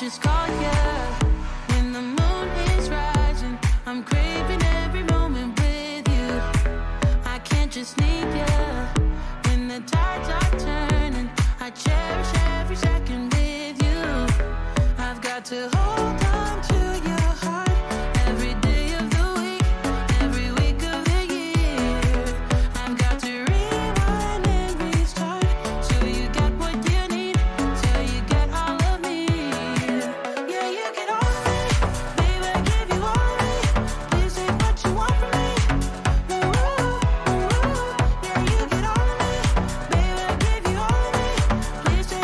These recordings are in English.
just call you when the moon is rising. I'm craving every moment with you. I can't just need you when the tides are turning. I cherish every second with you. I've got to hold on to your heart every day of the week, every week of the year. I've got to rewind and restart till you get what you need, till you get all of me. Yeah, you get all of me, baby, I give you all of me. Please take what you want from me. Ooh, ooh, yeah, you get all of me, baby, I give you all of me. Please take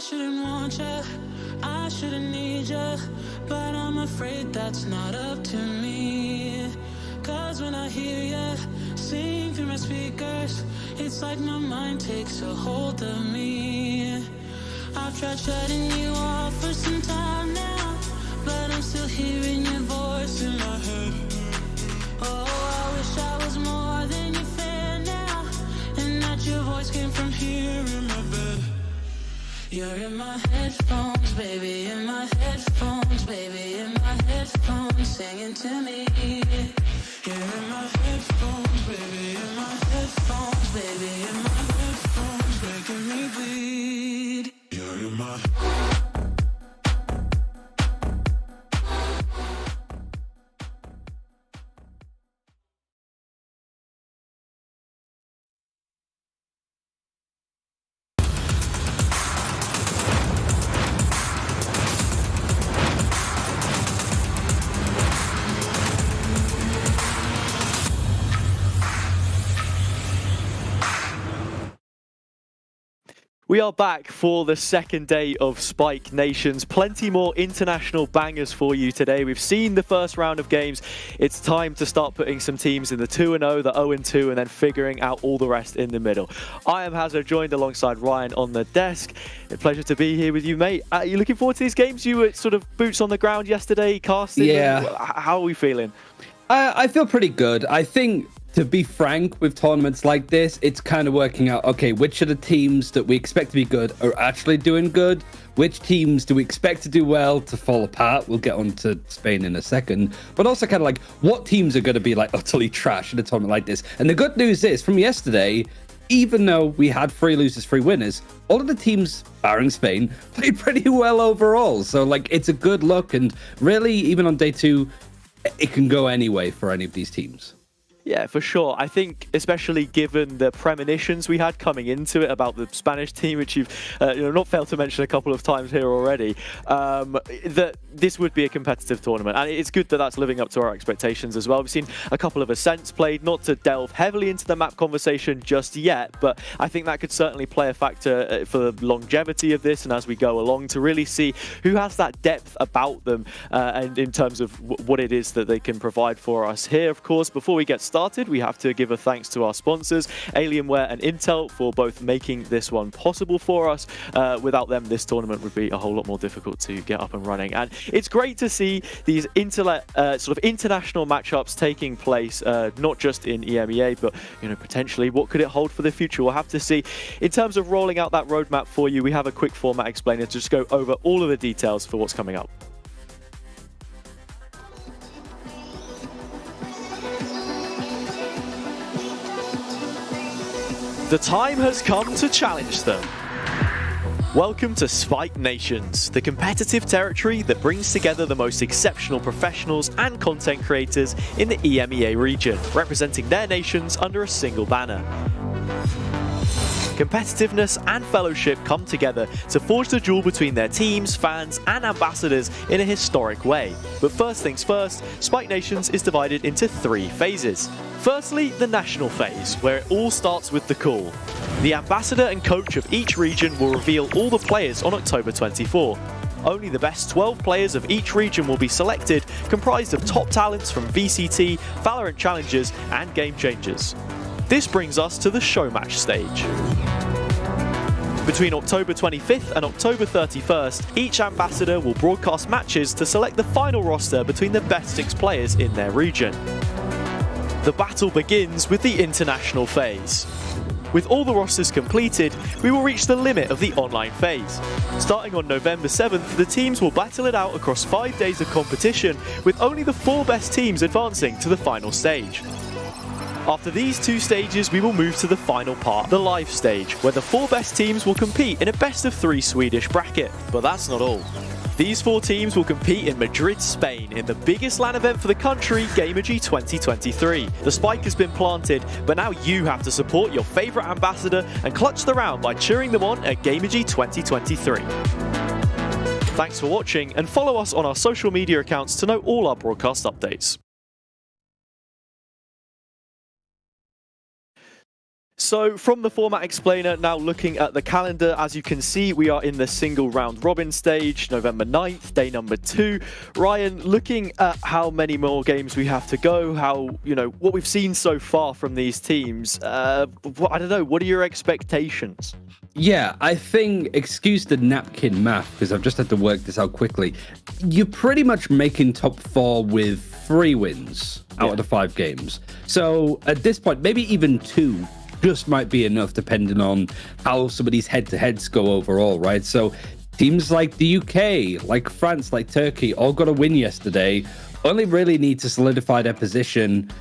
shouldn't want ya, I shouldn't need ya, but I'm afraid that's not up to me. Cause when I hear ya sing through my speakers, it's like my mind takes a hold of me. I've tried shutting you off for some time now, but I'm still hearing your voice in my head. Oh, I wish I was more than your fan now, and that your voice came from here in my bed. You're in my headphones, baby, in my headphones, baby, in my headphones, singing to me. You're in my headphones, baby, in my headphones, baby, in my headphones, making me bleed. You're in my We are back for the second day of Spike Nations. Plenty more international bangers for you today. We've seen the first round of games. It's time to start putting some teams in the 2-0, the 0-2, and then figuring out all the rest in the middle. I am Hazard, joined alongside Ryan on the desk. A pleasure to be here with you, mate. Are you looking forward to these games? You were sort of boots on the ground yesterday, casting. Yeah. How are we feeling? I feel pretty good. I think, to be frank, with tournaments like this, it's kind of working out, okay, which of the teams that we expect to be good are actually doing good? Which teams do we expect to do well to fall apart? We'll get on to Spain in a second. But also kind of like, what teams are going to be like utterly trash in a tournament like this? And the good news is, from yesterday, even though we had 3 losers, 3 winners, all of the teams, barring Spain, played pretty well overall. So, like, it's a good look. And really, even on day 2, it can go anyway for any of these teams. Yeah, for sure. I think, especially given the premonitions we had coming into it about the Spanish team, which you've not failed to mention a couple of times here already, that this would be a competitive tournament. And it's good that that's living up to our expectations as well. We've seen a couple of ascents played, not to delve heavily into the map conversation just yet, but I think that could certainly play a factor for the longevity of this and as we go along to really see who has that depth about them and in terms of what it is that they can provide for us here. Of course, before we get started, we have to give a thanks to our sponsors, Alienware and Intel, for both making this one possible for us. Without them, this tournament would be a whole lot more difficult to get up and running. And it's great to see these sort of international matchups taking place, not just in EMEA, but potentially what could it hold for the future? We'll have to see. In terms of rolling out that roadmap for you, we have a quick format explainer to just go over all of the details for what's coming up. The time has come to challenge them. Welcome to Spike Nations, the competitive territory that brings together the most exceptional professionals and content creators in the EMEA region, representing their nations under a single banner. Competitiveness and fellowship come together to forge the duel between their teams, fans and ambassadors in a historic way. But first things first, Spike Nations is divided into 3 phases. Firstly, the national phase, where it all starts with the call. The ambassador and coach of each region will reveal all the players on October 24. Only the best 12 players of each region will be selected, comprised of top talents from VCT, VALORANT challengers and game changers. This brings us to the showmatch stage. Between October 25th and October 31st, each ambassador will broadcast matches to select the final roster between the best 6 players in their region. The battle begins with the international phase. With all the rosters completed, we will reach the limit of the online phase. Starting on November 7th, the teams will battle it out across 5 days of competition, with only the 4 best teams advancing to the final stage. After these 2 stages, we will move to the final part, the live stage, where the 4 best teams will compete in a best of 3 Swedish bracket. But that's not all. These 4 teams will compete in Madrid, Spain, in the biggest LAN event for the country, GamerG 2023. The spike has been planted, but now you have to support your favourite ambassador and clutch the round by cheering them on at GamerG 2023. Thanks for watching, and follow us on our social media accounts to know all our broadcast updates. So from the format explainer, now looking at the calendar, as you can see, we are in the single round robin stage, November 9th, day number 2. Ryan, looking at how many more games we have to go, how, what we've seen so far from these teams, I don't know, what are your expectations? Yeah, I think, excuse the napkin math, because I've just had to work this out quickly. You're pretty much making top 4 with 3 wins out of the 5 games. So at this point, maybe even 2 just might be enough, depending on how some of these head-to-heads go overall, right? So teams like the UK, like France, like Turkey, all got a win yesterday, only really need to solidify their position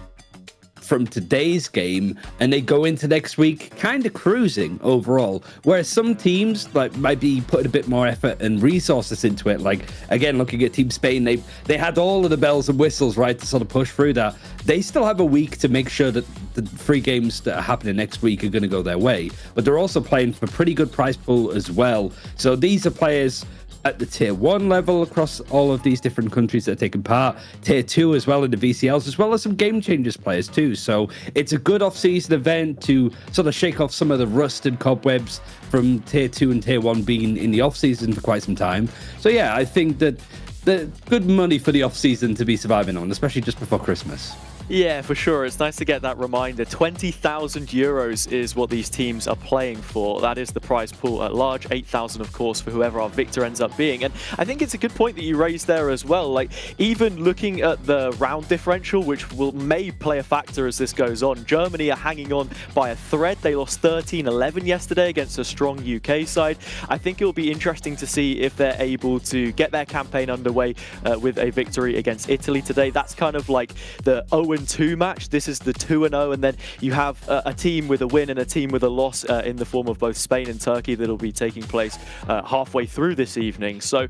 from today's game, and they go into next week kind of cruising overall, whereas some teams might be putting a bit more effort and resources into it. Like, again, looking at Team Spain, they had all of the bells and whistles, right, to sort of push through that. They still have a week to make sure that the 3 games that are happening next week are going to go their way, but they're also playing for a pretty good prize pool as well. So these are players at the tier 1 level across all of these different countries that are taking part, tier 2 as well in the VCLs, as well as some game changers players too. So it's a good off-season event to sort of shake off some of the rust and cobwebs from tier 2 and tier 1 being in the off-season for quite some time. So yeah, I think that the good money for the off-season to be surviving on, especially just before Christmas. Yeah, for sure. It's nice to get that reminder. 20,000 euros is what these teams are playing for. That is the prize pool at large. 8,000, of course, for whoever our victor ends up being. And I think it's a good point that you raised there as well. Like, even looking at the round differential, which may play a factor as this goes on, Germany are hanging on by a thread. They lost 13-11 yesterday against a strong UK side. I think it will be interesting to see if they're able to get their campaign underway with a victory against Italy today. That's kind of like the 0-2 match. This is the 2-0, and then you have a team with a win and a team with a loss in the form of both Spain and Turkey that'll be taking place halfway through this evening. So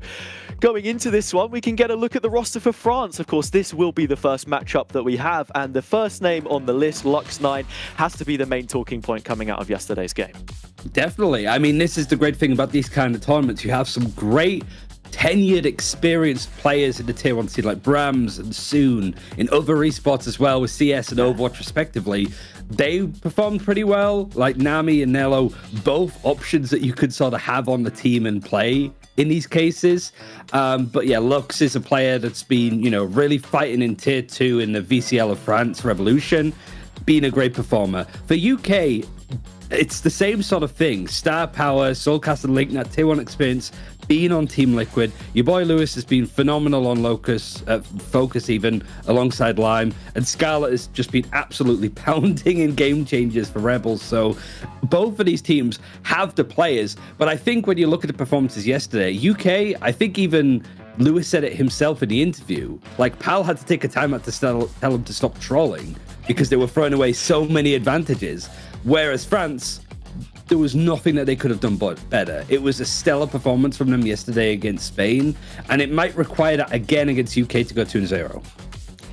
going into this one, we can get a look at the roster for France. Of course, this will be the first matchup that we have, and the first name on the list, Lux9, has to be the main talking point coming out of yesterday's game. Definitely. I mean, this is the great thing about these kind of tournaments. You have some great tenured, experienced players in the tier 1 seed like Brams and Soon in other esports as well, with CS and Overwatch respectively. They performed pretty well, like Nami and Nello, both options that you could sort of have on the team and play in these cases. But yeah, Lux is a player that's been, really fighting in tier 2 in the VCL of France Revolution, being a great performer. For UK, it's the same sort of thing. Star Power, Soulcast and Link, that tier 1 experience, being on Team Liquid. Your boy Lewis has been phenomenal on Focus even, alongside Lime. And Scarlet has just been absolutely pounding in game changers for Rebels. So both of these teams have the players. But I think when you look at the performances yesterday, UK, I think even Lewis said it himself in the interview, like Pal had to take a time out to tell him to stop trolling because they were throwing away so many advantages. Whereas France, there was nothing that they could have done but better. It was a stellar performance from them yesterday against Spain, and it might require that again against UK to go 2-0.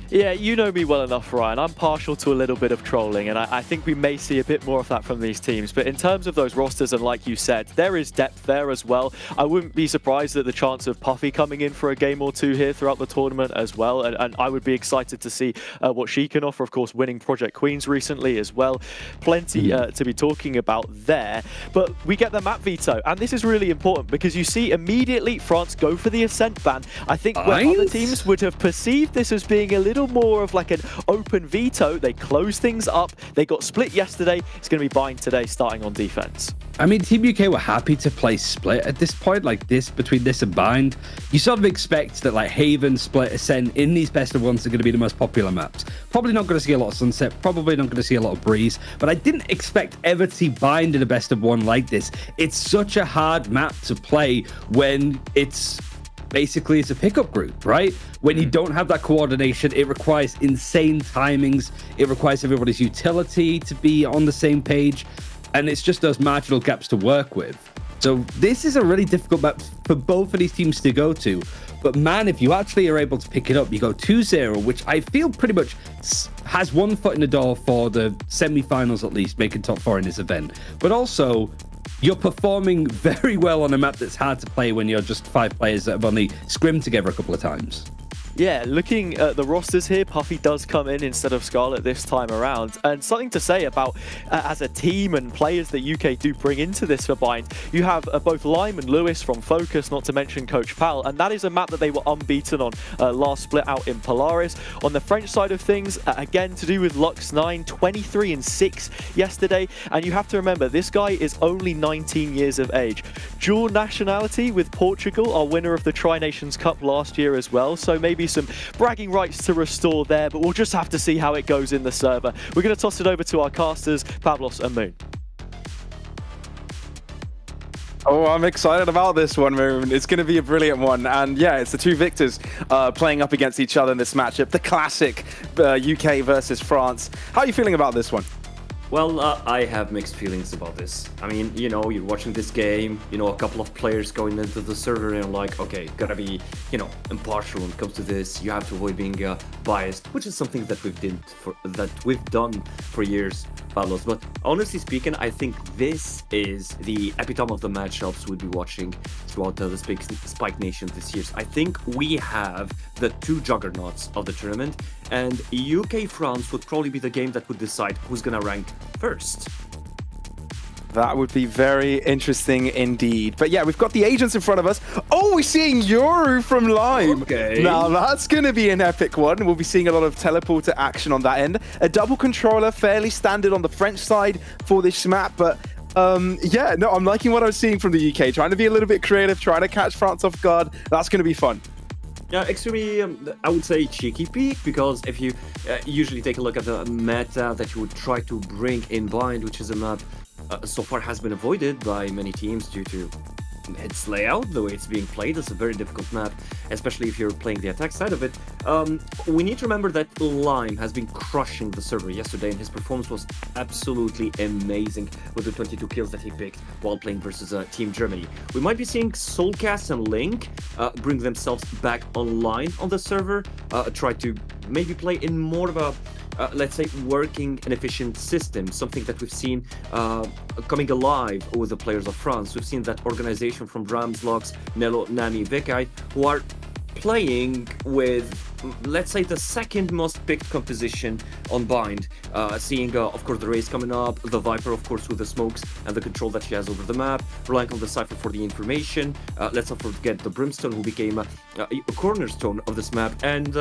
Yeah, you know me well enough, Ryan. I'm partial to a little bit of trolling, and I think we may see a bit more of that from these teams. But in terms of those rosters, and like you said, there is depth there as well. I wouldn't be surprised at the chance of Puffy coming in for a game or 2 here throughout the tournament as well. And I would be excited to see what she can offer. Of course, winning Project Queens recently as well. Plenty to be talking about there. But we get the map veto, and this is really important because you see immediately France go for the Ascent ban. I think where other teams would have perceived this as being a little more of like an open veto, they closed things up. They got split yesterday. It's going to be Bind today, starting on defense. I mean, Team UK were happy to play split at this point, like this, between this and Bind. You sort of expect that like Haven, Split, Ascent in these best of ones are going to be the most popular maps. Probably not going to see a lot of Sunset, probably not going to see a lot of Breeze, but I didn't expect ever to see Bind in a best of one like this. It's such a hard map to play when it's basically a pickup group, right? When you don't have that coordination, it requires insane timings. It requires everybody's utility to be on the same page. And it's just those marginal gaps to work with. So this is a really difficult map for both of these teams to go to. But man, if you actually are able to pick it up, you go 2-0, which I feel pretty much has one foot in the door for the semi-finals at least, making top 4 in this event. But also, you're performing very well on a map that's hard to play when you're just 5 players that have only scrimmed together a couple of times. Yeah, looking at the rosters here, Puffy does come in instead of Scarlet this time around. And something to say about, as a team and players that UK do bring into this for Bind, you have both Lime and Lewis from Focus, not to mention Coach Pal, and that is a map that they were unbeaten on last split out in Polaris. On the French side of things, again, to do with Lux9, 23-6 yesterday. And you have to remember, this guy is only 19 years of age. Dual nationality with Portugal, our winner of the Tri-Nations Cup last year as well. So maybe some bragging rights to restore there, but we'll just have to see how it goes in the server. We're going to toss it over to our casters, Pavlos and Moon. Oh, I'm excited about this one, Moon. It's going to be a brilliant one. And yeah, it's the two victors playing up against each other in this matchup. The classic UK versus France. How are you feeling about this one? Well, I have mixed feelings about this. I mean, you know, you're watching this game, you know, a couple of players going into the server and like, okay, gotta be, you know, impartial when it comes to this. You have to avoid being biased, which is something that we've done for years, Pavlos. But honestly speaking, I think this is the epitome of the matchups we'll be watching throughout the Spike Nation this year. I think we have the two juggernauts of the tournament, and UK-France would probably be the game that would decide who's gonna rank first. That would be very interesting indeed. But yeah, we've got the agents in front of us. Oh, we're seeing Yoru from Lime. Okay. Now that's going to be an epic one. We'll be seeing a lot of teleporter action on that end. A double controller, fairly standard on the French side for this map. But yeah, no, I'm liking what I'm seeing from the UK. Trying to be a little bit creative, trying to catch France off guard. That's going to be fun. Yeah, extremely, I would say cheeky peek, because if you usually take a look at the meta that you would try to bring in Bind, which is a map so far has been avoided by many teams due to its layout, the way it's being played. It's a very difficult map, especially if you're playing the attack side of it. We need to remember that Lime has been crushing the server yesterday, and his performance was absolutely amazing with the 22 kills that he picked while playing versus Team Germany. We might be seeing Soulcast and Link bring themselves back online on the server, try to maybe play in more of a let's say, working and efficient system, something that we've seen coming alive with the players of France. We've seen that organization from Ramslox, Nello, Nani, Vekai, who are playing with, let's say, the second most picked composition on Bind. Seeing, of course, the Race coming up, the Viper, of course, with the smokes and the control that she has over the map, relying on the Cypher for the information. Let's not forget the Brimstone, who became a cornerstone of this map. And,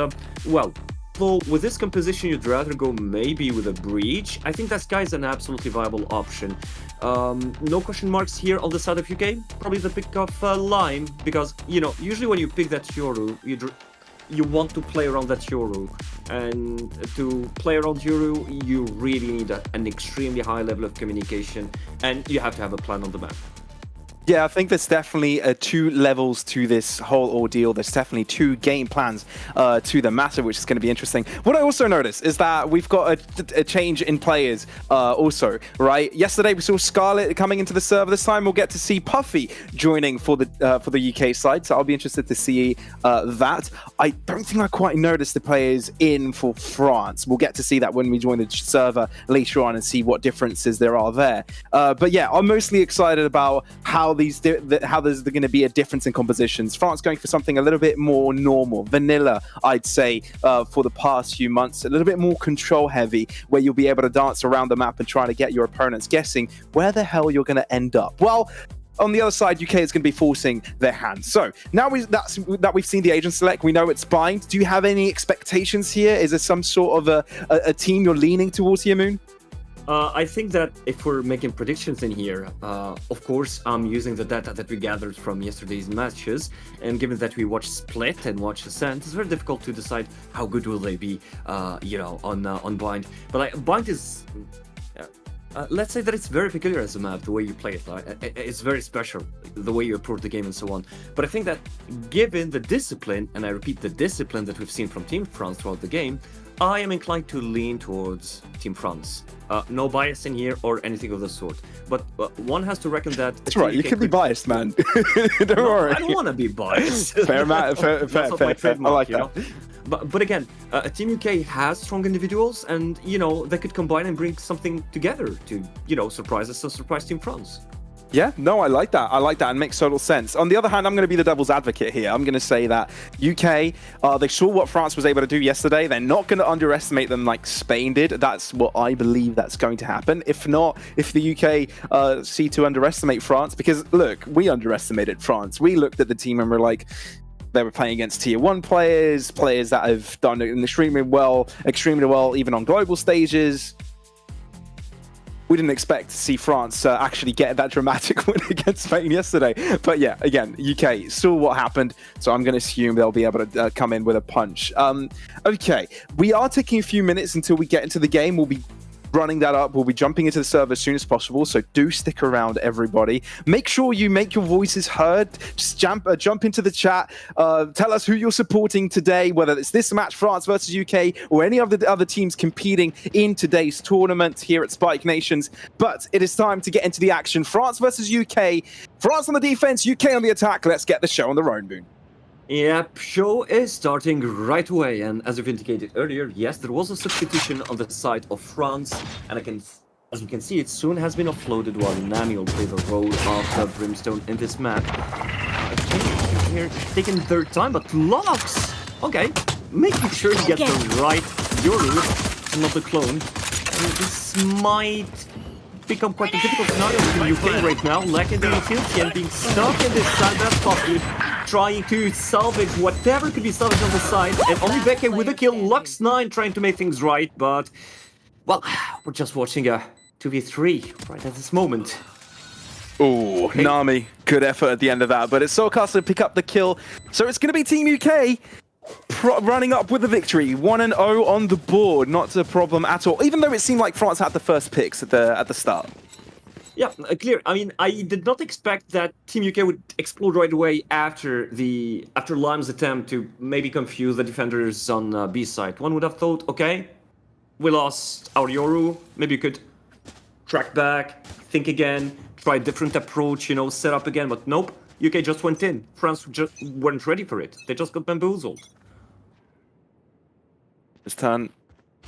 well, so with this composition, you'd rather go maybe with a Breach. I think that Sky is an absolutely viable option. No question marks here on the side of UK. Probably the pick of Lime, because, you know, usually when you pick that Yoru, you want to play around that Yoru. And to play around Yoru, you really need an extremely high level of communication, and you have to have a plan on the map. Yeah, I think there's definitely two levels to this whole ordeal. There's definitely two game plans to the matter, which is going to be interesting. What I also noticed is that we've got a change in players also, right? Yesterday we saw Scarlet coming into the server. This time we'll get to see Puffy joining for the UK side, so I'll be interested to see that. I don't think I quite noticed the players in for France. We'll get to see that when we join the server later on and see what differences there are there. But yeah, I'm mostly excited about how there's going to be a difference in compositions. France going for something a little bit more normal, vanilla, I'd say, for the past few months, a little bit more control heavy, where you'll be able to dance around the map and try to get your opponents guessing where the hell you're going to end up. Well, on the other side, UK is going to be forcing their hand. So now that we've seen the agent select, we know it's Bind. Do you have any expectations here? Is there some sort of a team you're leaning towards here, Moon? I think that if we're making predictions in here, of course, I'm using the data that we gathered from yesterday's matches, and given that we watched Split and watched Ascent, it's very difficult to decide how good will they be, you know, on Bind. But Bind is, let's say that it's very peculiar as a map, the way you play it. It's very special, the way you approach the game and so on. But I think that given the discipline, and I repeat, the discipline that we've seen from Team France throughout the game, I am inclined to lean towards Team France. No bias in here or anything of the sort. But one has to reckon that... That's right, you can be biased, man. Don't worry. I don't want to be biased. Fair. I like that. But again, Team UK has strong individuals, and, you know, they could combine and bring something together to, you know, surprise us or surprise Team France. Yeah, no, I like that. I like that, and makes total sense. On the other hand, I'm going to be the devil's advocate here. I'm going to say that UK, they saw what France was able to do yesterday. They're not going to underestimate them like Spain did. That's what I believe that's going to happen. If not, if the UK see to underestimate France, because look, we underestimated France. We looked at the team and we're like, they were playing against tier 1 players that have done extremely well, even on global stages. We didn't expect to see France actually get that dramatic win against Spain yesterday. But yeah, again, UK saw what happened, so I'm going to assume they'll be able to come in with a punch. Okay, we are taking a few minutes until we get into the game. We'll be running that up. We'll be jumping into the server as soon as possible, so do stick around, everybody. Make sure you make your voices heard. Just jump into the chat. Tell us who you're supporting today, whether it's this match, France versus UK, or any of the other teams competing in today's tournament here at Spike Nations. But it is time to get into the action. France versus UK. France on the defense, UK on the attack. Let's get the show on the road, Boon. Yep, show is starting right away, and as you've indicated earlier, yes, there was a substitution on the side of France, and as you can see, it soon has been offloaded while Nami will play the role of the Brimstone in this map. Here, taking their time, but Lux, okay, making sure to get the right Yoru, not the clone. And this might become quite a difficult scenario for UK right now, lacking the utility and being stuck in this side. That's possibly trying to salvage whatever could be salvaged on the side, and only Becky with a kill. Lux9 trying to make things right, but well, we're just watching a 2v3 right at this moment. Oh, okay. Nami, good effort at the end of that, but it's Soulcast to pick up the kill, so it's going to be Team UK running up with the victory. 1-0 on the board, not a problem at all, even though it seemed like France had the first picks at the start. Yeah, clear. I mean, I did not expect that Team UK would explode right away after Lime's attempt to maybe confuse the defenders on B side. One would have thought, okay, we lost our Yoru, maybe you could track back, think again, try a different approach, you know, set up again, but nope. UK just went in. France just weren't ready for it. They just got bamboozled. This turn.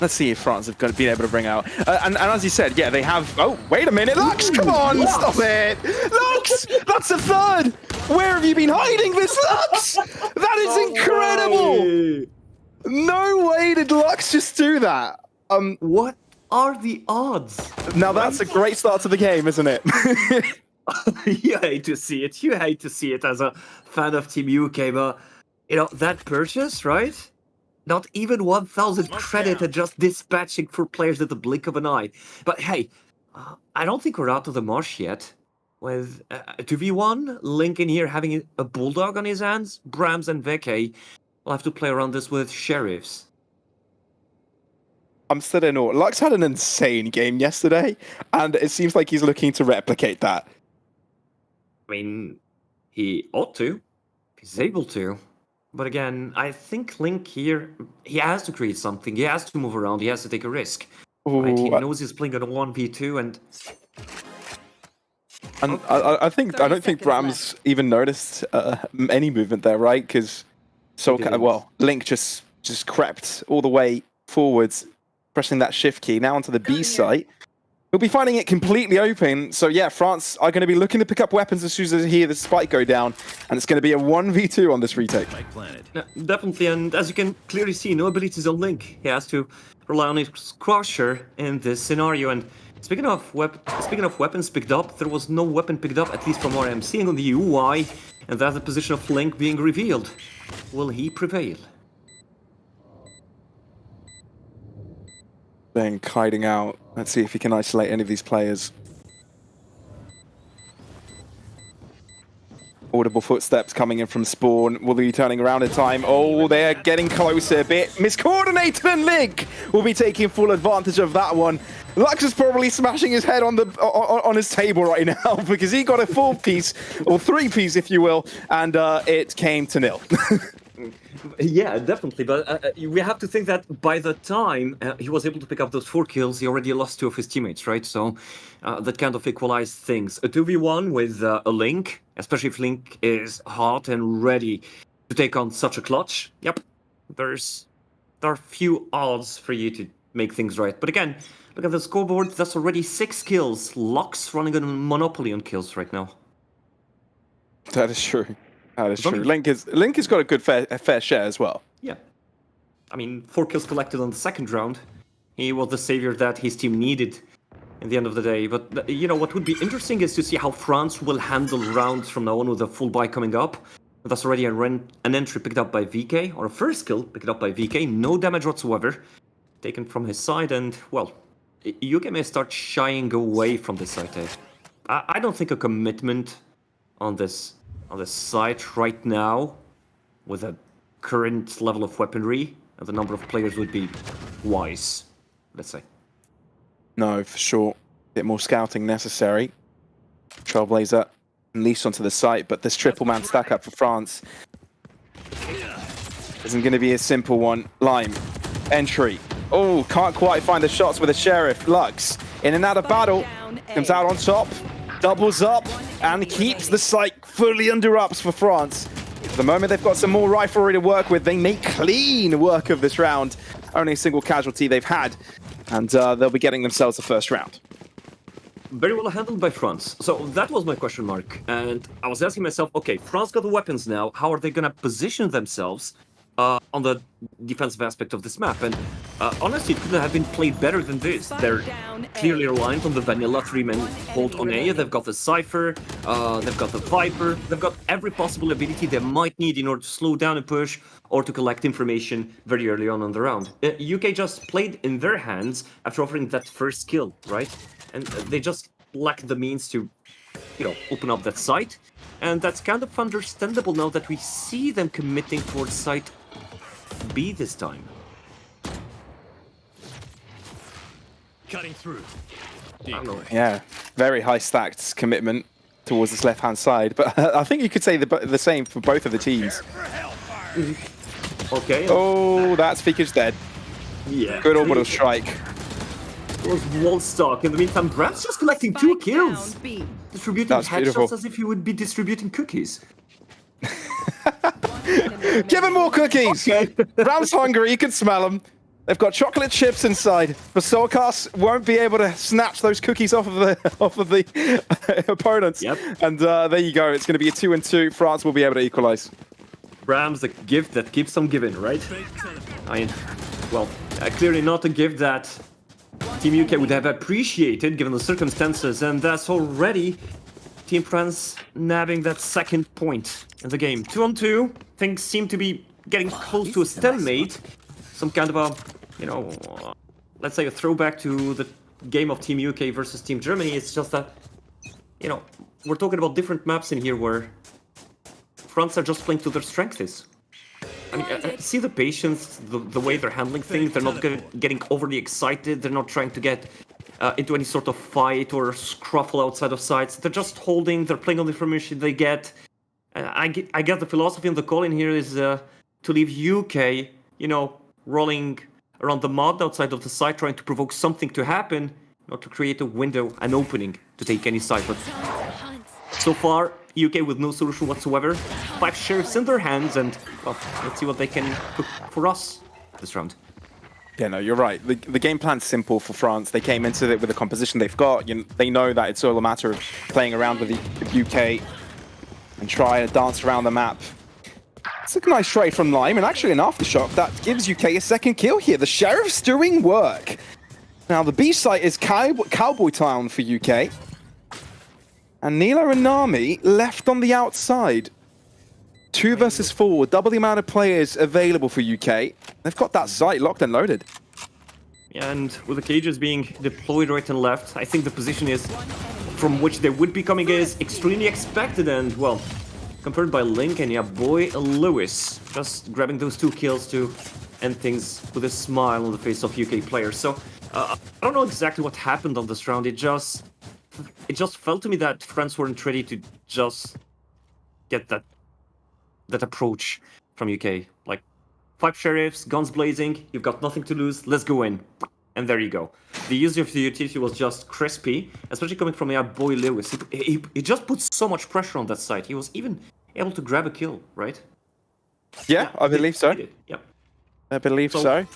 Let's see if France have been able to bring out. And as you said, yeah, they have. Oh, wait a minute, Lux, come on, Lux. Stop it, Lux. That's a third. Where have you been hiding this, Lux? That is incredible. No way did Lux just do that. What are the odds? Now that's a great start to the game, isn't it? You hate to see it. You hate to see it as a fan of Team UK, but you know that purchase, right? Not even 1,000 credit and just dispatching for players at the blink of an eye. But hey, I don't think we're out of the marsh yet. With 2v1, Link in here having a bulldog on his hands, Brahms and Veke will have to play around this with sheriffs. I'm still in awe. Lux had an insane game yesterday, and it seems like he's looking to replicate that. I mean, he ought to. He's able to. But again, I think Link here, he has to create something. He has to move around. He has to take a risk. Ooh, right? He knows he's playing on a 1v2 and... I don't think Brahms even noticed any movement there, right? Because Link just crept all the way forwards, pressing that shift key. Now onto the B site. He'll be finding it completely open. So yeah, France are going to be looking to pick up weapons as soon as they hear the spike go down. And it's going to be a 1v2 on this retake. Yeah, definitely, and as you can clearly see, no abilities on Link. He has to rely on his crusher in this scenario. And speaking of weapons picked up, there was no weapon picked up, at least from what I'm seeing on the UI. And that's the position of Link being revealed. Will he prevail? Then kiting out. Let's see if he can isolate any of these players. Audible footsteps coming in from spawn. Will he be turning around in time? Oh, they're getting closer a bit. Miscoordinated, and Link will be taking full advantage of that one. Lux is probably smashing his head on his table right now because he got a 4-piece, or 3-piece if you will, and it came to nil. Yeah, definitely, but we have to think that by the time he was able to pick up those 4 kills, he already lost 2 of his teammates, right? So that kind of equalized things. A 2v1 with a Link, especially if Link is hot and ready to take on such a clutch. Yep, there are few odds for you to make things right. But again, look at the scoreboard. That's already 6 kills. Lux running a monopoly on kills right now. That is true. That is Don't true. you- Link has got a good fair share as well. Yeah. I mean, 4 kills collected on the second round. He was the savior that his team needed in the end of the day. But, you know, what would be interesting is to see how France will handle rounds from now on with a full buy coming up. That's already an entry picked up by VK, or a first kill picked up by VK. No damage whatsoever taken from his side. And, well, UK may start shying away from this side. I don't think a commitment on this site right now with a current level of weaponry and the number of players would be wise, let's say. No, for sure. Bit more scouting necessary. Trailblazer unleashed onto the site, but this triple man stack up for France isn't going to be a simple one. Lime, entry. Oh, can't quite find the shots with the Sheriff. Lux, in and out of battle, comes out on top, doubles up, and keeps the site fully under wraps for France. At the moment, they've got some more riflery to work with. They make clean work of this round. Only a single casualty they've had, and they'll be getting themselves the first round. Very well handled by France. So that was my question mark. And I was asking myself, okay, France got the weapons now. How are they going to position themselves on the defensive aspect of this map? And honestly, it couldn't have been played better than this. They're clearly reliant on the vanilla 3-man hold on A. They've got the Cypher, they've got the Viper, they've got every possible ability they might need in order to slow down a push or to collect information very early on the round. UK just played in their hands after offering that first kill, right? And they just lack the means to, you know, open up that site. And that's kind of understandable now that we see them committing towards site B this time. Cutting through. I don't know. Yeah, very high stacked commitment towards this left-hand side, but I think you could say the same for both of the teams. Okay. Oh, that speaker's dead. Yeah. Good orbital strike. It was wall stock. In the meantime, Bram's just collecting 2 kills. Distributing That's beautiful. headshots as if he would be distributing cookies. Give him more cookies! Okay. Ram's hungry, you can smell them. They've got chocolate chips inside. But Soulcast won't be able to snatch those cookies off of the opponents. Yep. And there you go. It's going to be a 2-2. France will be able to equalize. Bram's a gift that keeps on giving, right? I mean, well, clearly not a gift that Team UK would have appreciated given the circumstances, and that's already Team France nabbing that second point in the game. 2-on-2, things seem to be getting close to a stalemate. Some kind of a, you know, let's say a throwback to the game of Team UK versus Team Germany. It's just that, you know, we're talking about different maps in here where France are just playing to their strengths. I mean, see the patience, the way they're handling things. They're not getting overly excited. They're not trying to get into any sort of fight or scruffle outside of sites. They're just holding. They're playing on the information they get. I get the philosophy on the call in here is to leave UK, you know, rolling around the mud outside of the site, trying to provoke something to happen, not to create a window, an opening to take any side. But so far, UK with no solution whatsoever. 5 sheriffs in their hands, and well, let's see what they can cook for us this round. Yeah, no, you're right. The game plan's simple for France. They came into it with the composition they've got. They know that it's all a matter of playing around with the UK and try to dance around the map. It's a nice trade from Lime, and actually an aftershock that gives UK a second kill here. The Sheriff's doing work. Now, the B site is Cowboy Town for UK. And Nila and Nami left on the outside. 2 versus 4, double the amount of players available for UK. They've got that site locked and loaded. Yeah, and with the cages being deployed right and left, I think the position is from which they would be coming is extremely expected, and well, confirmed by Link and yeah, boy Lewis just grabbing those 2 kills to end things with a smile on the face of UK players. So I don't know exactly what happened on this round. It just felt to me that France weren't ready to just get that approach from UK. Like 5 sheriffs, guns blazing, you've got nothing to lose, let's go in. And there you go. The use of the utility was just crispy, especially coming from boy Lewis. He just put so much pressure on that side. He was even able to grab a kill, right? Yeah, I believe so. Yep. I believe so.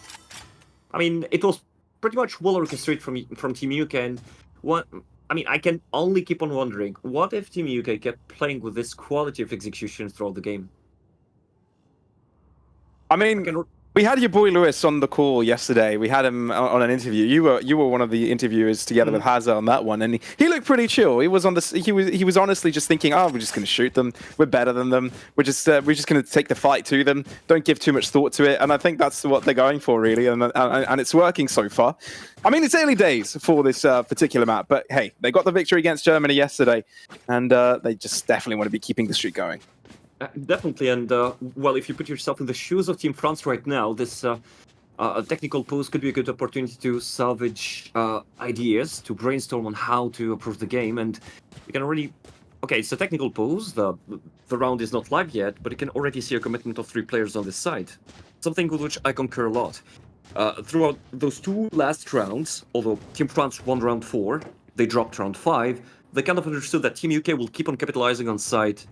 I mean, it was pretty much well orchestrated from Team UK. And I can only keep on wondering, what if Team UK kept playing with this quality of execution throughout the game? I mean, we had your boy Lewis on the call yesterday. We had him on an interview. You were one of the interviewers together with Hazard on that one, and he looked pretty chill. He was honestly just thinking, oh, we're just going to shoot them. We're better than them. We're just going to take the fight to them. Don't give too much thought to it. And I think that's what they're going for, really, and it's working so far. I mean, it's early days for this particular map, but hey, they got the victory against Germany yesterday, and they just definitely want to be keeping the streak going. Definitely, and well, if you put yourself in the shoes of Team France right now, this technical pause could be a good opportunity to salvage ideas, to brainstorm on how to approach the game, and you can already... Okay, it's a technical pause, the round is not live yet, but you can already see a commitment of 3 players on this side. Something with which I concur a lot. Throughout those 2 last rounds, although Team France won round 4, they dropped round 5, they kind of understood that Team UK will keep on capitalizing on side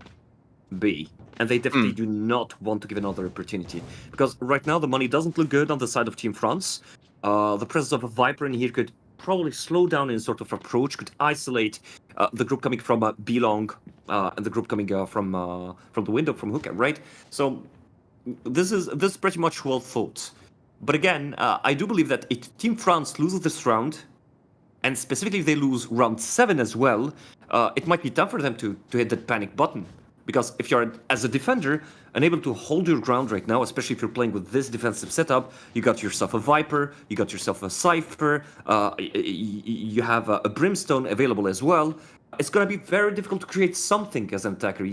B, and they definitely do not want to give another opportunity, because right now the money doesn't look good on the side of Team France. The presence of a Viper in here could probably slow down in sort of approach, could isolate the group coming from B-Long and the group coming from the window from Hookah, right? So this is pretty much well thought. But again, I do believe that if Team France loses this round, and specifically if they lose round 7 as well, it might be tough for them to hit that panic button. Because if you're, as a defender, unable to hold your ground right now, especially if you're playing with this defensive setup, you got yourself a Viper, you got yourself a Cypher, you have a Brimstone available as well. It's going to be very difficult to create something as an attacker.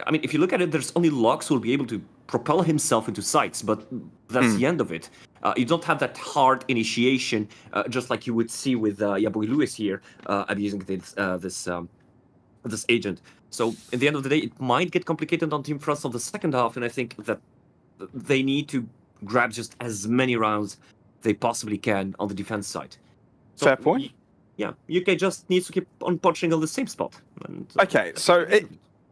I mean, if you look at it, there's only Lux who will be able to propel himself into sights, but that's the end of it. You don't have that hard initiation, just like you would see with Yaboy Lewis here, abusing this agent. So, in the end of the day, it might get complicated on Team France on the second half, and I think that they need to grab just as many rounds they possibly can on the defense side. So, fair point. Yeah, UK just needs to keep on punching on the same spot. And, Okay, so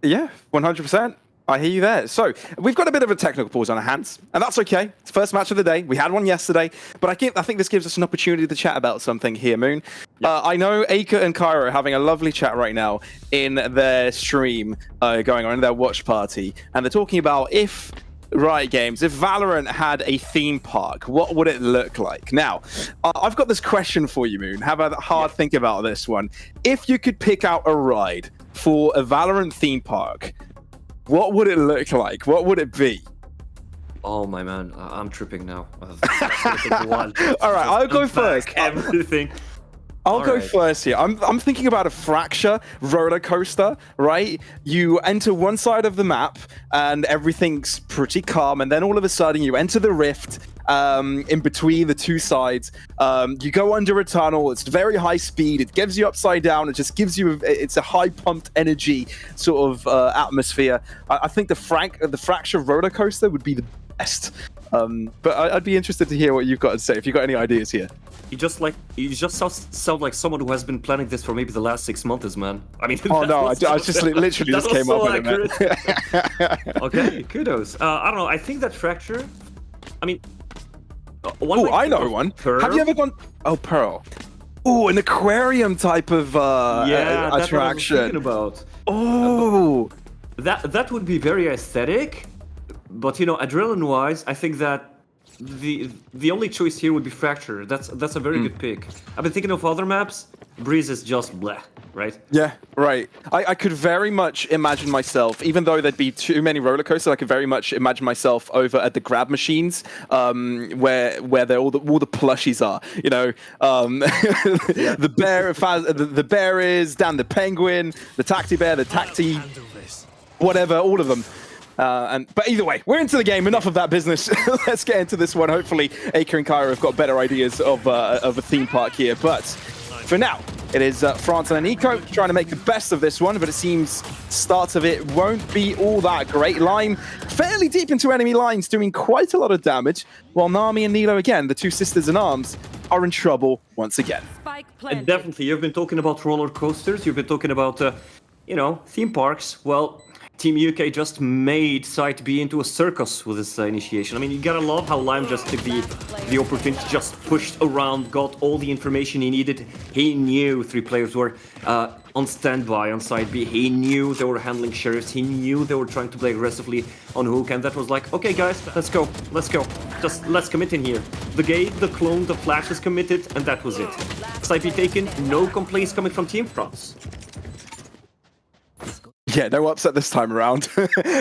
yeah, 100%. I hear you there. So we've got a bit of a technical pause on our hands, and that's okay. It's the first match of the day. We had one yesterday, but I think this gives us an opportunity to chat about something here, Moon. I know Aker and Cairo are having a lovely chat right now in their stream going on in their watch party, and they're talking about if Riot Games, if Valorant had a theme park, what would it look like? Now, I've got this question for you, Moon. Have a hard think about this one. If you could pick out a ride for a Valorant theme park, what would it look like? What would it be? Oh my man, I'm tripping now. That's gonna take a while. All right, I'll go first. Everything. I'll go first here. I'm thinking about a Fracture roller coaster, right? You enter one side of the map and everything's pretty calm, and then all of a sudden you enter the rift in between the two sides. You go under a tunnel. It's very high speed. It gives you upside down. It just gives you it's a high pumped energy sort of atmosphere. I think the Fracture roller coaster would be the best. But I'd be interested to hear what you've got to say if you've got any ideas here. You just sound like someone who has been planning this for maybe the last 6 months, man. I mean, oh no, I just literally just came up with it, man. Okay, kudos. I don't know. I think that Fracture. I mean, oh, I know one. Pearl? Have you ever gone? Oh, Pearl. Oh, an aquarium type of yeah, attraction. That's what I was thinking about. Oh, that would be very aesthetic, but you know, adrenaline-wise, I think that the only choice here would be Fracture. That's a very good pick. I've been thinking of other maps. Breeze is just bleh, right? yeah, right. I could very much imagine myself, even though there'd be too many roller coasters, I could very much imagine myself over at the grab machines, where all the plushies are. You know, the bear is, Dan the penguin, the tacti bear, the tacti, whatever, all of them. But either way, we're into the game. Enough of that business. Let's get into this one. Hopefully, Aker and Cairo have got better ideas of a theme park here. But for now, it is France and Nico trying to make the best of this one. But it seems start of it won't be all that great. Lime fairly deep into enemy lines, doing quite a lot of damage. While Nami and Nilo, again, the two sisters in arms, are in trouble once again. And definitely, you've been talking about roller coasters. You've been talking about, theme parks. Well, Team UK just made Site B into a circus with this initiation. I mean, you gotta love how Lime just took the opportunity, just pushed around, got all the information he needed. He knew 3 players were on standby on side B. He knew they were handling sheriffs. He knew they were trying to play aggressively on hook, and that was like, okay, guys, let's go. Just let's commit in here. The gate, the clone, the flash is committed, and that was it. Side B taken, no complaints coming from Team France. Yeah, no upset this time around.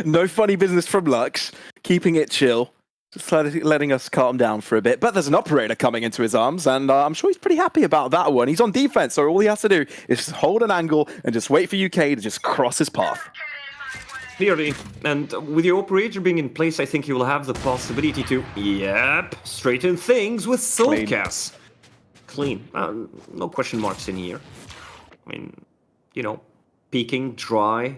No funny business from Lux. Keeping it chill. Just letting us calm down for a bit. But there's an operator coming into his arms, and I'm sure he's pretty happy about that one. He's on defense, so all he has to do is just hold an angle and just wait for UK to just cross his path. Clearly, and with the operator being in place, I think he will have the possibility to, straighten things with Soulcast. Clean. No question marks in here. I mean, you know, peeking, dry,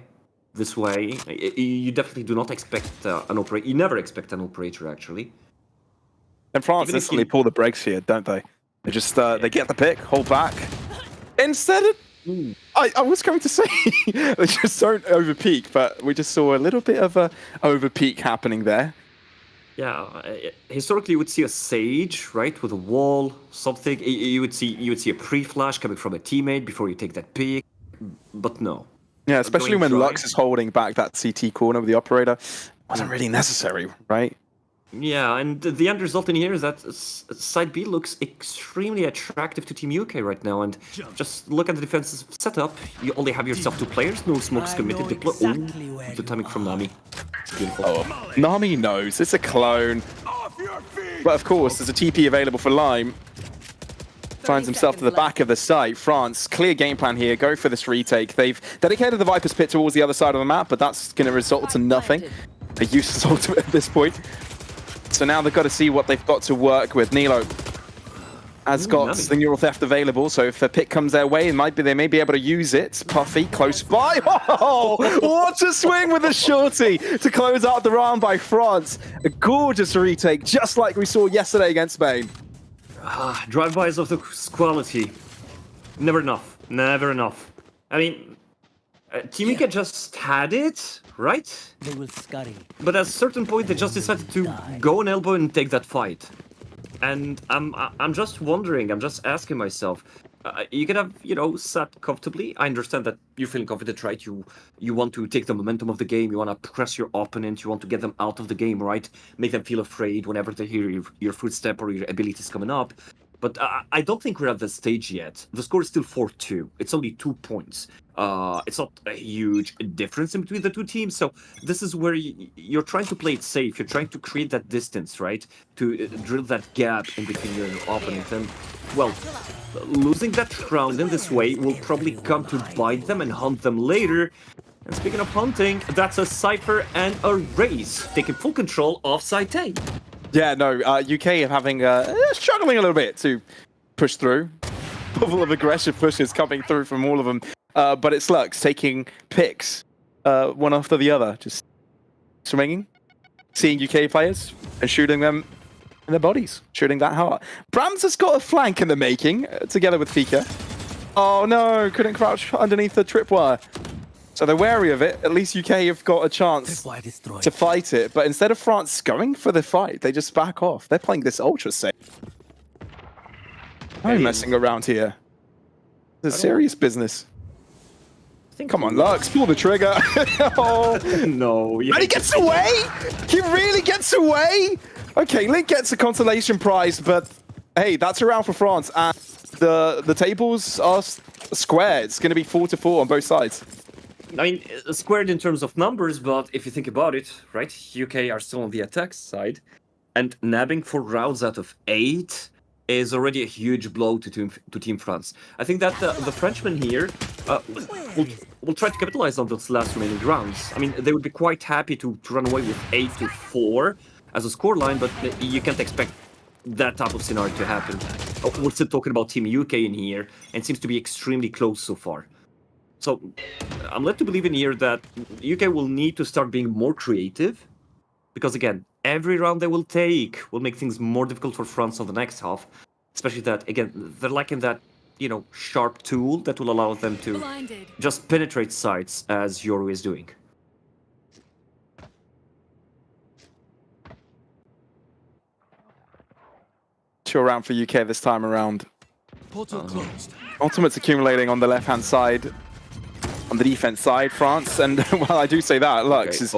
this way. You definitely do not expect an operator. You never expect an operator, actually. And France instantly pull the brakes here, don't they? They just, they get the pick, hold back. Instead of... I was going to say, they just don't overpeak, but we just saw a little bit of a overpeak happening there. Yeah, historically you would see a Sage, right, with a wall, something. You would see a pre-flash coming from a teammate before you take that pick, but no. Yeah, especially when Lux is holding back that CT corner with the operator. Wasn't really necessary, right? Yeah, and the end result in here is that side B looks extremely attractive to Team UK right now, and just look at the defensive setup. You only have yourself 2 players, no smokes committed. The timing from Nami. It's beautiful. Oh, Nami knows, it's a clone. But of course, there's a TP available for Lime. Finds himself to the back of the site. France, clear game plan here, go for this retake. They've dedicated the Viper's Pit towards the other side of the map, but that's going to result in nothing. A useless ultimate at this point. So now they've got to see what they've got to work with. Nilo has got the neural theft available, so if a pick comes their way, they may be able to use it. Puffy, close by. Oh, what a swing with a shorty to close out the round by France. A gorgeous retake, just like we saw yesterday against Spain. Drive-bys of the quality. Never enough. Never enough. I mean, Team UK just had it, right? They will scurry. But at a certain point, they just decided to go on elbow and take that fight. And I'm just wondering, I'm just asking myself, you could have, you know, sat comfortably. I understand that you're feeling confident, right? You want to take the momentum of the game. You want to press your opponent. You want to get them out of the game, right? Make them feel afraid whenever they hear your footstep or your abilities coming up. But I don't think we're at that stage yet. The score is still 4-2. It's only 2 points. It's not a huge difference in between the 2 teams. So this is where you're trying to play it safe. You're trying to create that distance, right? To drill that gap in between your opponent. And, well, losing that round in this way will probably come to bite them and hunt them later. And speaking of hunting, that's a Cypher and a Raze taking full control of Site A. Yeah, no, UK are having struggling a little bit to push through. Full of aggressive pushes coming through from all of them. But it's Lux taking picks one after the other, just swinging, seeing UK players and shooting them in their bodies, shooting that hard. Brams has got a flank in the making, together with Fika. Oh no, couldn't crouch underneath the tripwire. So they're wary of it. At least UK have got a chance to fight it. But instead of France going for the fight, they just back off. They're playing this ultra safe. No messing around here. This is serious business. Come on, Lux, pull the trigger. Oh. No. And he gets away? He really gets away? Okay, Link gets a consolation prize, but hey, that's a round for France. And the tables are square. It's going to be 4-4 on both sides. I mean, squared in terms of numbers, but if you think about it, right, UK are still on the attack side, and nabbing 4 rounds out of 8 is already a huge blow to Team France. I think that the Frenchmen here will try to capitalize on those last remaining rounds. I mean, they would be quite happy to run away with 8-4 as a scoreline, but you can't expect that type of scenario to happen. We're still talking about Team UK in here, and it seems to be extremely close so far. So I'm led to believe in here that UK will need to start being more creative, because again, every round they will take will make things more difficult for France on the next half. Especially that, again, they're lacking that, you know, sharp tool that will allow them to just penetrate sites as Yoru is doing. mature round for UK this time around. Portal closed. Ultimate's accumulating on the left-hand side. On the defense side, France, and well, I do say that, Lux is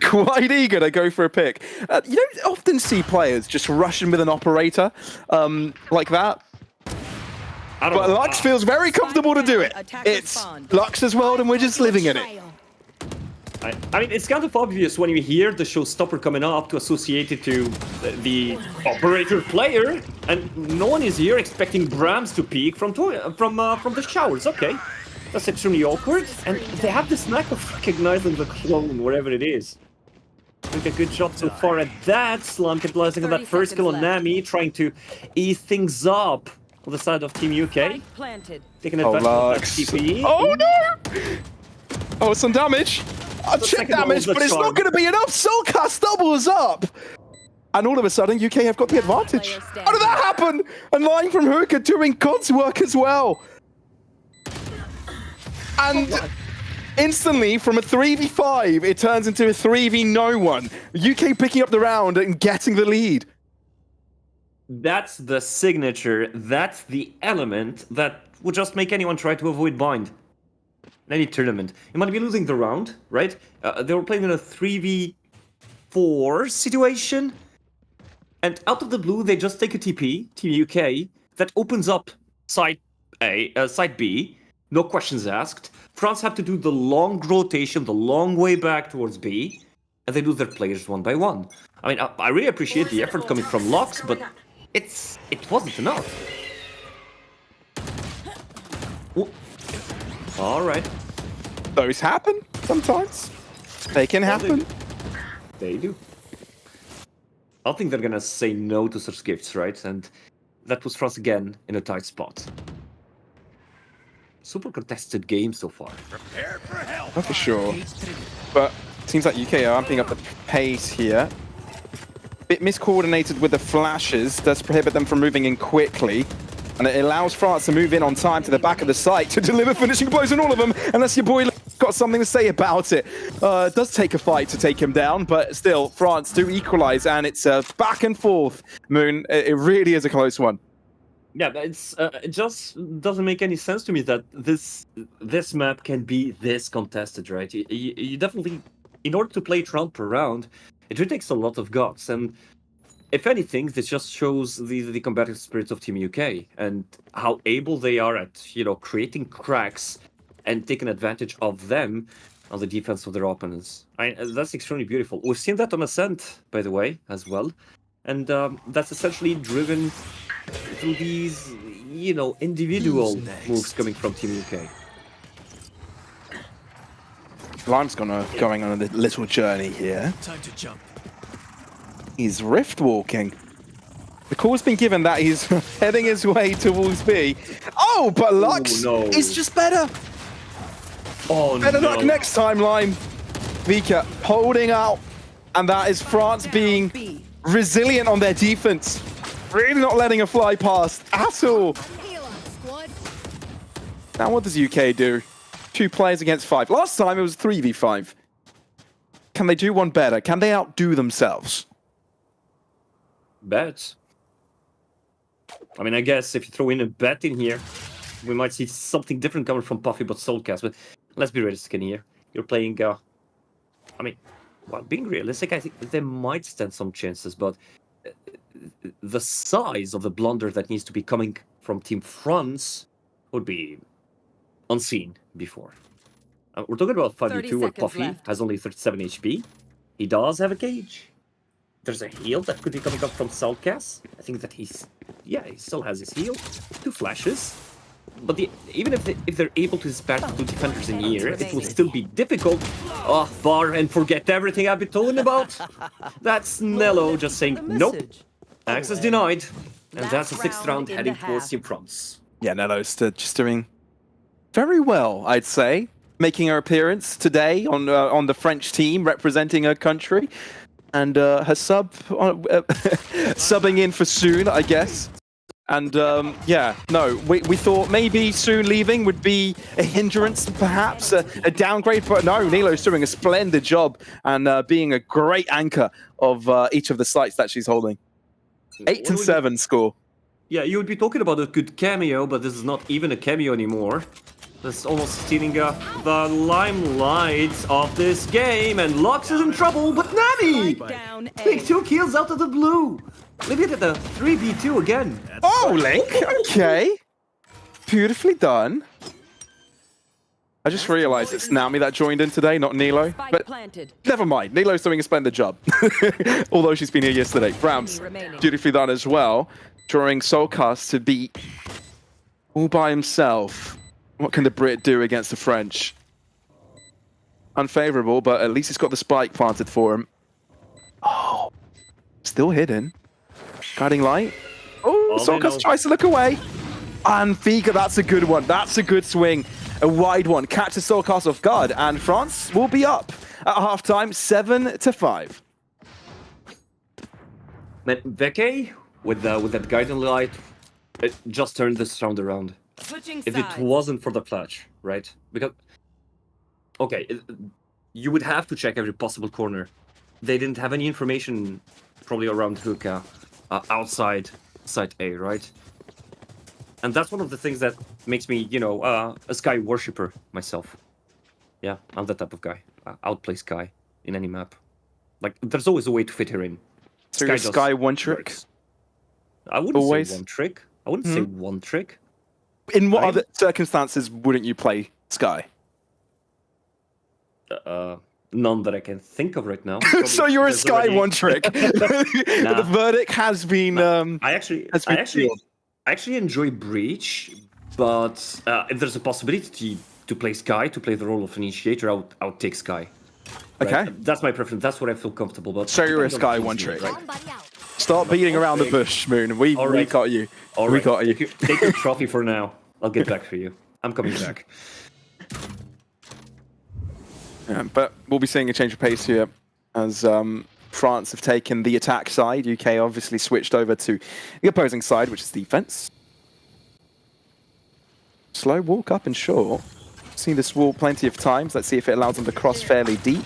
quite eager to go for a pick. You don't often see players just rushing with an operator like that. But Lux feels very comfortable to do it. It's Lux's world and we're just living in it. I mean, it's kind of obvious when you hear the showstopper coming up to associate it to the operator player, and no one is here expecting Brahms to peek from the showers. Okay, that's extremely awkward, and they have this knack of recognizing the clone wherever it is. Doing a good job so far at that. Slam capitalizing on that first kill on Nami, trying to ease things up on the side of Team UK. Taking advantage of that TP. Oh no! Oh, some damage. Check damage, but it's not going to be enough. Soulcast doubles up. And all of a sudden, UK have got the advantage. How did that happen? And Line from Hookah doing God's work as well. And instantly, from a 3v5, it turns into a 3v no one. UK picking up the round and getting the lead. That's the signature. That's the element that would just make anyone try to avoid bind. In any tournament. You might be losing the round, right? They were playing in a 3v4 situation. And out of the blue, they just take a TP, Team UK, that opens up side B. No questions asked. France have to do the long rotation, the long way back towards B, and they lose their players one by one. I mean, I really appreciate the effort coming from Lux, but it wasn't enough. Ooh. All right. Those happen sometimes. They can happen. They do. I don't think they're gonna say no to such gifts, right? And that was France again in a tight spot. Super contested game so far. Not for sure. But it seems like UK are amping up the pace here. Bit miscoordinated with the flashes. Does prohibit them from moving in quickly. And it allows France to move in on time to the back of the site to deliver finishing blows on all of them, unless your boy got something to say about it. It does take a fight to take him down, but still, France do equalize, and it's a back and forth, Moon. It really is a close one. Yeah, but it just doesn't make any sense to me that this map can be this contested, right? You definitely, in order to play it round per round, it really takes a lot of guts, and if anything, this just shows the combative spirit of Team UK and how able they are at, creating cracks and taking advantage of them on the defense of their opponents. That's extremely beautiful. We've seen that on Ascent, by the way, as well. And that's essentially driven through these, individual moves coming from Team UK. Lime's going on a little journey here. Time to jump. He's rift walking. The call's been given that he's heading his way towards B. Oh, but Lux is just better. Oh, better luck next time, Lime. Vika holding out. And that is France being resilient on their defense. Really not letting a fly past at all. Now what does UK do? 2 players against 5. Last time it was 3v5. Can they do one better? Can they outdo themselves? Bet. I mean, I guess if you throw in a bet in here, we might see something different coming from Puffy, but Soulcast. But let's be realistic in here. You're playing, being realistic, I think they might stand some chances, but the size of the blunder that needs to be coming from Team France would be unseen before. We're talking about 5v2 where Puffy has only 37 HP. He does have a cage. There's a heal that could be coming up from Soulcast. I think that he still has his heal. 2 flashes. But even if they're able to dispatch 2 defenders in here, it will still be difficult. Oh, bar and forget everything I've been talking about. That's Nello just saying, nope. Access denied. And that's the 6th round heading towards Team France. Yeah, Nello's just doing very well, I'd say. Making her appearance today on the French team, representing her country. And her subbing in for Soon, I guess. And we thought maybe Soon leaving would be a hindrance, perhaps a downgrade, but no, Nilo's doing a splendid job and being a great anchor of each of the sites that she's holding. 8 and 7 score. Yeah, you would be talking about a good cameo, but this is not even a cameo anymore. This is almost stealing the limelight of this game, and Lux is in trouble, but Nani! Down A. Take 2 kills out of the blue! Maybe at the 3v2 again. Oh, Link, okay. Beautifully done. I just realized it's Nami that joined in today, not Nilo. Spike But planted. never mind, Nilo's doing a splendid job. Although she's been here yesterday. Browns, remaining. beautifully done as well. Drawing Soulcast to beat all by himself. What can the Brit do against the French? Unfavorable, but at least he's got the spike planted for him. Oh, still hidden. Guiding light. Oh, Soulcast tries to look away. And Figa, that's a good one. That's a good swing. A wide one. Catches Soulcast off guard. And France will be up at halftime, 7-5. But Veke, with that guiding light, it just turned this round around. Switching If it sides. wasn't for the clutch, right? Because, okay, you would have to check every possible corner. They didn't have any information probably around Hookah outside site A, right? And that's one of the things that makes me, you know, a Sky worshipper myself. Yeah, I'm that type of guy. Outplay Sky in any map. Like, there's always a way to fit her in. So you're just Sky one trick? works. I wouldn't Always? say one trick. I wouldn't say one trick. In what I- other circumstances wouldn't you play Sky? None that I can think of right now. So you're a There's Sky already- one trick. The verdict has been... I actually has been sealed. I actually enjoy Breach, but if there's a possibility to play Sky, to play the role of initiator, I would take Sky. Right? Okay. That's my preference. That's what I feel comfortable about. So you're a Depends on Sky the one team, trick. right? Stop beating around the bush, Moon. We right. got you. All We right. got you. Take your trophy for now. I'll get back for you. I'm coming back. Yeah, but we'll be seeing a change of pace here as France have taken the attack side. UK obviously switched over to the opposing side, which is defense. Slow walk up and short. Seen this wall plenty of times. Let's see if it allows them to cross fairly deep.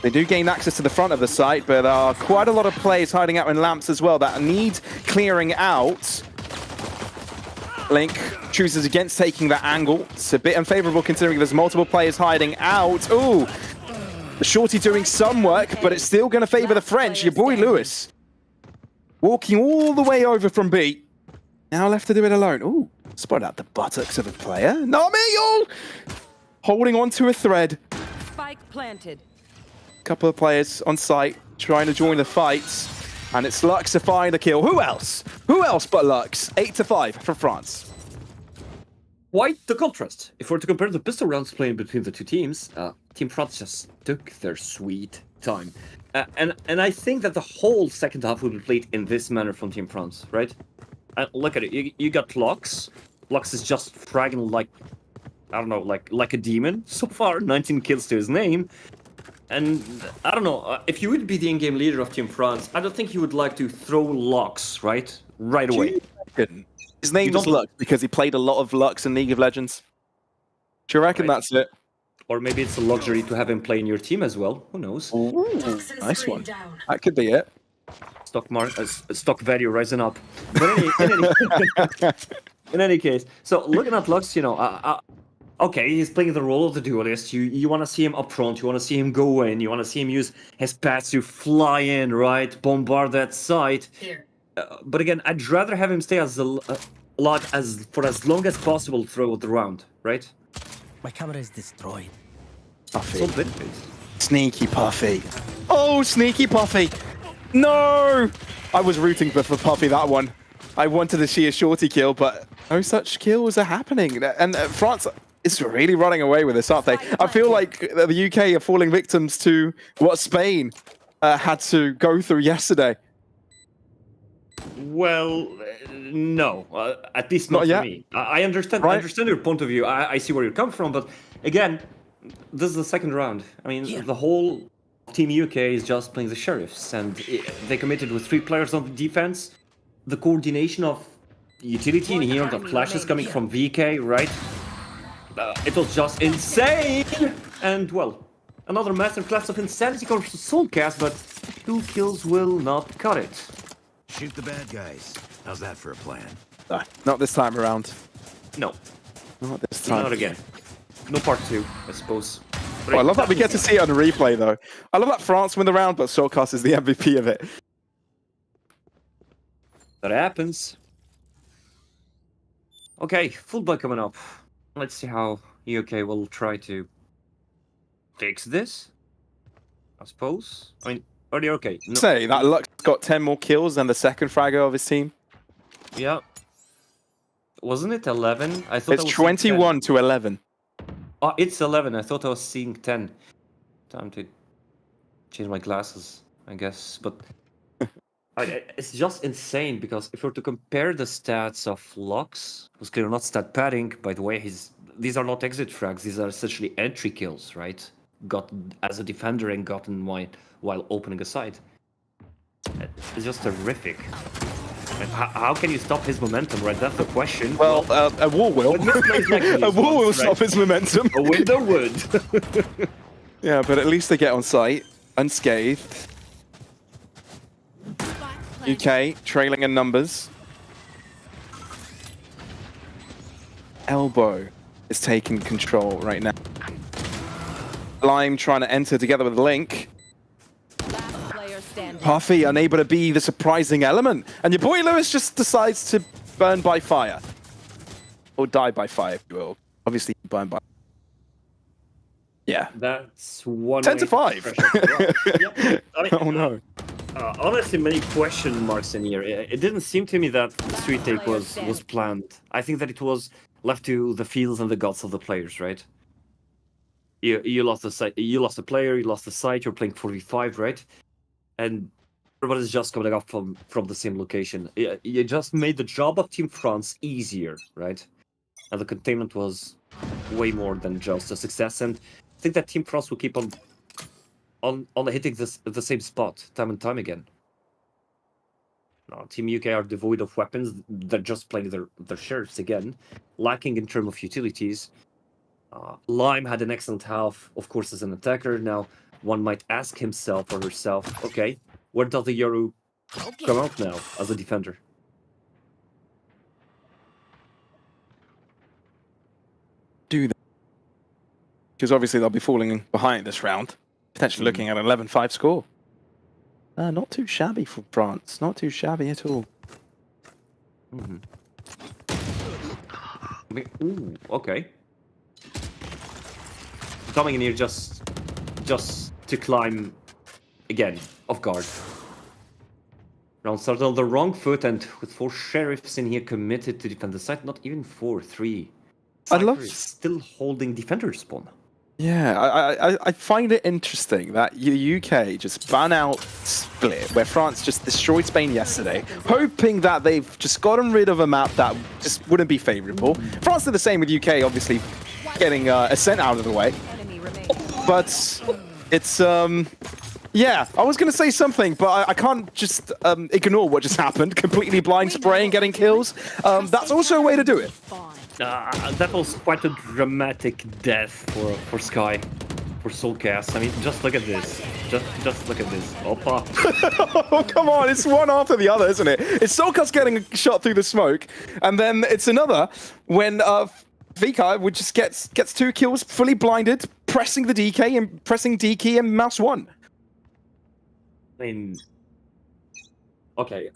They do gain access to the front of the site, but there are quite a lot of players hiding out in lamps as well that need clearing out. Link chooses against taking that angle. It's a bit unfavorable considering there's multiple players hiding out. Ooh, the shorty doing some work, but it's still going to favor the French. Your boy Lewis walking all the way over from B. Now left to do it alone. Ooh, spot out the buttocks of a player. Nami, holding on to a thread. Spike planted. Couple of players on site trying to join the fight. And it's Lux to find the kill. Who else? Who else but Lux? 8-5 for France. Quite the contrast. If we're to compare the pistol rounds playing between the two teams, Team France just took their sweet time. And I think that the whole second half will be played in this manner from Team France, right? Look at it. You got Lux. Lux is just fragging like, I don't know, like a demon. So far, 19 kills to his name. And I don't know, if you would be the in-game leader of Team France, I don't think you would like to throw Lux, right away. His name is Lux because he played a lot of Lux in League of Legends. Do you reckon Right. that's it? Or maybe it's a luxury to have him play in your team as well. Who knows? Ooh, nice one. That could be it. Stock value rising up. But in any case, so looking at Lux, you know, okay, he's playing the role of the duelist. You want to see him up front. You want to see him go in. You want to see him use his pads to fly in, right? Bombard that site. But again, I'd rather have him stay for as long as possible throughout the round, right? My camera is destroyed. Puffy. So benefits. Sneaky Puffy. Oh, sneaky Puffy. No! I was rooting for Puffy that one. I wanted to see a shorty kill, but no such kills are happening. And France is really running away with this, aren't they? I feel like the UK are falling victims to what Spain had to go through yesterday. Well, no. At least Not not yet. for me. I understand. Right. I understand your point of view. I see where you come from, but again, this is the second round. I mean, the whole Team UK is just playing the sheriffs, and they committed with 3 players on the defense. The coordination of utility in here, the flashes coming from VK, right? It was just insane. And well, another masterclass of insanity comes to Soulcast, but 2 kills will not cut it. Shoot the bad guys. How's that for a plan? No, not this time around. No, Not this time. not again. No part 2, I suppose. But Oh, I love that we get to see it on the replay, though. I love that France win the round, but Solkas is the MVP of it. That happens. Okay, football coming up. Let's see how UK will try to fix this. I suppose. I mean, are they okay? No. Say that Lux got 10 more kills than the second fragger of his team. Yeah. Wasn't it 11? I thought It's I was seeing 10. 21 to 11. Oh, it's 11. I thought I was seeing 10. Time to change my glasses, I guess. But it's just insane because if we're to compare the stats of Lux, who's clearly not stat padding, by the way, these are not exit frags. These are essentially entry kills, right? Got as a defender and gotten while opening a site. It's just terrific. And how can you stop his momentum, right? That's the question. Well, a wall will. But this plays like A these wall will ones, stop right? his momentum. A window would. Yeah, but at least they get on site unscathed. UK trailing in numbers. Elbow is taking control right now. Lime trying to enter together with Link. Last player standing. Puffy unable to be the surprising element. And your boy Lewis just decides to burn by fire. Or die by fire, if you will. Obviously, burn by... Yeah. That's one. 10 to 5. Yep. I mean, Oh no. honestly, many question marks in here. It didn't seem to me that the sweet take was planned. I think that it was left to the feels and the guts of the players, right? You lost the site, you lost a player, you lost the site. You're playing 45, right? And everybody's just coming up from the same location. You just made the job of Team France easier, right? And the containment was way more than just a success. And I think that Team France will keep on hitting the same spot time and time again. No, Team UK are devoid of weapons. They're just playing their sheriffs again, lacking in terms of utilities. Lime had an excellent half, of course, as an attacker. Now, one might ask himself or herself, okay, where does the Yoru come out now as a defender? Do that. Because obviously they'll be falling behind this round. Potentially looking at an 11-5 score. Not too shabby for France. Not too shabby at all. Mm-hmm. I mean, ooh, okay. Coming in here just to climb again, off guard. Round started on the wrong foot, and with 4 sheriffs in here committed to defend the site, not even 4, 3. I love- Cypher is still holding defender spawn. Yeah, I find it interesting that the UK just ban out Split, where France just destroyed Spain yesterday, hoping that they've just gotten rid of a map that just wouldn't be favourable. France did the same with UK, obviously getting Ascent out of the way. Enemy remains. But it's, yeah, I was going to say something, but I can't just ignore what just happened. Completely blind spraying, getting kills. That's also a way to do it. That was quite a dramatic death for Sky, for Soulcast. I mean, just look at this. Just look at this. Opa. Oh, come on, it's one after the other, isn't it? It's Soulcast getting shot through the smoke, and then it's another when Vika would just gets 2 kills, fully blinded, pressing the DK and pressing D key and mouse 1. I mean, okay,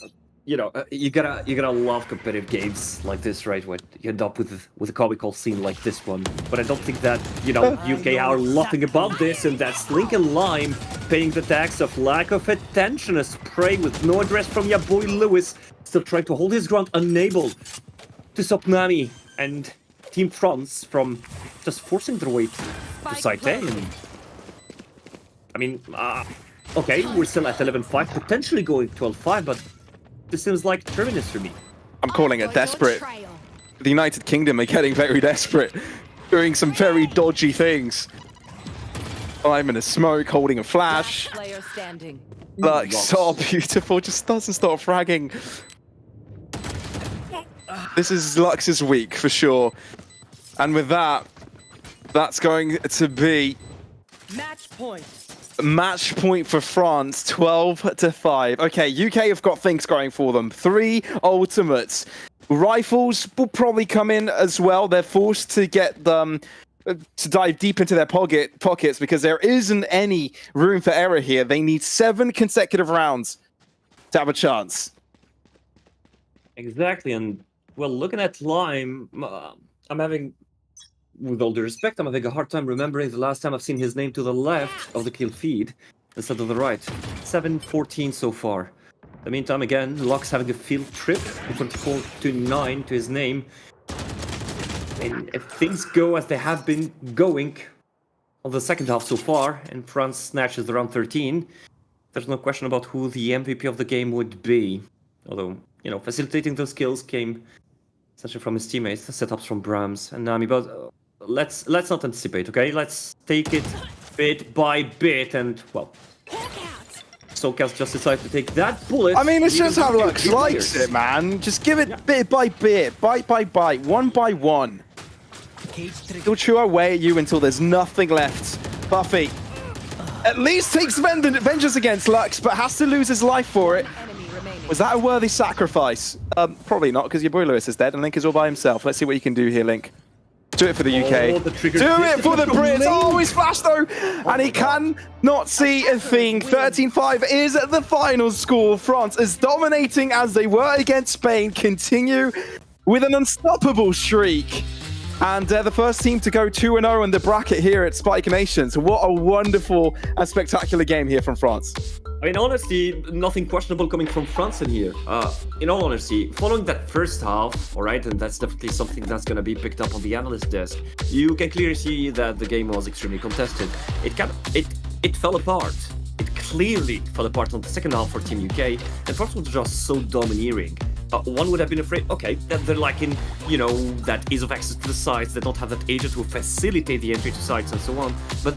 you know, you gotta love competitive games like this, right? When you end up with a comical scene like this one. But I don't think that, you know, UK are laughing above this, and that's Link and Lime paying the tax of lack of attention. A spray with no address from your boy Lewis, still trying to hold his ground, unable to stop Nami and Team France from just forcing their way to site A. And, I mean, okay, we're still at 11-5, potentially going 12-5, but this seems like Terminus for me. I'm calling it desperate. The United Kingdom are getting very desperate, doing some very dodgy things. I'm in a smoke, holding a flash. Last player standing. Like, so beautiful, just doesn't stop fragging. This is Lux's week, for sure. And with that, that's going to be Match point. Match point for France, 12-5. Okay, UK have got things going for them. 3 ultimates. Rifles will probably come in as well. They're forced to get them to dive deep into their pockets because there isn't any room for error here. They need 7 consecutive rounds to have a chance. Exactly, and well, looking at Lime, I'm having, with all due respect, I'm having a hard time remembering the last time I've seen his name to the left of the kill feed instead of the right. 7-14 so far. In the meantime, again, Lux having a field trip, 24-9 to his name. And if things go as they have been going on the second half so far, and France snatches around 13, there's no question about who the MVP of the game would be. Although, you know, facilitating those kills came essentially from his teammates, the setups from Brahms and Nami. But let's not anticipate, okay? Let's take it bit by bit, and well, SoCal's just decided to take that bullet. I mean, it's just how Lux Lux likes it, man. Just give it bit by bit, bite by bite, one by one. He'll chew away at you until there's nothing left. Buffy at least takes vengeance against Lux, but has to lose his life for it. Enemy remaining. Was that a worthy sacrifice? Probably not, because your boy Lewis is dead and Link is all by himself. Let's see what you can do here, Link. Do it for the UK. The trigger Do did it for the from Brits. Link. Oh, he's flashed though. And he can not see a thing. 13-5 is the final score. France, as dominating as they were against Spain, continue with an unstoppable streak. And the first team to go 2-0 in the bracket here at Spike Nation. So what a wonderful and spectacular game here from France. I mean, honestly, nothing questionable coming from France in here. In all honesty, following that first half, all right, and that's definitely something that's going to be picked up on the analyst desk, you can clearly see that the game was extremely contested. It fell apart. It clearly fell apart on the second half for Team UK, and France was just so domineering. One would have been afraid, okay, that they're lacking, you know, that ease of access to the sites, they don't have that agent to facilitate the entry to sites and so on. But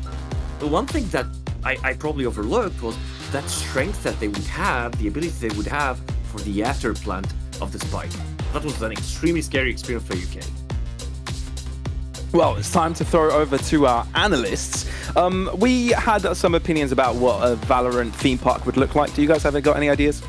the one thing that I probably overlooked was that strength that they would have, the ability they would have for the after plant of the spike. That was an extremely scary experience for UK. Well, it's time to throw over to our analysts. We had some opinions about what a Valorant theme park would look like. Do you guys have got any ideas?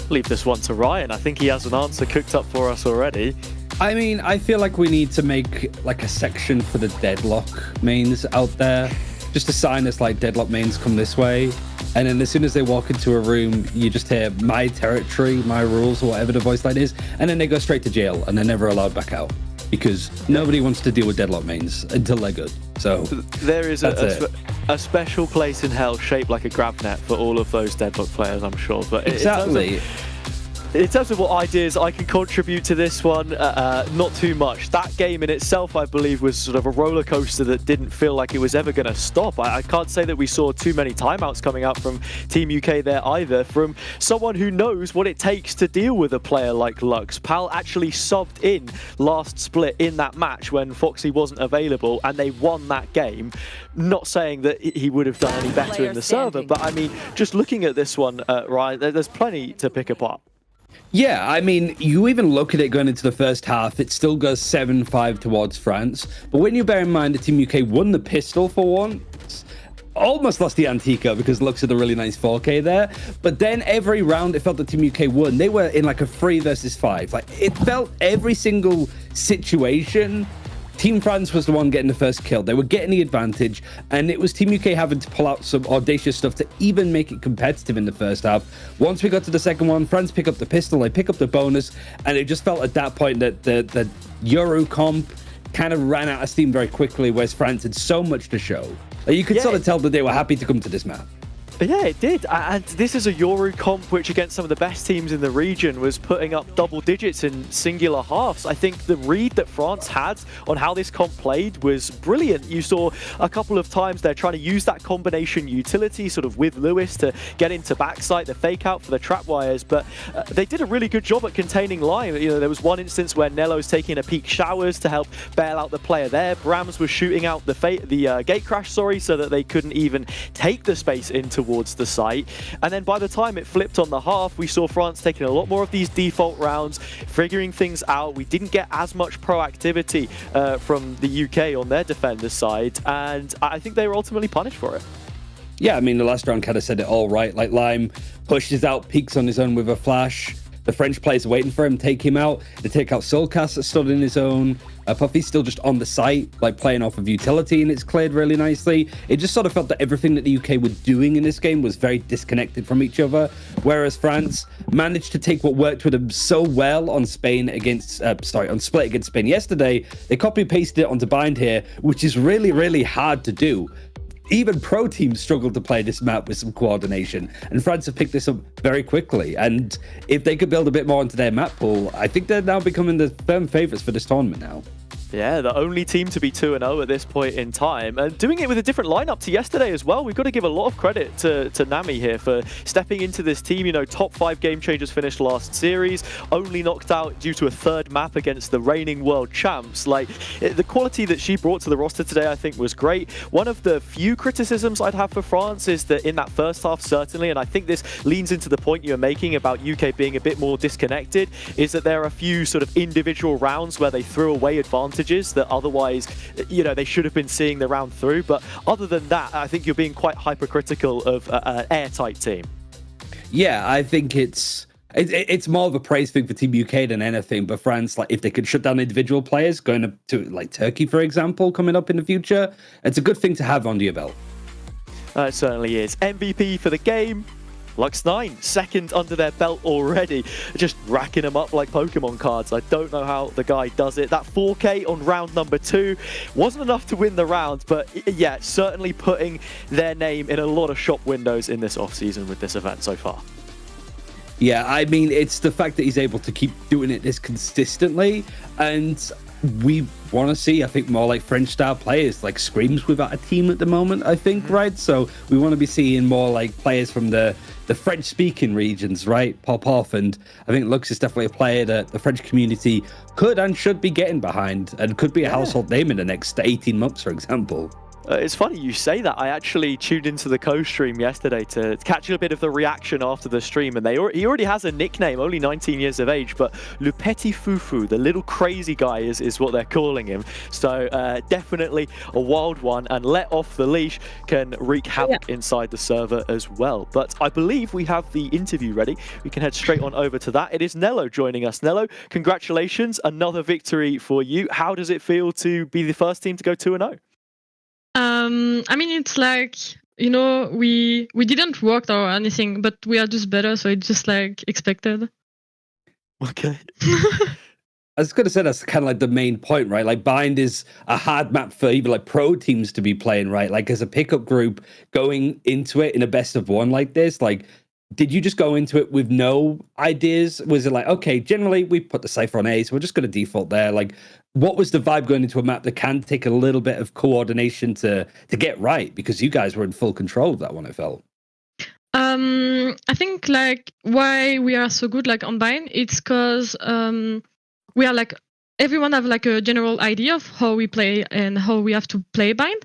Leave this one to Ryan. I think he has an answer cooked up for us already. I mean, I feel like we need to make like a section for the deadlock mains out there. Just assign us like deadlock mains come this way. And then as soon as they walk into a room, you just hear my territory, my rules, or whatever the voice line is. And then they go straight to jail and they're never allowed back out. Because nobody wants to deal with deadlock mains until they're good. So there is a special place in hell shaped like a grab net for all of those deadlock players, I'm sure. But exactly. In terms of what ideas I can contribute to this one, not too much. That game in itself, I believe, was sort of a roller coaster that didn't feel like it was ever going to stop. I can't say that we saw too many timeouts coming out from Team UK there either, from someone who knows what it takes to deal with a player like Lux. Pal actually subbed in last split in that match when Foxy wasn't available, and they won that game. Not saying that he would have done any better in the server, but I mean, just looking at this one, Ryan, there's plenty to pick apart. Yeah, I mean, you even look at it going into the first half, it still goes 7-5 towards France. But when you bear in mind that Team UK won the pistol for once, almost lost the Antica because Lux had a really nice 4K there. But then every round it felt that Team UK won. They were in like a 3 versus 5. Like, it felt every single situation, Team France was the one getting the first kill. They were getting the advantage, and it was Team UK having to pull out some audacious stuff to even make it competitive in the first half. Once we got to the second one, France pick up the pistol, they pick up the bonus, and it just felt at that point that the Euro comp kind of ran out of steam very quickly, whereas France had so much to show. You could sort of tell that they were happy to come to this map. Yeah, it did. And this is a Yoru comp which, against some of the best teams in the region, was putting up double digits in singular halves. I think the read that France had on how this comp played was brilliant. You saw a couple of times they're trying to use that combination utility sort of with Lewis to get into backside, the fake out for the trap wires, but they did a really good job at containing Lime. You know, there was one instance where Nello's taking a peek showers to help bail out the player there. Brahms was shooting out the gate crash, so that they couldn't even take the space into towards the site. And then by the time it flipped on the half, we saw France taking a lot more of these default rounds, figuring things out. We didn't get as much proactivity from the UK on their defender side, and I think they were ultimately punished for it. Yeah, I mean, the last round kind of said it all right. Like, Lime pushes out, peeks on his own with a flash. The French players are waiting for him, take him out. They take out Soulcast that stood in his own. Puffy's still just on the site, like playing off of utility, and it's cleared really nicely. It just sort of felt that everything that the UK were doing in this game was very disconnected from each other, whereas France managed to take what worked with them so well on Spain against, on Split against Spain yesterday. They copy-pasted it onto Bind here, which is really, really hard to do. Even pro teams struggled to play this map with some coordination, and France have picked this up very quickly. And if they could build a bit more into their map pool, I think they're now becoming the firm favourites for this tournament now. Yeah, the only team to be 2-0 at this point in time, and doing it with a different lineup to yesterday as well. We've got to give a lot of credit to Nami here for stepping into this team. You know, top 5 game changers finished last series, only knocked out due to a third map against the reigning world champs. Like, the quality that she brought to the roster today, I think, was great. One of the few criticisms I'd have for France is that in that first half, certainly, and I think this leans into the point you're making about UK being a bit more disconnected, is that there are a few sort of individual rounds where they threw away advantages that otherwise, you know, they should have been seeing the round through. But other than that, I think you're being quite hypercritical of an airtight team. Yeah, I think it's more of a praise thing for Team UK than anything. But France, like, if they could shut down individual players going up to like Turkey, for example, coming up in the future, it's a good thing to have under your belt. It certainly is. MVP for the game, Lux9, second under their belt already, just racking them up like Pokemon cards. I don't know how the guy does it. That 4K on round number 2 wasn't enough to win the round, but yeah, certainly putting their name in a lot of shop windows in this off-season with this event so far. Yeah, I mean, it's the fact that he's able to keep doing it this consistently, and we want to see, I think, more like French-style players, like Screams without a team at the moment, I think, right? So we want to be seeing more like players from the French-speaking regions, right, pop off, and I think Lux is definitely a player that the French community could and should be getting behind, and could be a household name in the next 18 months, for example. It's funny you say that. I actually tuned into the co-stream yesterday to catch a bit of the reaction after the stream, and he already has a nickname, only 19 years of age, but Le Petit Foufou, the little crazy guy, is what they're calling him. So definitely a wild one, and let off the leash can wreak havoc inside the server as well. But I believe we have the interview ready. We can head straight on over to that. It is Nello joining us. Nello, congratulations, another victory for you. How does it feel to be the first team to go 2-0? I mean, it's like, you know, we didn't work or anything, but we are just better, so it's just like expected. Okay. I was going to say that's kind of like the main point, right? Like, Bind is a hard map for even like pro teams to be playing, right? Like, as a pickup group going into it in a best of one like this, like, did you just go into it with no ideas? Was it like, okay, generally we put the Cypher on A, so we're just going to default there? Like, what was the vibe going into a map that can take a little bit of coordination to get right? Because you guys were in full control of that one, I felt. I think like why we are so good like on Bind, it's because we are like, everyone have like a general idea of how we play and how we have to play Bind.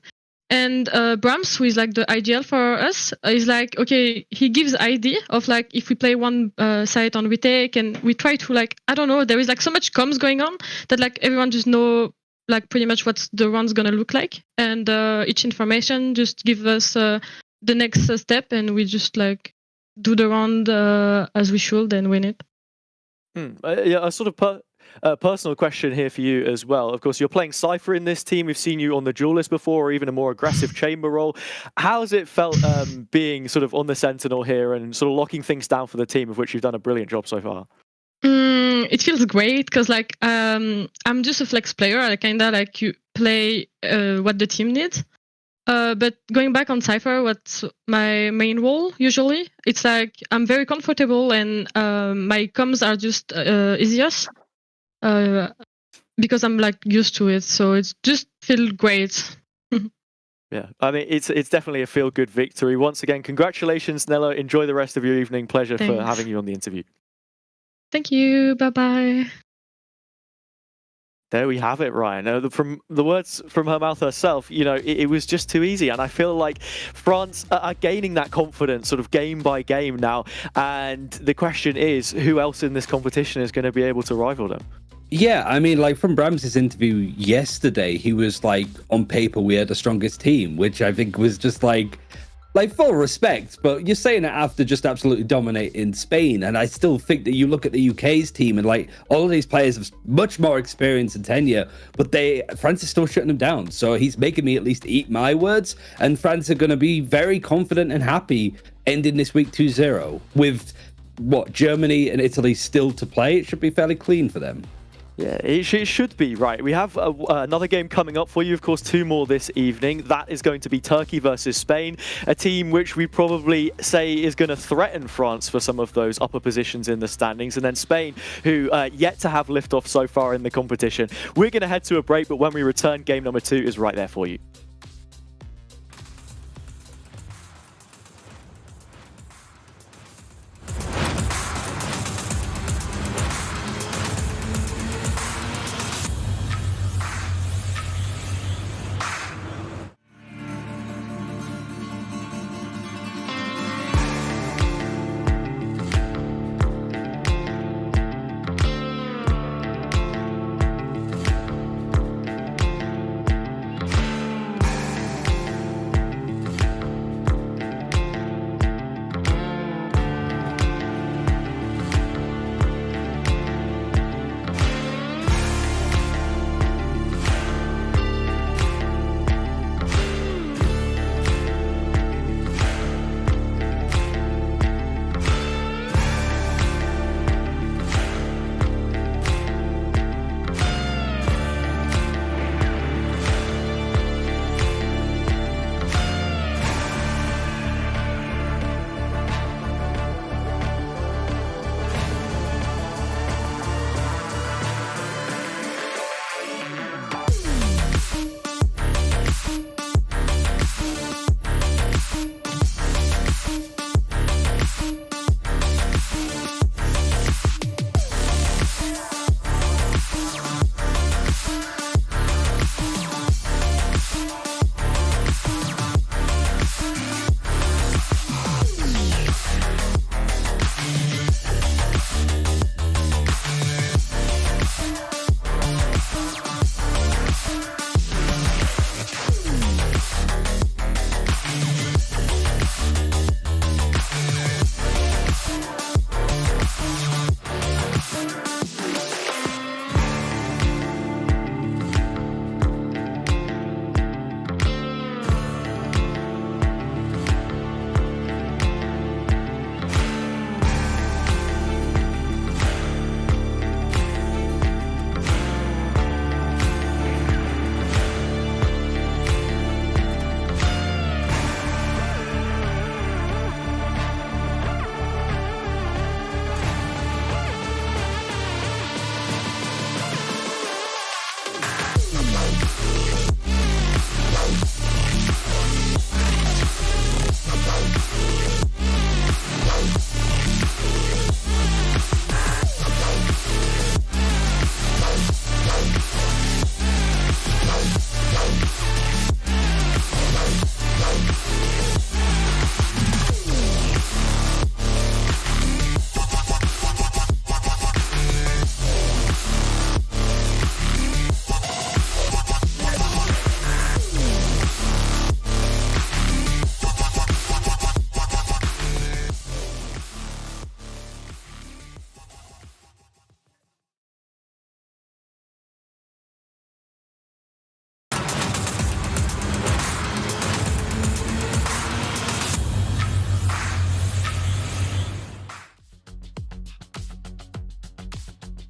And Brahms, who is like the ideal for us, is like, okay, he gives idea of like, if we play one site on retake and we try to like, I don't know, there is like so much comms going on that like everyone just know like pretty much what the round's gonna look like. And each information just give us the next step, and we just like do the round as we should and win it. Yeah, a sort of personal question here for you as well. Of course, you're playing Cypher in this team. We've seen you on the Duelist before, or even a more aggressive chamber role. How's it felt being sort of on the Sentinel here and sort of locking things down for the team, of which you've done a brilliant job so far? It feels great because like I'm just a flex player. I kind of like you play what the team needs. But going back on Cypher, what's my main role usually? It's like I'm very comfortable and my comms are just easiest. Because I'm like used to it, so it's just feel great. Yeah, I mean, it's definitely a feel-good victory. Once again, congratulations, Nello. Enjoy the rest of your evening. Pleasure for having you on the interview. Thank you. Bye-bye. There we have it, Ryan. From the words from her mouth herself, it was just too easy. And I feel like France are gaining that confidence sort of game by game now. And the question is, who else in this competition is going to be able to rival them? Yeah, I mean, like from Brams's interview yesterday, he was like, on paper, we are the strongest team, which I think was just like full respect, but you're saying it after just absolutely dominating Spain. And I still think that you look at the UK's team and like all of these players have much more experience and tenure, but France is still shutting them down. So he's making me at least eat my words, and France are going to be very confident and happy ending this week 2-0 with Germany and Italy still to play. It should be fairly clean for them. Yeah, it should be, right. We have another game coming up for you, of course, 2 more this evening. That is going to be Turkey versus Spain, a team which we probably say is going to threaten France for some of those upper positions in the standings. And then Spain, who yet to have liftoff so far in the competition. We're going to head to a break, but when we return, game number 2 is right there for you.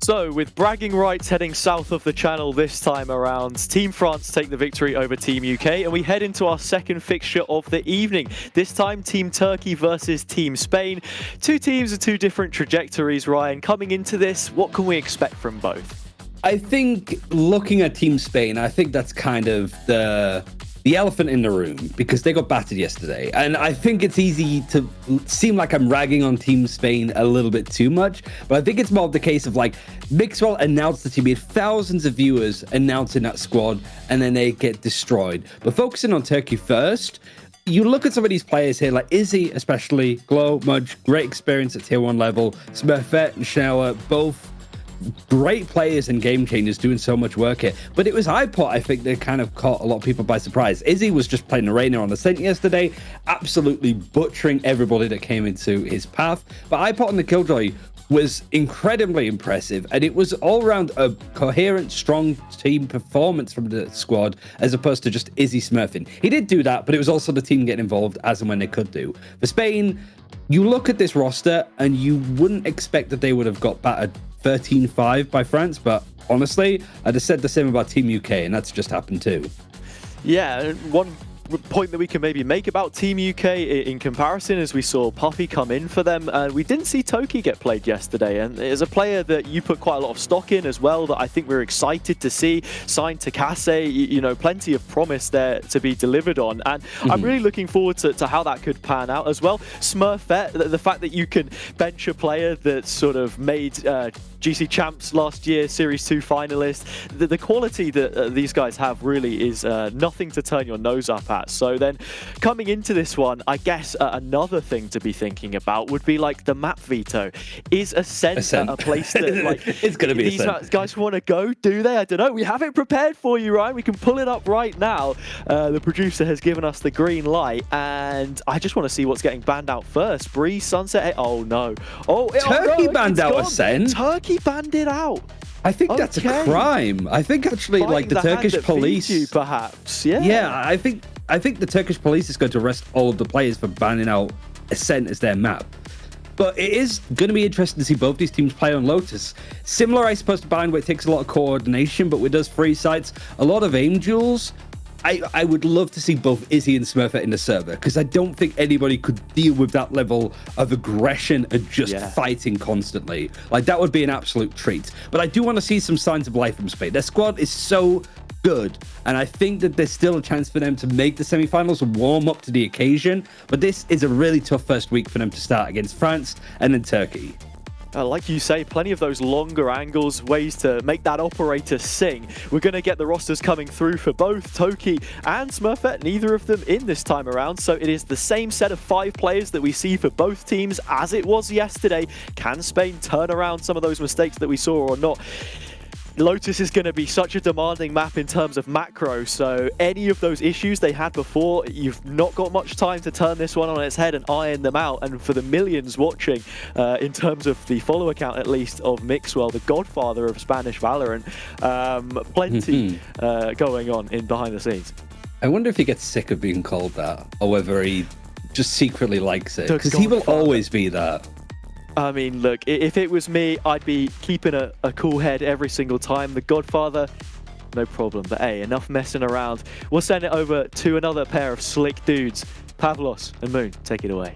So, with bragging rights heading south of the channel this time around, Team France take the victory over Team UK, and we head into our second fixture of the evening. This time, Team Turkey versus Team Spain. Two teams with two different trajectories, Ryan. Coming into this, what can we expect from both? I think looking at Team Spain, I think that's kind of the the elephant in the room, because they got battered yesterday. And I think it's easy to seem like I'm ragging on Team Spain a little bit too much, but I think it's more of the case of like Mixwell announced the team. He had thousands of viewers announcing that squad, and then they get destroyed. But focusing on Turkey first, you look at some of these players here, like Izzy especially, Glow, Mudge, great experience at tier 1 level, Smurfette and Schneller, both great players and game changers doing so much work here. But it was iPod, I think, that kind of caught a lot of people by surprise. Izzy was just playing Arena on Ascent yesterday, absolutely butchering everybody that came into his path. But iPod and the Killjoy was incredibly impressive, and it was all around a coherent, strong team performance from the squad, as opposed to just Izzy smurfing. He did do that, but it was also the team getting involved as and when they could do. For Spain, you look at this roster, and you wouldn't expect that they would have got battered 13-5 by France, but honestly, I'd have said the same about Team UK, and that's just happened too. Yeah, one point that we can maybe make about Team UK in comparison is we saw Puffy come in for them, and we didn't see Toki get played yesterday, and as a player that you put quite a lot of stock in as well, that I think we're excited to see signed to Kase, you know, plenty of promise there to be delivered on, and I'm really looking forward to how that could pan out as well. Smurfette, the fact that you can bench a player that sort of made GC champs last year, Series 2 finalist, the quality that these guys have really is nothing to turn your nose up at. So then coming into this one, I guess another thing to be thinking about would be like the map veto. Is Ascent. A place that like it's going to be these Ascent. guys want to go? Do they? I don't know. We have it prepared for you, Ryan. We can pull it up right now. The producer has given us the green light, and I just want to see what's getting banned out first. Breeze, Sunset. Oh no. Turkey banned out Ascent. Turkey banned it out. I think that's a crime. I think actually, like the Turkish police, you, perhaps. Yeah. Yeah, I think the Turkish police is going to arrest all of the players for banning out Ascent as their map. But it is going to be interesting to see both these teams play on Lotus. Similar, I suppose, to Bind, where it takes a lot of coordination, but with those free sites, a lot of aim duels. I would love to see both Izzy and Smurfette in the server, because I don't think anybody could deal with that level of aggression and just fighting constantly. Like, that would be an absolute treat. But I do want to see some signs of life from Spain. Their squad is so good, and I think that there's still a chance for them to make the semi-finals and warm up to the occasion. But this is a really tough first week for them to start against France and then Turkey. Like you say, plenty of those longer angles, ways to make that operator sing. We're going to get the rosters coming through for both Toki and Smurfette, neither of them in this time around. So it is the same set of 5 players that we see for both teams as it was yesterday. Can Spain turn around some of those mistakes that we saw or not? Lotus is going to be such a demanding map in terms of macro, so any of those issues they had before, you've not got much time to turn this one on its head and iron them out. And for the millions watching, in terms of the follow account at least of Mixwell, the godfather of Spanish Valorant, plenty going on in behind the scenes. I wonder if he gets sick of being called that, or whether he just secretly likes it, because he will always be that. I mean, look, if it was me, I'd be keeping a cool head every single time. The Godfather, no problem. But hey, enough messing around. We'll send it over to another pair of slick dudes. Pavlos and Moon, take it away.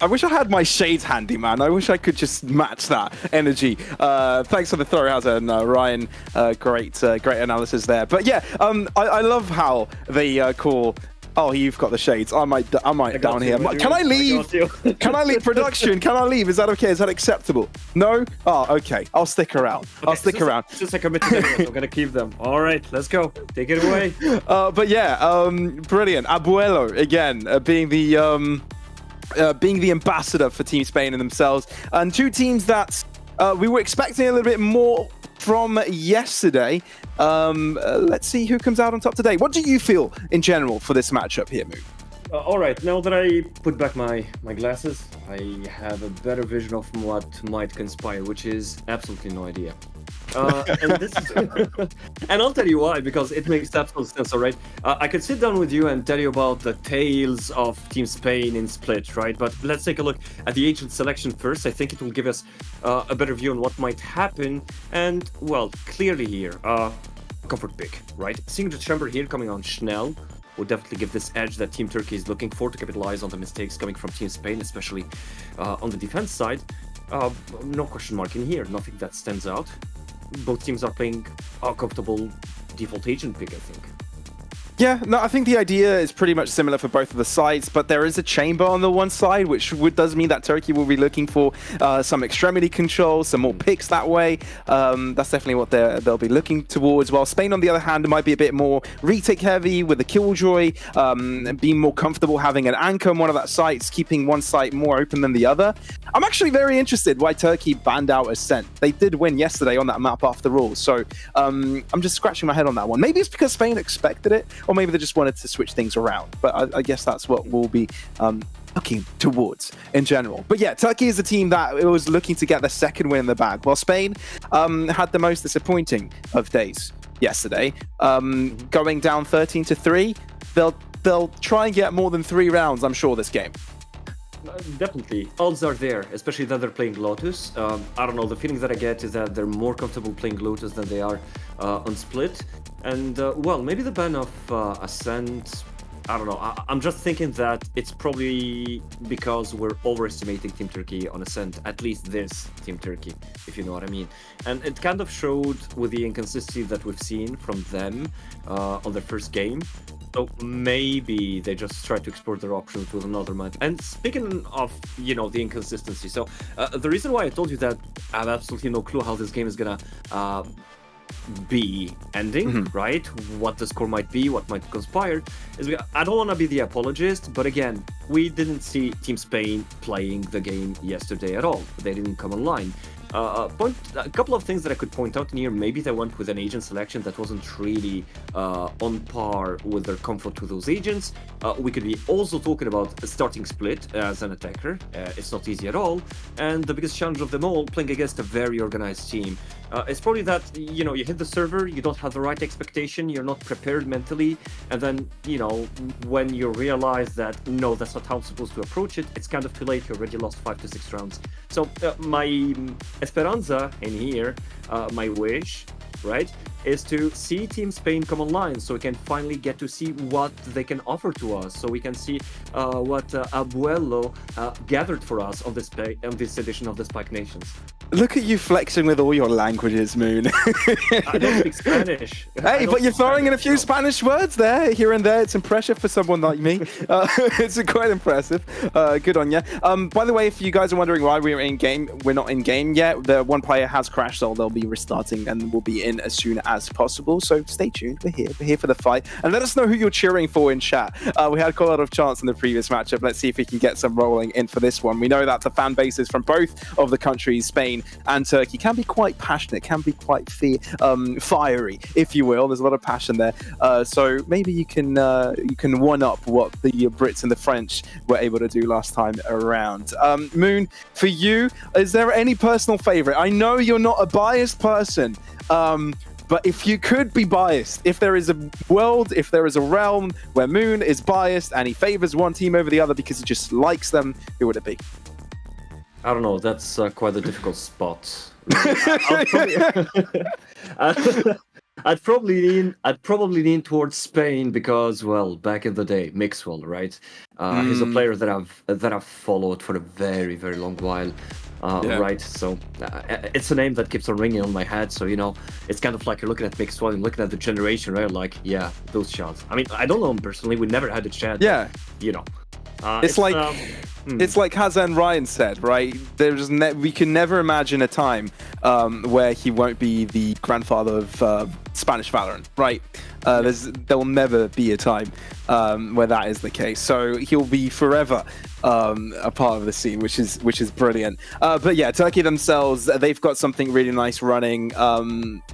I wish I had my shades handy, man. I wish I could just match that energy. Thanks for the throw, Hazard, and Ryan. Great analysis there. But yeah, I love how they call. Oh, you've got the shades. I might down here. Can I leave? Can I leave production? Can I leave? Is that okay? Is that acceptable? No? Oh, okay. I'll stick around. Okay, I'll stick around. Since I committed to I'm gonna keep them. All right, let's go. Take it away. But yeah, brilliant. Abuelo again, being the ambassador for Team Spain and themselves, and two teams that we were expecting a little bit more from yesterday. Let's see who comes out on top today. What do you feel in general for this matchup here, Moo? All right, now that I put back my glasses, I have a better vision of what might conspire, which is absolutely no idea. And this is, and I'll tell you why, because it makes absolute sense. All right, I could sit down with you and tell you about the tales of Team Spain in Split, right? But let's take a look at the agent selection first. I think it will give us a better view on what might happen. And well, clearly here, comfort pick, right? Signature chamber here coming on Schnell would definitely give this edge that Team Turkey is looking for to capitalize on the mistakes coming from Team Spain, especially on the defense side. No question mark in here, nothing that stands out. Both teams are playing a comfortable default agent pick, I think. Yeah, no, I think the idea is pretty much similar for both of the sides, but there is a chamber on the one side, which does mean that Turkey will be looking for some extremity control, some more picks that way. That's definitely what they'll be looking towards. While Spain, on the other hand, might be a bit more retake heavy with the Killjoy, being more comfortable having an anchor on one of that sites, keeping one site more open than the other. I'm actually very interested why Turkey banned out Ascent. They did win yesterday on that map after all, so I'm just scratching my head on that one. Maybe it's because Spain expected it, or maybe they just wanted to switch things around. But I guess that's what we'll be looking towards in general. But yeah, Turkey is a team that was looking to get the second win in the bag, while Spain had the most disappointing of days yesterday. Going down 13-3, they'll try and get more than 3 rounds, I'm sure, this game. Definitely. Odds are there, especially that they're playing Lotus. I don't know, the feeling that I get is that they're more comfortable playing Lotus than they are on Split. And, well, maybe the ban of Ascent, I don't know. I'm just thinking that it's probably because we're overestimating Team Turkey on Ascent, at least this Team Turkey, if you know what I mean. And it kind of showed with the inconsistency that we've seen from them on their first game. So maybe they just try to explore their options with another match. And speaking of, you know, the inconsistency, so the reason why I told you that I have absolutely no clue how this game is gonna be ending, right? What the score might be, what might conspire, is I don't want to be the apologist, but again, we didn't see Team Spain playing the game yesterday at all. They didn't come online. A couple of things that I could point out in here. Maybe they went with an agent selection that wasn't really on par with their comfort with those agents. We could be also talking about starting Split as an attacker. It's not easy at all. And the biggest challenge of them all, playing against a very organized team. It's probably that, you know, you hit the server, you don't have the right expectation, you're not prepared mentally, and then, you know, when you realize that, no, that's not how I'm supposed to approach it, it's kind of too late, you already lost 5 to 6 rounds. So my esperanza in here, my wish, right, is to see Team Spain come online so we can finally get to see what they can offer to us, so we can see what Abuelo gathered for us on this edition of the Spike Nations. Look at you flexing with all your languages, Moon. I don't speak Spanish. Hey, but you're throwing in a few Spanish words there, here and there. It's impressive for someone like me. It's quite impressive. Good on you. By the way, if you guys are wondering why we're in game, we're not in game yet. The one player has crashed, so they'll be restarting and we'll be in as soon as possible. So stay tuned. We're here for the fight. And let us know who you're cheering for in chat. We had quite a lot of chance in the previous matchup. Let's see if we can get some rolling in for this one. We know that the fan bases from both of the countries, Spain and Turkey, can be quite passionate, can be quite fiery, if you will. There's a lot of passion there. So maybe you can one up what the Brits and the French were able to do last time around. Moon, for you, is there any personal favorite? I know you're not a biased person, but if you could be biased, if there is a world, if there is a realm where Moon is biased and he favors one team over the other because he just likes them, who would it be? I don't know. That's quite a difficult spot. I'd probably lean towards Spain because, well, back in the day, Mixwell, right? He's a player that I've followed for a very, very long while. Right, so it's a name that keeps on ringing on my head. So, you know, it's kind of like you're looking at Mixwell and looking at the generation, right? Like, yeah, those shots. I mean, I don't know him personally. We never had a chat. Yeah. But, you know. It's like Hazan Ryan said, right? We can never imagine a time where he won't be the grandfather of Spanish Valorant, right? There will never be a time where that is the case. So he'll be forever a part of the scene, which is brilliant. But yeah, Turkey themselves, they've got something really nice running.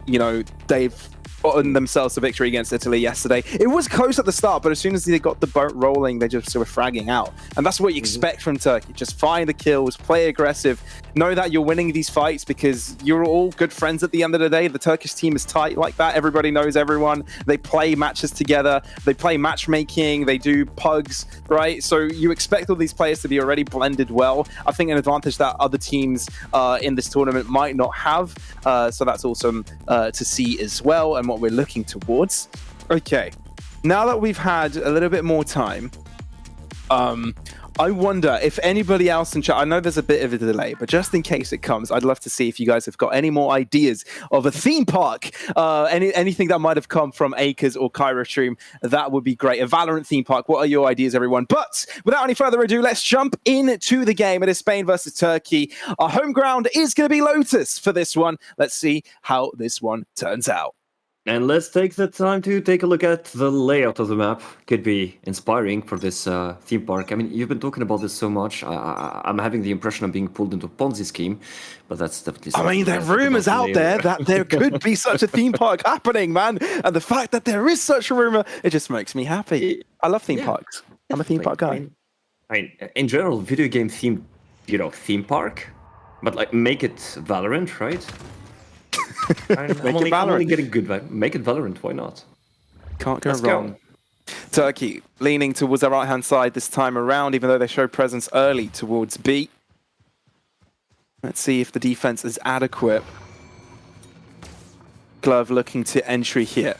You know, they've gotten themselves a victory against Italy yesterday. It was close at the start, but as soon as they got the boat rolling, they just were fragging out. And that's what you expect from Turkey. Just find the kills, play aggressive, know that you're winning these fights because you're all good friends at the end of the day. The Turkish team is tight like that. Everybody knows everyone. They play matches together. They play matchmaking. They do pugs, right? So you expect all these players to be already blended well. I think an advantage that other teams in this tournament might not have. So that's awesome to see as well, and what we're looking towards. Okay, now that we've had a little bit more time, I wonder if anybody else in chat, I know there's a bit of a delay, but just in case it comes, I'd love to see if you guys have got any more ideas of a theme park, anything that might have come from Acres or Kyra Stream. That would be great. A Valorant theme park. What are your ideas, everyone? But without any further ado, let's jump into the game. It is Spain versus Turkey. Our home ground is going to be Lotus for this one. Let's see how this one turns out. And let's take the time to take a look at the layout of the map. Could be inspiring for this theme park. I mean, you've been talking about this so much. I'm having the impression of being pulled into a Ponzi scheme, but that's definitely. I mean, there are rumors out there that there could be such a theme park happening, man. And the fact that there is such a rumor, it just makes me happy. I love theme parks. I'm a theme park guy. I mean, in general, video game theme, theme park, but like make it Valorant, right? I'm only getting good vibe. Make it Valorant, why not? Can't go wrong. Turkey leaning towards the right-hand side this time around, even though they show presence early towards B. Let's see if the defense is adequate. Glove looking to entry here.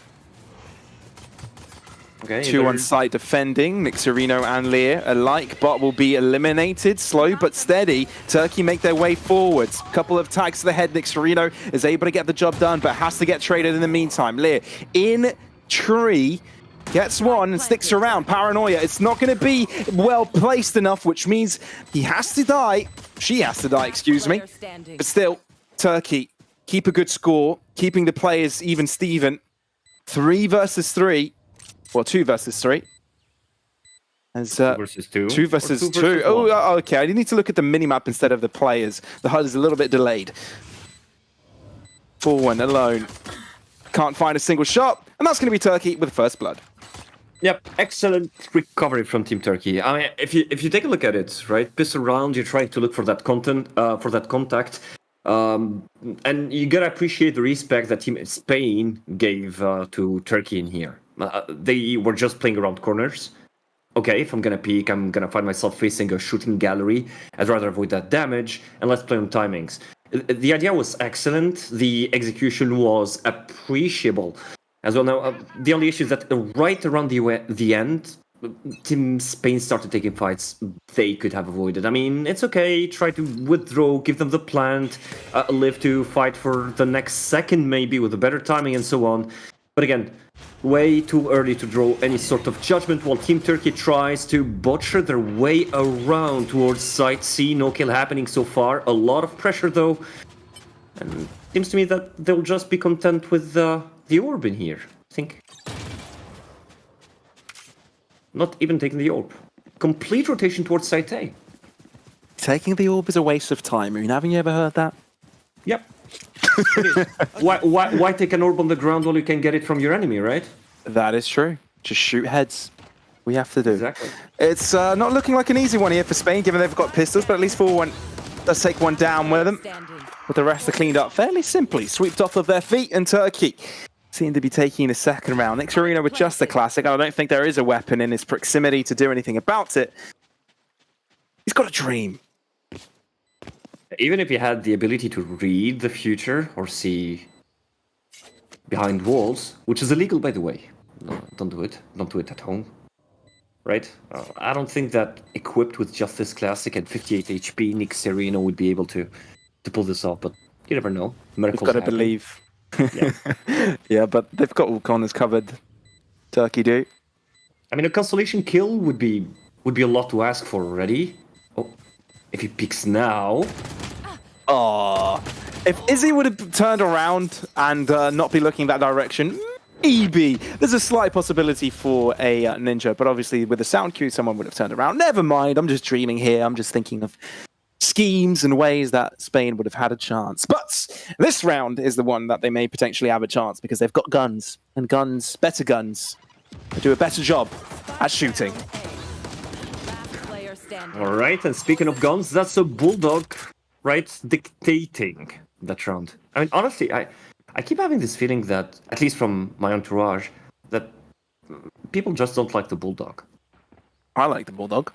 Okay, 2 on site defending. Nixerino and Lear alike. Bot will be eliminated. Slow but steady. Turkey make their way forwards. Couple of tags to the head. Nixerino is able to get the job done, but has to get traded in the meantime. Lear in tree. Gets one and sticks around. Paranoia. It's not going to be well placed enough, which means he has to die. She has to die, excuse me. But still, Turkey keep a good score. Keeping the players even Steven. 3 versus 3. Well, 2 versus 3. As, 2 versus 2. 2 versus 2. Oh, okay. I need to look at the minimap instead of the players. The HUD is a little bit delayed. 4-1 alone. Can't find a single shot. And that's going to be Turkey with first blood. Yep, excellent recovery from Team Turkey. I mean, if you take a look at it, right, pistol round, you're trying to look for that contact. And you gotta appreciate the respect that Team Spain gave to Turkey in here. They were just playing around corners. Okay, if I'm gonna peek, I'm gonna find myself facing a shooting gallery. I'd rather avoid that damage, and let's play on timings. The idea was excellent. The execution was appreciable as well. Now, the only issue is that right around the end, Team Spain started taking fights they could have avoided. I mean, it's okay, try to withdraw, give them the plant, live to fight for the next second maybe with a better timing and so on. But again, way too early to draw any sort of judgment while Team Turkey tries to butcher their way around towards site C. No kill happening so far. A lot of pressure though. And it seems to me that they'll just be content with the orb in here, I think. Not even taking the orb. Complete rotation towards site A. Taking the orb is a waste of time. I mean, haven't you ever heard that? Yep. Why take an orb on the ground while you can get it from your enemy, right? That is true. Just shoot heads. We have to do. Exactly. It's not looking like an easy one here for Spain, given they've got pistols, but at least 4-1 does take one down with them. But the rest are cleaned up fairly simply, swept off of their feet, and Turkey seem to be taking the second round. Nixerino with just the classic. I don't think there is a weapon in his proximity to do anything about it. He's got a dream. Even if he had the ability to read the future or see behind walls, which is illegal, by the way. No, don't do it. Don't do it at home. Right? I don't think that equipped with just this classic at 58 HP, Nixerino would be able to pull this off, but you never know. Miracles You've got to believe. Yeah. Yeah, but they've got all corners covered. Turkey do. I mean, a constellation kill would be a lot to ask for already. Oh, if he peeks now. Oh, if Izzy would have turned around and not be looking that direction, maybe there's a slight possibility for a ninja. But obviously, with the sound cue, someone would have turned around. Never mind. I'm just dreaming here. I'm just thinking of schemes and ways that Spain would have had a chance. But this round is the one that they may potentially have a chance because they've got guns, and guns, better guns, they do a better job at shooting. All right, and speaking of guns, that's a bulldog, right, dictating that round. I mean, honestly, I keep having this feeling that, at least from my entourage, that people just don't like the bulldog. I like the bulldog.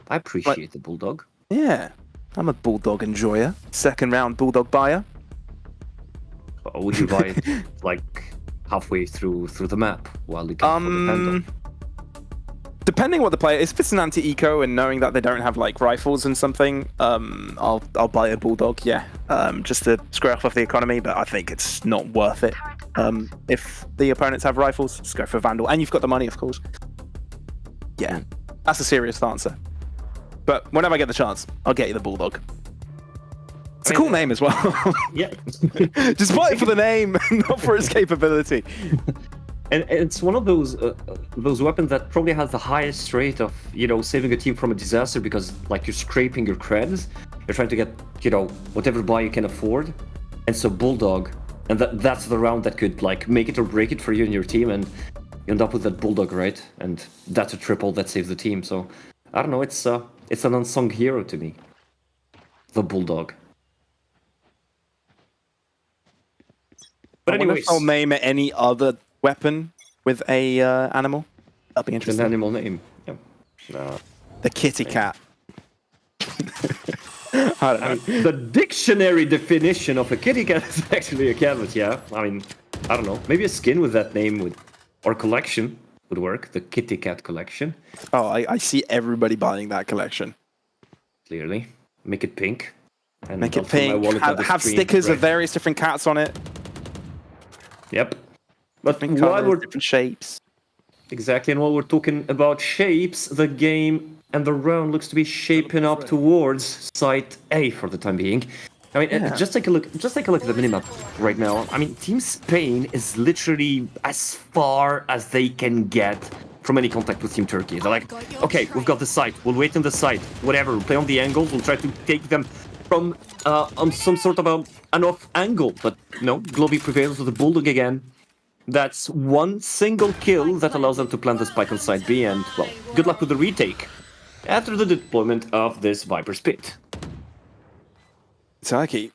I appreciate the bulldog. Yeah. I'm a bulldog enjoyer. Second round bulldog buyer. Would you buy it like halfway through the map while you can for the handle? depending what the player is, if it's an anti-eco and knowing that they don't have like rifles and something, I'll buy a bulldog, yeah, just to square off the economy. But I think it's not worth it. If the opponents have rifles, just go for vandal, and you've got the money, of course. Yeah, that's a serious answer. But whenever I get the chance, I'll get you the bulldog. It's a cool name as well. Yeah. Just buy it for the name, not for its capability. And it's one of those weapons that probably has the highest rate of, saving a team from a disaster, because like you're scraping your creds, you're trying to get, whatever buy you can afford. And so bulldog, and that's the round that could like make it or break it for you and your team, and you end up with that bulldog, right? And that's a triple that saves the team. So I don't know, it's an unsung hero to me. The bulldog. But anyways, I'll name it any other weapon with a animal. That'll be interesting. an animal name. Yeah. No. The kitty cat. I don't know. The dictionary definition of a kitty cat is actually a cat, but yeah. I mean, I don't know. Maybe a skin with that name or collection would work. The kitty cat collection. Oh, I see everybody buying that collection. Clearly. Make it pink. And Make it I'll fill my pink. wallet at the Have screen. stickers of Right. various different cats on it. Yep. But Different while colors, we're different shapes. exactly, and while we're talking about shapes, the game and the round looks to be shaping up towards site A for the time being. I mean, just take a look. Just take a look at the minimap right now. I mean, Team Spain is literally as far as they can get from any contact with Team Turkey. They're like, okay, we've got the site. We'll wait on the site. Whatever. We'll play on the angles. We'll try to take them from on some sort of an off angle. But no, Globby prevails with the Bulldog again. That's one single kill that allows them to plant the spike on side B, and, well, good luck with the retake after the deployment of this Viper's Pit. Turkey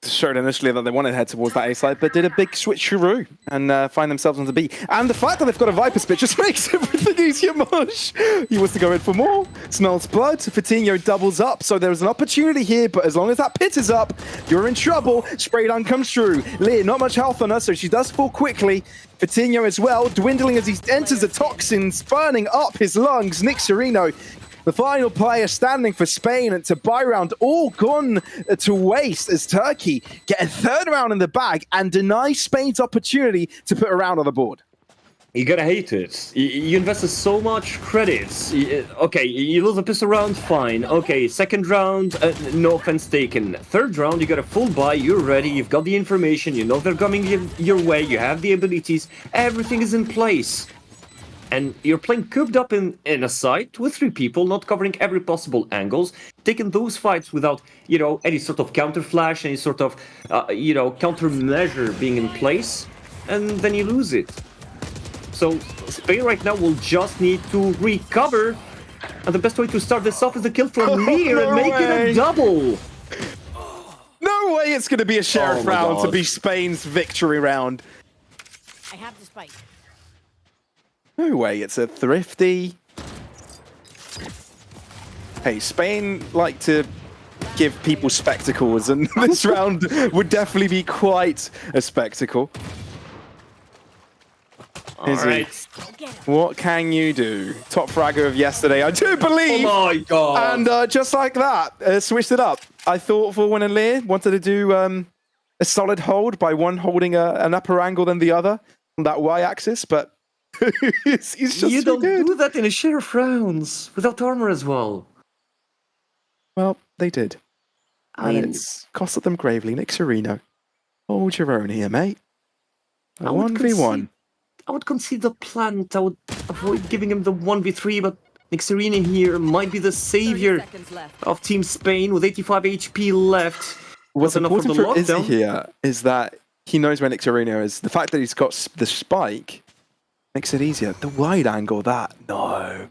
showed initially that they wanted to head towards that A side, but did a big switcheroo and find themselves on the B. And the fact that they've got a Viper Spit just makes everything easier, Mosh. He wants to go in for more. Smells blood. Fatinho doubles up, so there's an opportunity here, but as long as that pit is up, you're in trouble. Spray down comes through. Leah, not much health on her, so she does fall quickly. Fatinho as well, dwindling as he enters the toxins, burning up his lungs. Nick Serino, the final player standing for Spain, and to buy round all gone to waste as Turkey get a third round in the bag and deny Spain's opportunity to put a round on the board. You gotta hate it. You invested so much credits. Okay, you lose a pistol round, fine. Okay, second round, no offense taken. Third round, you got a full buy, you're ready, you've got the information, you know they're coming your way, you have the abilities, everything is in place. And you're playing cooped up in a site with 3 people, not covering every possible angles, taking those fights without, any sort of counter flash, any sort of, countermeasure being in place, and then you lose it. So Spain right now will just need to recover, and the best way to start this off is a kill from Lear and make it a double. No way it's going to be a sheriff my round to God. be Spain's victory round. I have the spike. No way, it's a thrifty. Hey, Spain like to give people spectacles, and this round would definitely be quite a spectacle. Izzy, what can you do? Top fragger of yesterday, I do believe. Oh my God. And just like that, switched it up. I thought for when Lear wanted to do a solid hold by one holding an upper angle than the other on that Y-axis, but he's just You too don't good. do that in a share of rounds without armor as well. Well, they did. I And mean, it's costed them gravely. Nick Serino, hold your own here, mate. A I would 1v1. I would concede the plant. I would avoid giving him the 1v3, but Nick Serena here might be the 30 savior seconds left. of Team Spain with 85 HP left. What's That's enough for important the for Izzy lockdown. here is that he knows where Nick Serino is. The fact that he's got the spike makes it easier. The wide angle, no.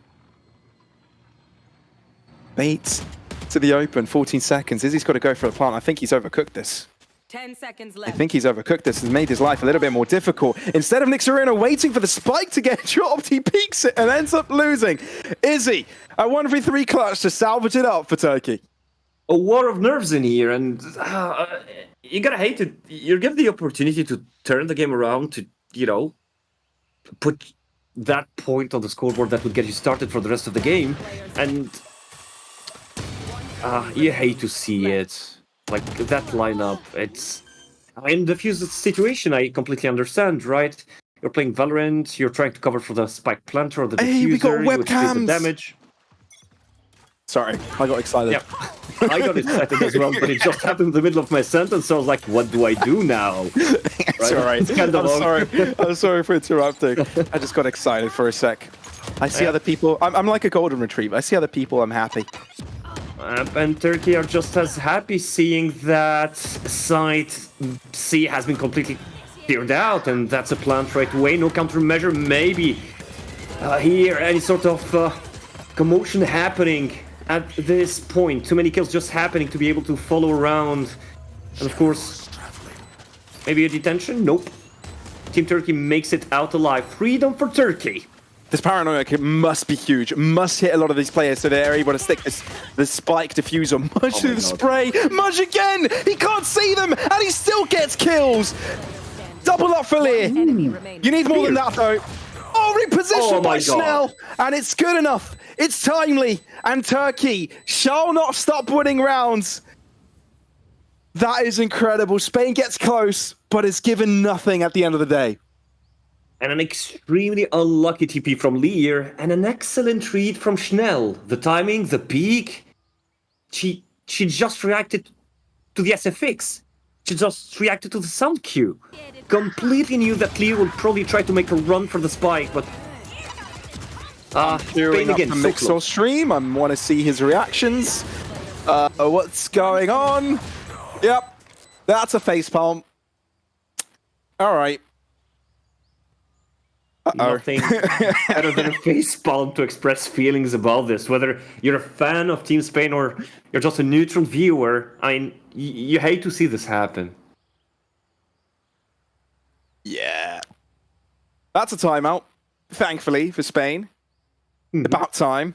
Bait to the open, 14 seconds. Izzy's got to go for the plant. I think he's overcooked this. 10 seconds I left. think he's overcooked this and made his life a little bit more difficult. Instead of Nick Serino waiting for the spike to get dropped, he peeks it and ends up losing. Izzy, a 1v3 clutch to salvage it up for Turkey. A war of nerves in here, and you gotta hate it. You're given the opportunity to turn the game around, to put that point on the scoreboard that would get you started for the rest of the game. And you hate to see it. Like, that lineup, it's... In the fused situation, I completely understand, right? You're playing Valorant, you're trying to cover for the spike planter or the diffuser, Hey, we got you would split the webcams! damage. Sorry, I got excited. Yep. I got excited as well, but it just happened in the middle of my sentence, so I was like, what do I do now? It's alright. It's kind of I'm long. sorry. I'm sorry for interrupting. I just got excited for a sec. I see other people. I'm like a golden retriever. I see other people. I'm happy. And Turkey are just as happy seeing that site C has been completely cleared out, and that's a plant right away. No countermeasure, maybe here any sort of commotion happening at this point. Too many kills just happening to be able to follow around, and of course, maybe a detention. Nope. Team Turkey makes it out alive. Freedom for Turkey. This paranoia kit must be huge. Must hit a lot of these players so they're able to stick the spike diffuser. Mudge through the spray. Mudge again. He can't see them, and he still gets kills. Double up for Lear. You need more than that, though. Oh, repositioned by Schnell, and it's good enough. It's timely, and Turkey shall not stop winning rounds. That is incredible. Spain gets close, but it's given nothing at the end of the day. And an extremely unlucky TP from Lear, and an excellent read from Schnell. The timing, the peak. She just reacted to the SFX. She just reacted to the sound cue. Completely knew that Lear would probably try to make a run for the spike, but... Spain again, so Mixer close. stream. I want to see his reactions. What's going on? Yep, that's a facepalm. All right. Nothing better than a facepalm to express feelings about this. Whether you're a fan of Team Spain or you're just a neutral viewer, I mean, you hate to see this happen. Yeah. That's a timeout, thankfully, for Spain. About time.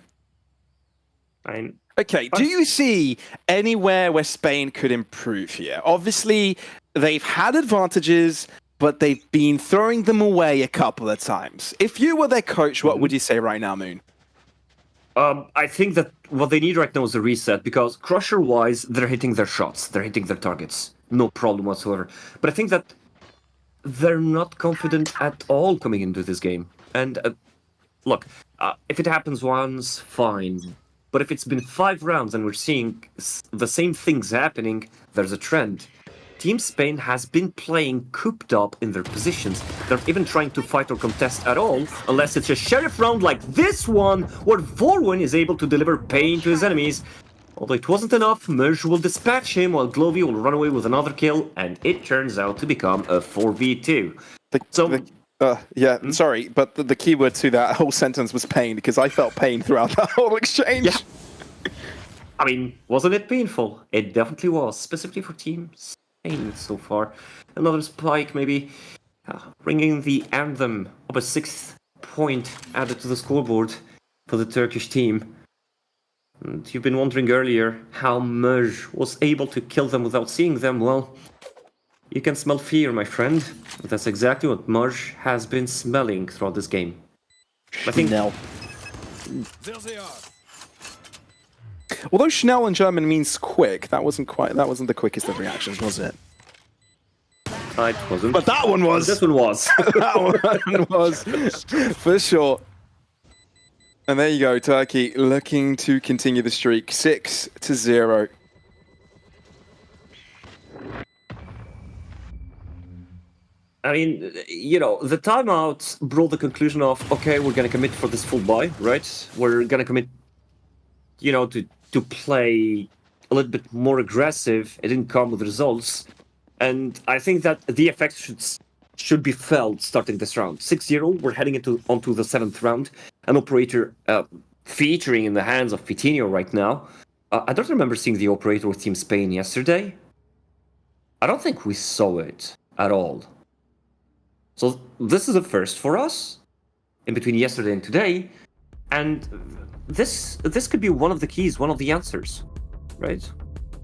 Okay, do you see anywhere where Spain could improve here? Obviously, they've had advantages, but they've been throwing them away a couple of times. If you were their coach, what would you say right now, Moon? I think that what they need right now is a reset, because Crusher-wise, they're hitting their shots, they're hitting their targets. No problem whatsoever. But I think that they're not confident at all coming into this game. And look, if it happens once, fine. But if it's been 5 rounds and we're seeing the same things happening, there's a trend. Team Spain has been playing cooped up in their positions. They're not even trying to fight or contest at all, unless it's a sheriff round like this one, where Vorwin is able to deliver pain to his enemies. Although it wasn't enough, Merge will dispatch him while Glovey will run away with another kill, and it turns out to become a 4v2. Sorry, but the keyword to that whole sentence was pain, because I felt pain throughout that whole exchange. Yeah. I mean, wasn't it painful? It definitely was, specifically for Team Spain so far. Another spike, maybe bringing the anthem of a 6th point added to the scoreboard for the Turkish team. And you've been wondering earlier how Merge was able to kill them without seeing them. Well, you can smell fear, my friend. That's exactly what Merge has been smelling throughout this game. I think Schnell. Although Schnell in German means quick, that wasn't the quickest of reactions, was it? it wasn't. But that one was. This one was. That one was, for sure. And there you go, Turkey looking to continue the streak, 6-0. I mean, you know, the timeout brought the conclusion of, okay, we're going to commit for this full buy, right? We're going to commit, you know, to play a little bit more aggressive. It didn't come with results. And I think that the effects should be felt starting this round. 6-0, we're heading onto the 7th round. An operator featuring in the hands of Vitinho right now. I don't remember seeing the operator with Team Spain yesterday. I don't think we saw it at all. So this is a first for us, in between yesterday and today. And this could be one of the keys, one of the answers, right?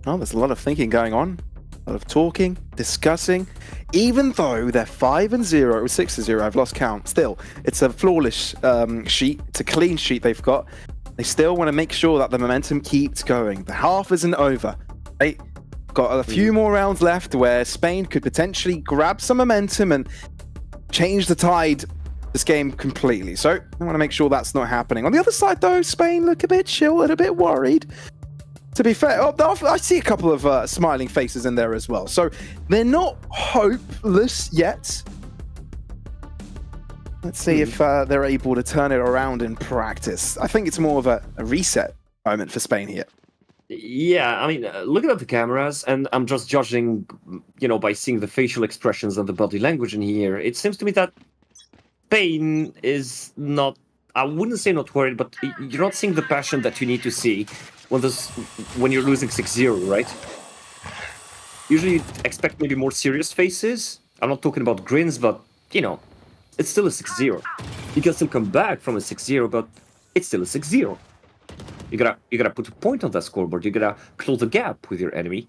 Oh, there's a lot of thinking going on. a lot of talking, discussing. Even though they're 5-0 or 6-0, I've lost count. Still, it's a flawless sheet. It's a clean sheet they've got. They still want to make sure that the momentum keeps going. The half isn't over. Right? Got a few more rounds left where Spain could potentially grab some momentum and change the tide this game completely. So I want to make sure that's not happening. On the other side, though, Spain look a bit chill and a bit worried. To be fair, I see a couple of smiling faces in there as well. So they're not hopeless yet. Let's see if they're able to turn it around in practice. I think it's more of a reset moment for Spain here. Yeah, I mean, looking at the cameras, and I'm just judging, by seeing the facial expressions and the body language in here, it seems to me that Spain is not, I wouldn't say not worried, but you're not seeing the passion that you need to see when you're losing 6-0, right? Usually you'd expect maybe more serious faces. I'm not talking about grins, but, it's still a 6-0. You can still come back from a 6-0, but it's still a 6-0. You gotta put a point on that scoreboard. You gotta close the gap with your enemy.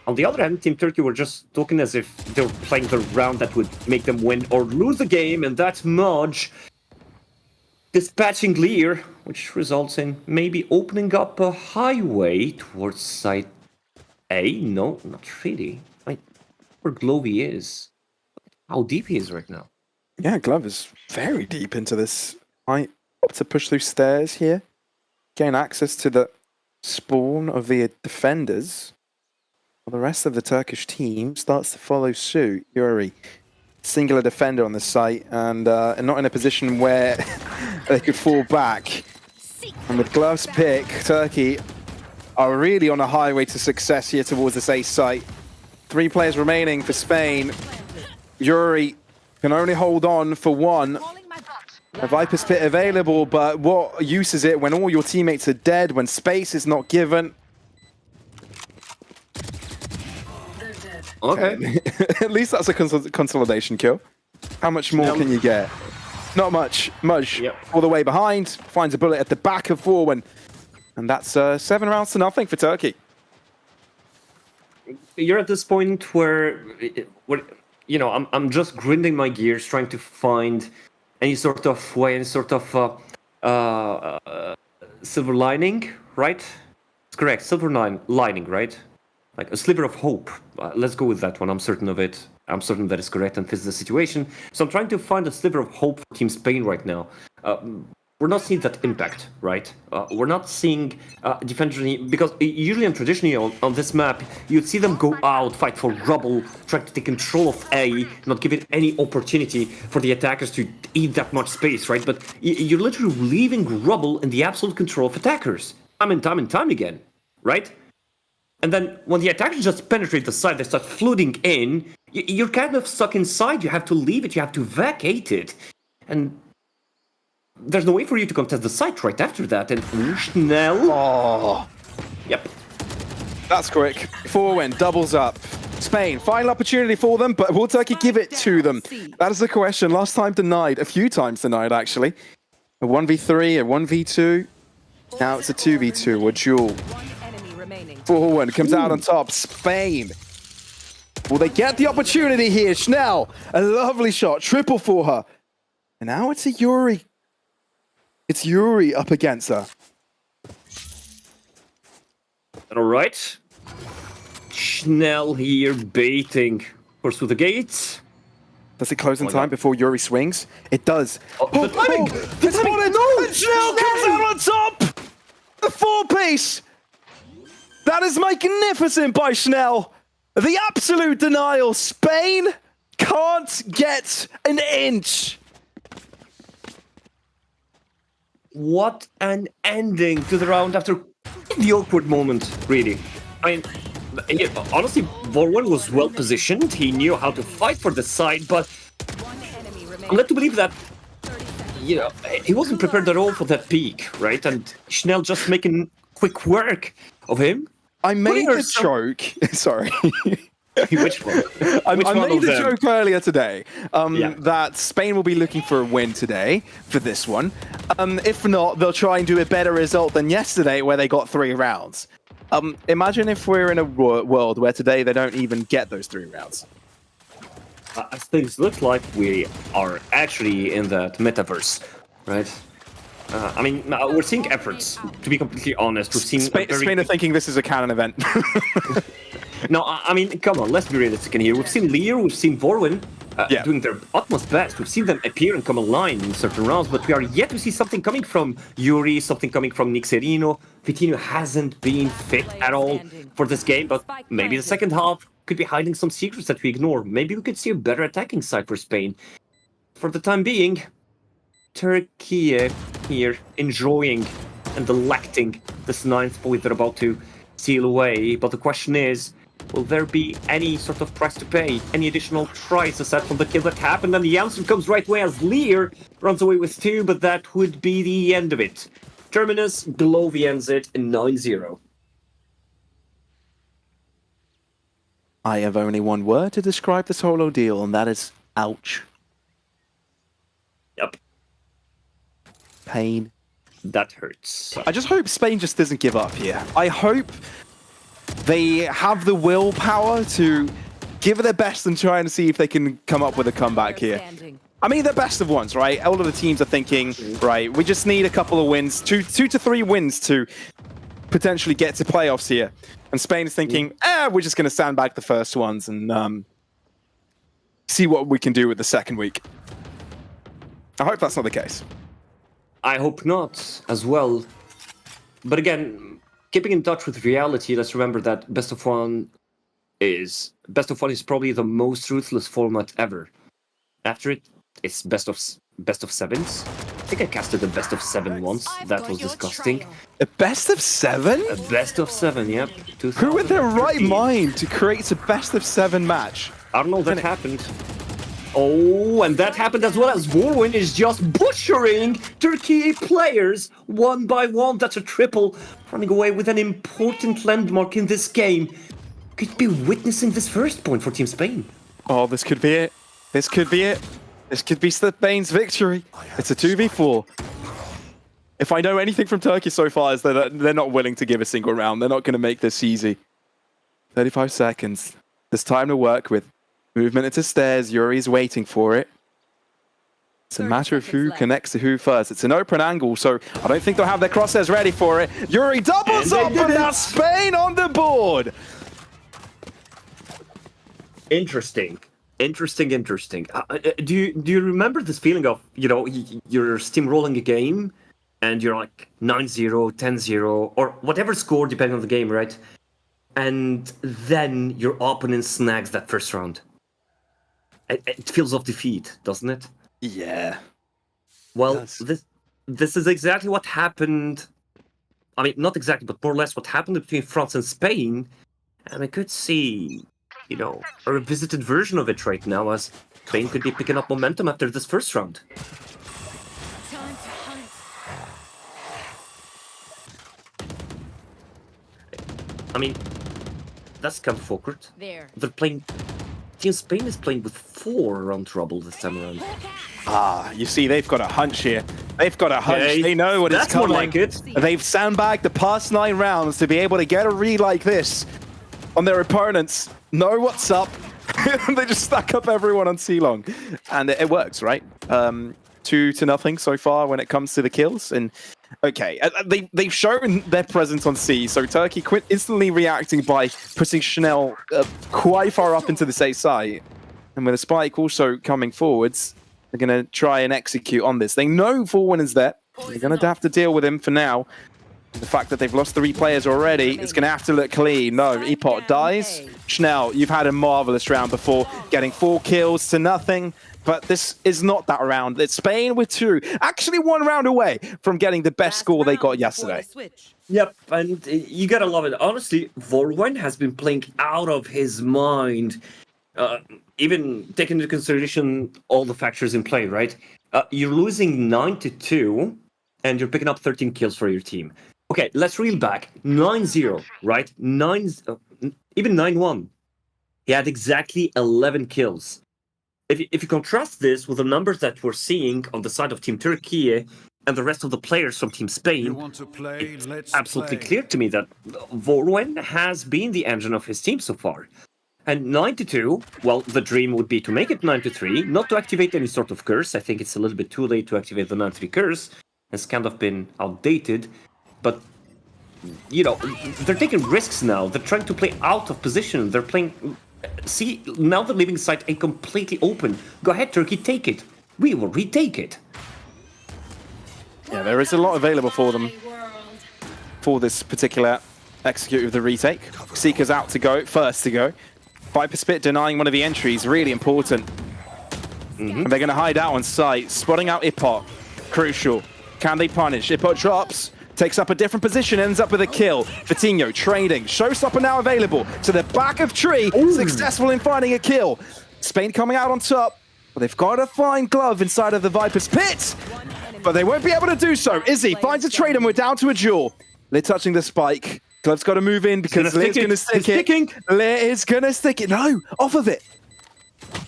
On the other hand, Team Turkey were just talking as if they were playing the round that would make them win or lose the game, and that Mudge dispatching Lear, which results in maybe opening up a highway towards site A. No, not really. Where Glovey is. How deep he is right now. Yeah, Glove is very deep into this. Right, to push through stairs here. Gain access to the spawn of the defenders. Well, the rest of the Turkish team starts to follow suit. Yuri, singular defender on the site, and not in a position where they could fall back. And with Glove's pick, Turkey are really on a highway to success here towards this A site. 3 players remaining for Spain. Yuri can only hold on for one. A Viper's Pit available, but what use is it when all your teammates are dead, when space is not given? Okay. At least that's a consolidation kill. How much more can you get? Not much. Mudge all the way behind, finds a bullet at the back of Forward, and that's 7 rounds to nothing for Turkey. You're at this point where I'm just grinding my gears, trying to find any sort of way, any sort of silver lining, right? It's correct, silver lining, right? Like a sliver of hope. Let's go with that one. I'm certain of it. I'm certain that is correct and fits the situation. So I'm trying to find a sliver of hope for Team Spain right now. We're not seeing that impact, right? We're not seeing defensively, because usually and traditionally on this map, you'd see them go out, fight for rubble, trying to take control of A, not giving any opportunity for the attackers to eat that much space, right? But you're literally leaving rubble in the absolute control of attackers, time and time again, right? And then when the attackers just penetrate the site, they start flooding in, you're kind of stuck inside, you have to leave it, you have to vacate it. And there's no way for you to contest the site right after that, and Schnell... Oh. Yep. That's quick. Forward doubles up. Spain, final opportunity for them, but will Turkey give it to them? That is the question. Last time denied. A few times denied, actually. A 1v3, a 1v2. Now it's a 2v2, or duel. Forward comes out on top. Spain. Will they get the opportunity here? Schnell, a lovely shot. Triple for her. And now it's a Yuri. It's Yuri up against her. All right. Schnell here baiting. First with the gates. Does it close in time before Yuri swings? It does. The timing! The timing! No! And Schnell comes out on top! The 4-piece! That is magnificent by Schnell. The absolute denial. Spain can't get an inch. What an ending to the round after the awkward moment, really. I mean, honestly, Vorwan was well positioned. He knew how to fight for the side, but I'm led to believe that, he wasn't prepared at all for that peak, right? And Schnell just making quick work of him. I made a joke. Sorry. Which one? I made a joke earlier today that Spain will be looking for a win today for this one. If not, they'll try and do a better result than yesterday where they got 3 rounds. Imagine if we're in a world where today they don't even get those 3 rounds. As things look like, we are actually in that metaverse, right? I mean, we're seeing efforts. To be completely honest, we've seen Spain are thinking this is a canon event. No, I mean, come on, let's be realistic in here. We've seen Lear, we've seen Vorwin doing their utmost best. We've seen them appear and come online in certain rounds, but we are yet to see something coming from Yuri, something coming from Nick Serino. Vitinho hasn't been fit at all for this game, but maybe the second half could be hiding some secrets that we ignore. Maybe we could see a better attacking side for Spain. For the time being, Türkiye here enjoying and delecting this 9th point they're about to seal away. But the question is, will there be any sort of price to pay? Any additional price aside from the kill that happened? And the answer comes right away as Lear runs away with 2, but that would be the end of it. Terminus, Glovi ends it in 9-0. I have only one word to describe this whole ordeal, and that is ouch. Yep. Pain. That hurts. I just hope Spain just doesn't give up here. I hope they have the willpower to give it their best and try and see if they can come up with a comeback here. I mean, the best of ones, right? All of the teams are thinking, right, we just need a couple of wins, two to three wins to potentially get to playoffs here. And Spain is thinking, we're just going to stand back the first ones and see what we can do with the second week. I hope that's not the case. I hope not, as well. But again, keeping in touch with reality, let's remember that best of one is probably the most ruthless format ever. After it, it's best of sevens. I think I casted a best of 7 once. That was disgusting. A best of 7? A best of 7, yep. Who in their right mind to create a best of 7 match? I don't know, that happened. Oh, and that happened as well as Vorwin is just butchering Türkiye players one by one. That's a triple, running away with an important landmark in this game. Could be witnessing this first point for Team Spain. Oh, this could be it. This could be it. This could be Spain's victory. It's a 2v4. If I know anything from Turkey so far is that they're not willing to give a single round. They're not going to make this easy. 35 seconds. There's time to work with. Movement into stairs. Yuri's waiting for it. It's a matter of who connects to who first. It's an open angle, so I don't think they'll have their crosshairs ready for it. Yuri doubles up, and that's Spain on the board. Interesting. Do you remember this feeling of, you're steamrolling a game and you're like 9-0, 10-0, or whatever score depending on the game, right? And then your opponent snags that first round. It feels of defeat, doesn't it? Yeah. Well, this is exactly what happened. I mean, not exactly, but more or less what happened between France and Spain. And I could see, a revisited version of it right now, as Spain could be picking up momentum after this first round. I mean, that's kind of awkward. They're playing. Team Spain is playing with 4 around trouble this time around. You see, they've got a hunch here. They've got a hunch. Okay, they know what it's coming. That's more like it. They've sandbagged the past 9 rounds to be able to get a read like this on their opponents. Know what's up. They just stack up everyone on C-Long. And it works, right? 2-0 so far when it comes to the kills. And okay, they've shown their presence on C, so Turkey instantly reacting by putting Chanel quite far up into the safe side. And with a spike also coming forwards, they're going to try and execute on this. They know Vorwin is there. They're going to have to deal with him for now. The fact that they've lost 3 players already, it's going to have to look clean. No, Epot dies. Chanel, you've had a marvelous round before, getting 4 kills to nothing. But this is not that round. It's Spain with 2. Actually 1 round away from getting the best score they got yesterday. Yep, and you gotta love it. Honestly, Vorwin has been playing out of his mind. Even taking into consideration all the factors in play, right? You're losing 9-2, and you're picking up 13 kills for your team. Okay, let's reel back. 9-0, right? Even 9-1. He had exactly 11 kills. If you contrast this with the numbers that we're seeing on the side of Team Türkiye, and the rest of the players from Team Spain, You want to play? it's Let's absolutely play. clear to me that VALORANT has been the engine of his team so far. And 9-2, well, the dream would be to make it 9-3, not to activate any sort of curse. I think it's a little bit too late to activate the 9-3 curse. It's kind of been outdated. But, you know, they're taking risks now. They're trying to play out of position. They're playing... See, now they're leaving site A completely open. Go ahead, Turkey, take it. We will retake it. Yeah, there is a lot available for them for this particular execute of the retake. Seeker's out to go, first to go. Viper Spit denying one of the entries, really important. And they're going to hide out on site, spotting out Ipot. Crucial. Can they punish? Ipot drops, takes up a different position, ends up with a kill. Vitinho trading. Showstopper now available to the back of tree, successful in finding a kill. Spain coming out on top. Well, they've got to find Glove inside of the Viper's pit, but they won't be able to do so. Izzy finds a trade and we're down to a duel. Lit touching the spike. Glove's got to move in because Lit's going to stick it. Lit is going to stick it. No, off of it.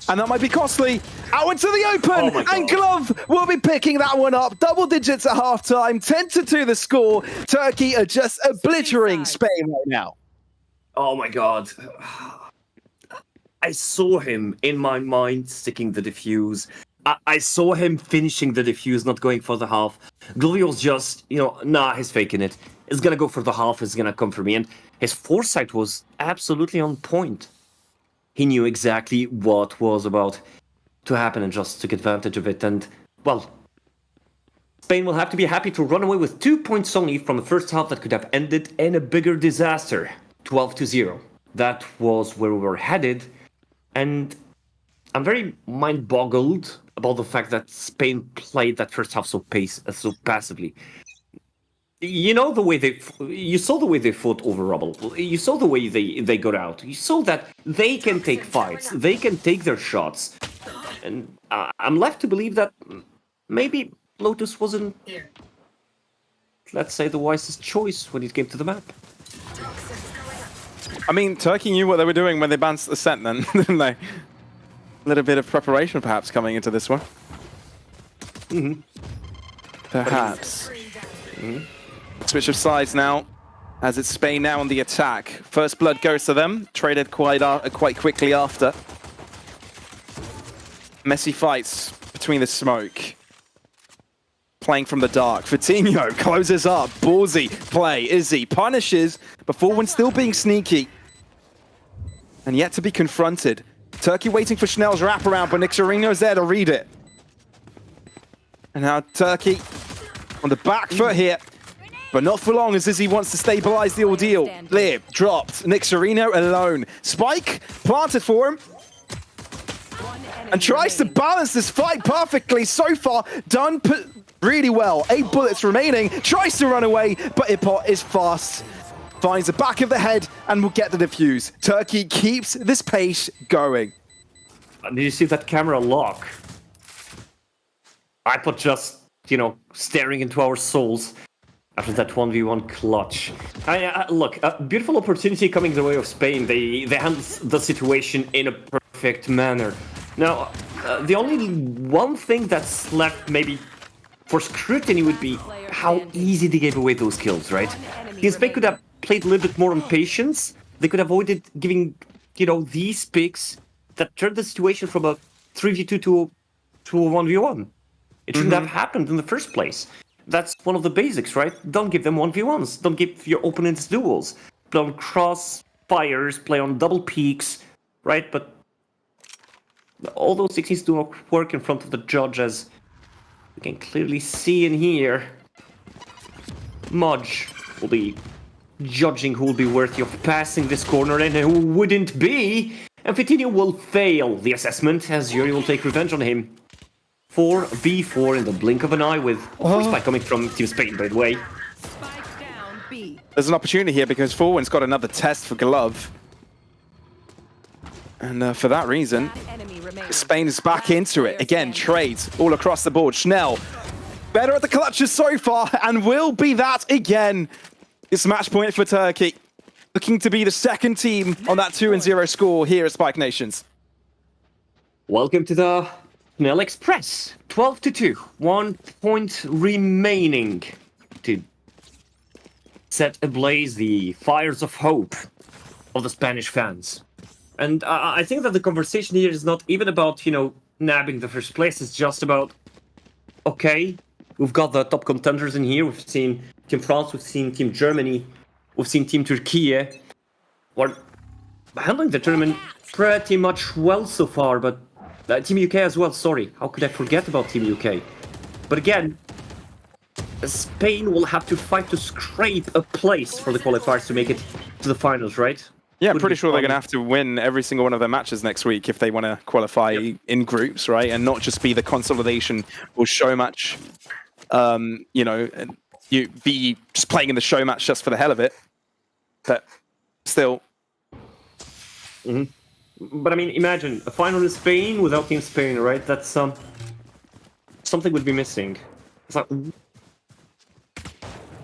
And that might be costly. Out into the open, and Glove will be picking that one up. Double digits at halftime, 10-2 the score. Turkey are just obliterating Spain right now. Oh my god. I saw him in my mind sticking the defuse. I saw him finishing the defuse, not going for the half. Glove was just, you know, nah, he's faking it. It's gonna go for the half, it's gonna come for me. And his foresight was absolutely on point. He knew exactly what was about to happen and just took advantage of it. And, well, Spain will have to be happy to run away with 2 points only from the first half that could have ended in a bigger disaster. 12-0. That was where we were headed. And I'm very mind-boggled about the fact that Spain played that first half so passively. You know the way you saw the way they fought over rubble. You saw the way they got out. You saw that they can take fights. They can take their shots. And I'm left to believe that maybe Lotus wasn't, let's say, the wisest choice when it came to the map. I mean, Turkey knew what they were doing when they banned Ascent then, didn't they? A little bit of preparation perhaps coming into this one. Perhaps. Switch of sides now, as it's Spain now on the attack. First blood goes to them, traded quite quickly after. Messy fights between the smoke. Playing from the dark. Vitinho closes up. Ballsy play. Izzy punishes before one still being sneaky. And yet to be confronted. Turkey waiting for Schnell's wraparound, but Nixorino's there to read it. And now Turkey on the back foot here. But not for long as Izzy wants to stabilize the ordeal. Lib dropped. Nixorino alone. Spike planted for him. And tries to balance this fight perfectly. So far, done really well. 8 bullets remaining. Tries to run away, but Ipot is fast. Finds the back of the head and will get the defuse. Turkey keeps this pace going. Did you see that camera lock? Ipot just, you know, staring into our souls after that 1v1 clutch. Look, a beautiful opportunity coming the way of Spain. They handled the situation in a perfect manner. Now, the only one thing that's left maybe for scrutiny would be how easy they gave away those kills, right? Because they could have played a little bit more on patience. They could have avoided giving, you know, these picks that turned the situation from a 3v2 to a 1v1. It shouldn't have happened in the first place. That's one of the basics, right? Don't give them 1v1s. Don't give your opponents duels. Play on cross fires, play on double peaks, right? But all those techniques do not work in front of the judge, as you can clearly see in here. Mudge will be judging who will be worthy of passing this corner and who wouldn't be. And Vitinho will fail the assessment, as Yuri will take revenge on him. 4v4 in the blink of an eye, with first spike coming from Team Spain, by the way. There's an opportunity here because Forward's got another test for Glove. And for that reason, Spain is back into it. Again, trades all across the board. Schnell, better at the clutches so far, and will be that again. It's match point for Turkey. Looking to be the second team on that 2-0 score here at Spike Nations. Welcome to the Schnell Express, 12-2. 1 point remaining to set ablaze the fires of hope of the Spanish fans. And I think that the conversation here is not even about, nabbing the first place. It's just about, okay, we've got the top contenders in here. We've seen Team France, we've seen Team Germany, we've seen Team Türkiye. We're handling the tournament pretty much well so far, but Team UK as well, sorry. How could I forget about Team UK? But again, Spain will have to fight to scrape a place for the qualifiers to make it to the finals, right? Yeah, I'm pretty sure they're going to have to win every single one of their matches next week if they want to qualify in groups, right? And not just be the consolidation or show match, and you be just playing in the show match just for the hell of it. But still. But I mean, imagine a final in Spain without Team Spain, right? That's something would be missing. It's like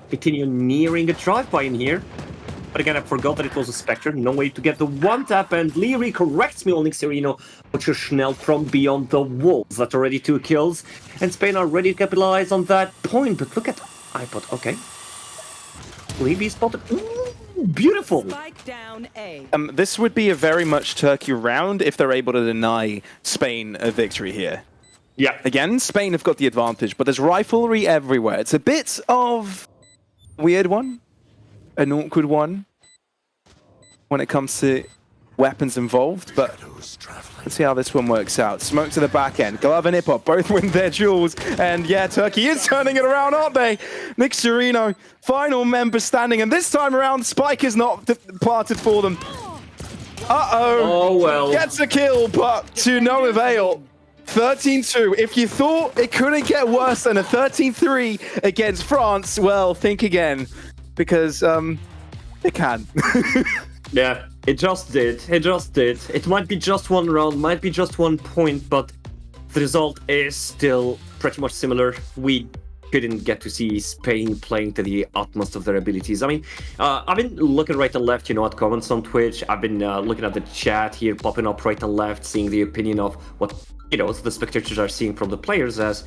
continue nearing a drive-by in here. But again, I forgot that it was a Spectre. No way to get the one-tap, and Leary corrects me on Nixerino. But your Schnell from beyond the walls. That's already 2 kills. And Spain are ready to capitalize on that point. But look at iPod. Okay. Levy spotted. Ooh, beautiful. Spike down A. This would be a very much Turkey round if they're able to deny Spain a victory here. Yeah. Again, Spain have got the advantage, but there's riflery everywhere. It's a bit of a weird one. An awkward one when it comes to weapons involved, but let's see how this one works out. Smoke to the back end. Glove and Hip Hop both win their duels, and yeah, Turkey is turning it around, aren't they? Nick Serino, final member standing, and this time around, Spike is not parted for them. Uh-oh. Oh, well. Gets a kill, but to no avail. 13-2. If you thought it couldn't get worse than a 13-3 against France, well, think again. Because it can. Yeah, it just did. It just did. It might be just one round, might be just 1 point, but the result is still pretty much similar. We couldn't get to see Spain playing to the utmost of their abilities. I mean, I've been looking right and left, at comments on Twitch. I've been looking at the chat here, popping up right and left, seeing the opinion of what, the spectators are seeing from the players, as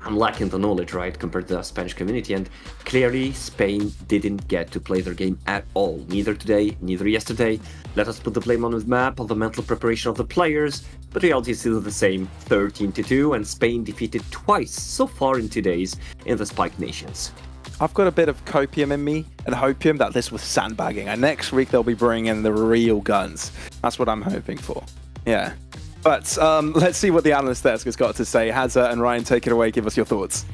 I'm lacking the knowledge, right, compared to the Spanish community, and clearly Spain didn't get to play their game at all. Neither today, neither yesterday. Let us put the blame on the map, on the mental preparation of the players, but reality is still the same, 13-2, and Spain defeated twice so far in 2 days in the Spike Nations. I've got a bit of copium in me and hopium that this was sandbagging, and next week they'll be bringing in the real guns. That's what I'm hoping for. Yeah. But let's see what the analyst desk has got to say. Hazza and Ryan, take it away. Give us your thoughts.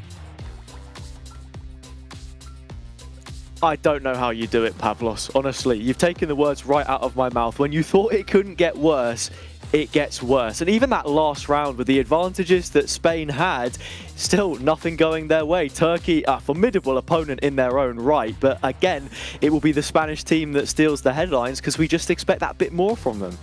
I don't know how you do it, Pavlos. Honestly, you've taken the words right out of my mouth. When you thought it couldn't get worse, it gets worse. And even that last round with the advantages that Spain had, still nothing going their way. Turkey, a formidable opponent in their own right. But again, it will be the Spanish team that steals the headlines because we just expect that bit more from them.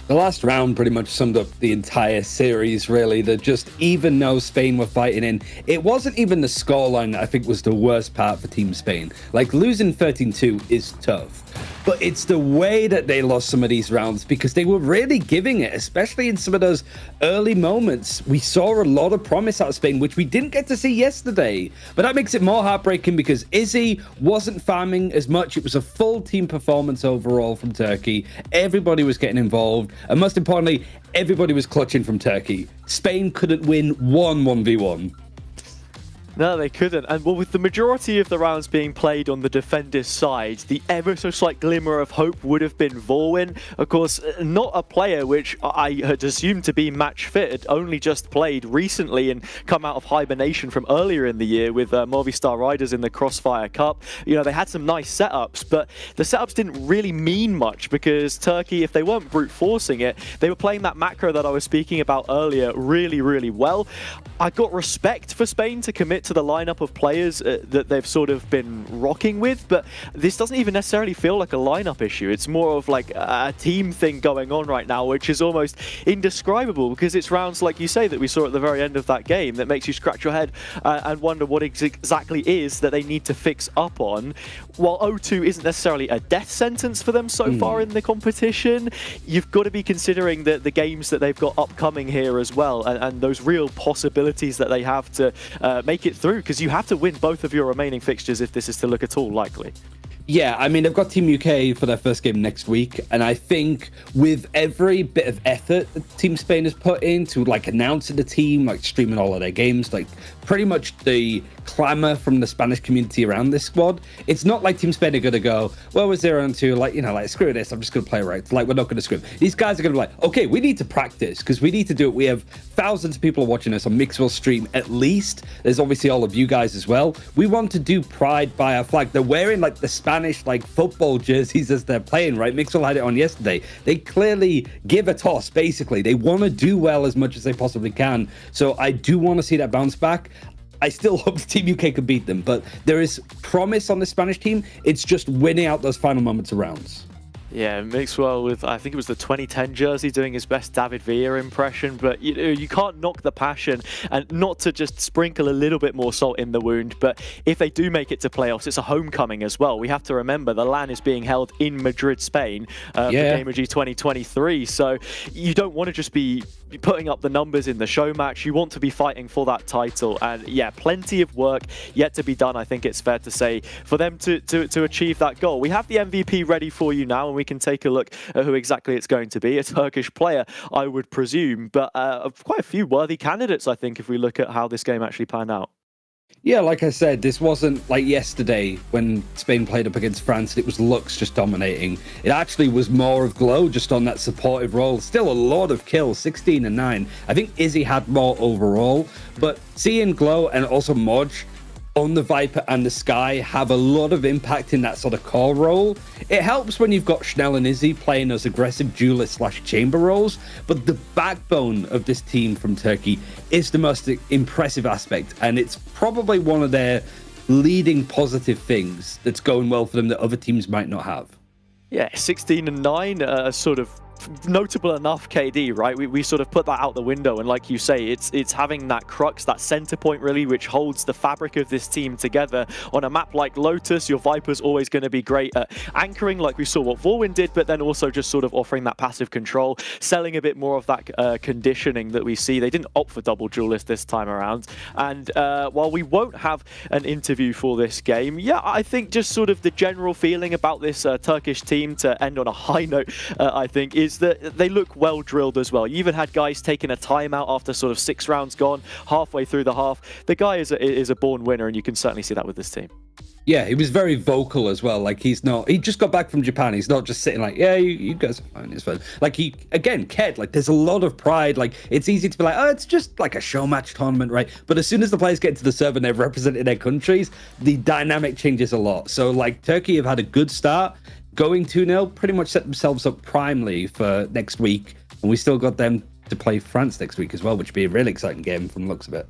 The last round pretty much summed up the entire series, really. That just, even though Spain were fighting in, it wasn't even the scoreline that I think was the worst part for Team Spain. Like, losing 13-2 is tough. But it's the way that they lost some of these rounds, because they were really giving it, especially in some of those early moments. We saw a lot of promise out of Spain, which we didn't get to see yesterday. But that makes it more heartbreaking because Izzy wasn't farming as much. It was a full team performance overall from Turkey. Everybody was getting involved. And most importantly, everybody was clutching from Turkey. Spain couldn't win 1v1. No, they couldn't. And well, with the majority of the rounds being played on the defender's side, the ever so slight glimmer of hope would have been Vorwin. Of course, not a player which I had assumed to be match fit, had only just played recently and come out of hibernation from earlier in the year with Movistar Riders in the Crossfire Cup. They had some nice setups, but the setups didn't really mean much because Turkey, if they weren't brute forcing it, they were playing that macro that I was speaking about earlier really, really well. I got respect for Spain to commit to the lineup of players that they've sort of been rocking with, but this doesn't even necessarily feel like a lineup issue. It's more of like a team thing going on right now, which is almost indescribable, because it's rounds like you say that we saw at the very end of that game that makes you scratch your head and wonder what exactly is that they need to fix up on. While O2 isn't necessarily a death sentence for them so far in the competition, you've got to be considering the games that they've got upcoming here as well, and those real possibilities that they have to make it through, because you have to win both of your remaining fixtures if this is to look at all likely. Yeah, I mean, they've got Team UK for their first game next week, and I think with every bit of effort that Team Spain has put into like announcing the team, like streaming all of their games, like pretty much the clamor from the Spanish community around this squad, it's not like Team Spain are going to go, well, we're 0-2, like, you know, like, screw this, I'm just going to play right. Like, we're not going to screw. These guys are going to be like, okay, we need to practice because we need to do it. We have thousands of people watching us on Mixwell stream at least. There's obviously all of you guys as well. We want to do pride by our flag. They're wearing like the Spanish like football jerseys as they're playing, right? Mixwell had it on yesterday. They clearly give a toss, basically. They want to do well as much as they possibly can. So I do want to see that bounce back. I still hope the Team UK can beat them, but there is promise on the Spanish team. It's just winning out those final moments of rounds. Yeah, Mixwell with, I think it was the 2010 jersey, doing his best David Villa impression, but you can't knock the passion, and not to just sprinkle a little bit more salt in the wound, but if they do make it to playoffs, it's a homecoming as well. We have to remember the LAN is being held in Madrid, Spain for Gamer G 2023, so you don't want to just be putting up the numbers in the show match. You want to be fighting for that title, and yeah, plenty of work yet to be done, I think it's fair to say, for them to achieve that goal. We have the MVP ready for you now, and we can take a look at who exactly it's going to be. A Turkish player, I would presume, but quite a few worthy candidates, I think, if we look at how this game actually panned out. Yeah, like I said, this wasn't like yesterday when Spain played up against France and it was Lux just dominating. It actually was more of Glow just on that supportive role. Still a lot of kills, 16 and 9. I think Izzy had more overall, but seeing Glow and also Modge on the Viper and the Sky have a lot of impact in that sort of core role. It helps when you've got Schnell and Izzy playing those aggressive duelist/chamber roles, but the backbone of this team from Turkey is the most impressive aspect, and it's probably one of their leading positive things that's going well for them that other teams might not have. Yeah, 16 and 9, sort of notable enough KD, right? We sort of put that out the window, and like you say, it's having that crux, that center point really, which holds the fabric of this team together. On a map like Lotus, your Viper's always going to be great at anchoring, like we saw what Vorwin did, but then also just sort of offering that passive control, selling a bit more of that conditioning that we see. They didn't opt for double duelist this time around, and while we won't have an interview for this game, yeah, I think just sort of the general feeling about this Turkish team, to end on a high note, I think, is that they look well drilled as well. You even had guys taking a timeout after sort of 6 rounds gone, halfway through the half. The guy is a born winner, and you can certainly see that with this team. Yeah, he was very vocal as well. Like, he just got back from Japan. He's not just sitting like, yeah, you guys are fine, it's fine. Like, he, again, Ked, like, there's a lot of pride. Like, it's easy to be like, oh, it's just like a show match tournament, right? But as soon as the players get to the server and they've represented their countries, the dynamic changes a lot. So, like, Turkey have had a good start. Going 2-0, pretty much set themselves up primely for next week. And we still got them to play France next week as well, which would be a really exciting game from the looks of it.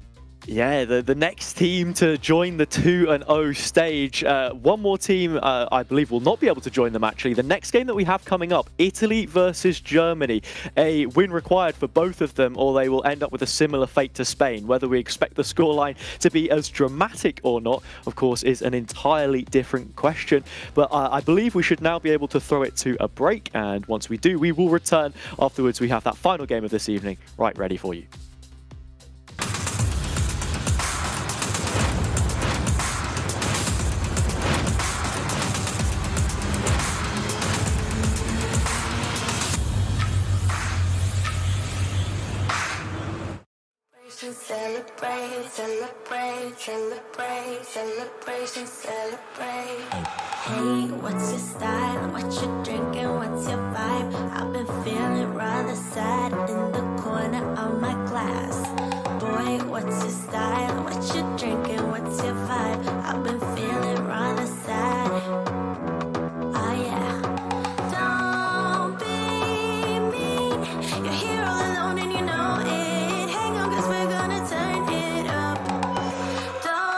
Yeah, the next team to join the 2-0 stage. One more team, I believe, will not be able to join them, actually. The next game that we have coming up, Italy versus Germany. A win required for both of them, or they will end up with a similar fate to Spain. Whether we expect the scoreline to be as dramatic or not, of course, is an entirely different question. But I believe we should now be able to throw it to a break. And once we do, we will return afterwards. We have that final game of this evening right ready for you. Celebrate, celebrate, celebrate, celebration, celebrate. Hey, what's your style? What you drinking? What's your vibe? I've been feeling rather sad in the corner of my glass. Boy, what's your style? What you drinking? What's your vibe? I've been feeling rather sad. Oh yeah. Don't be mean. You're here all alone and you know it. Hang on, 'cause we're gonna turn it up. Don't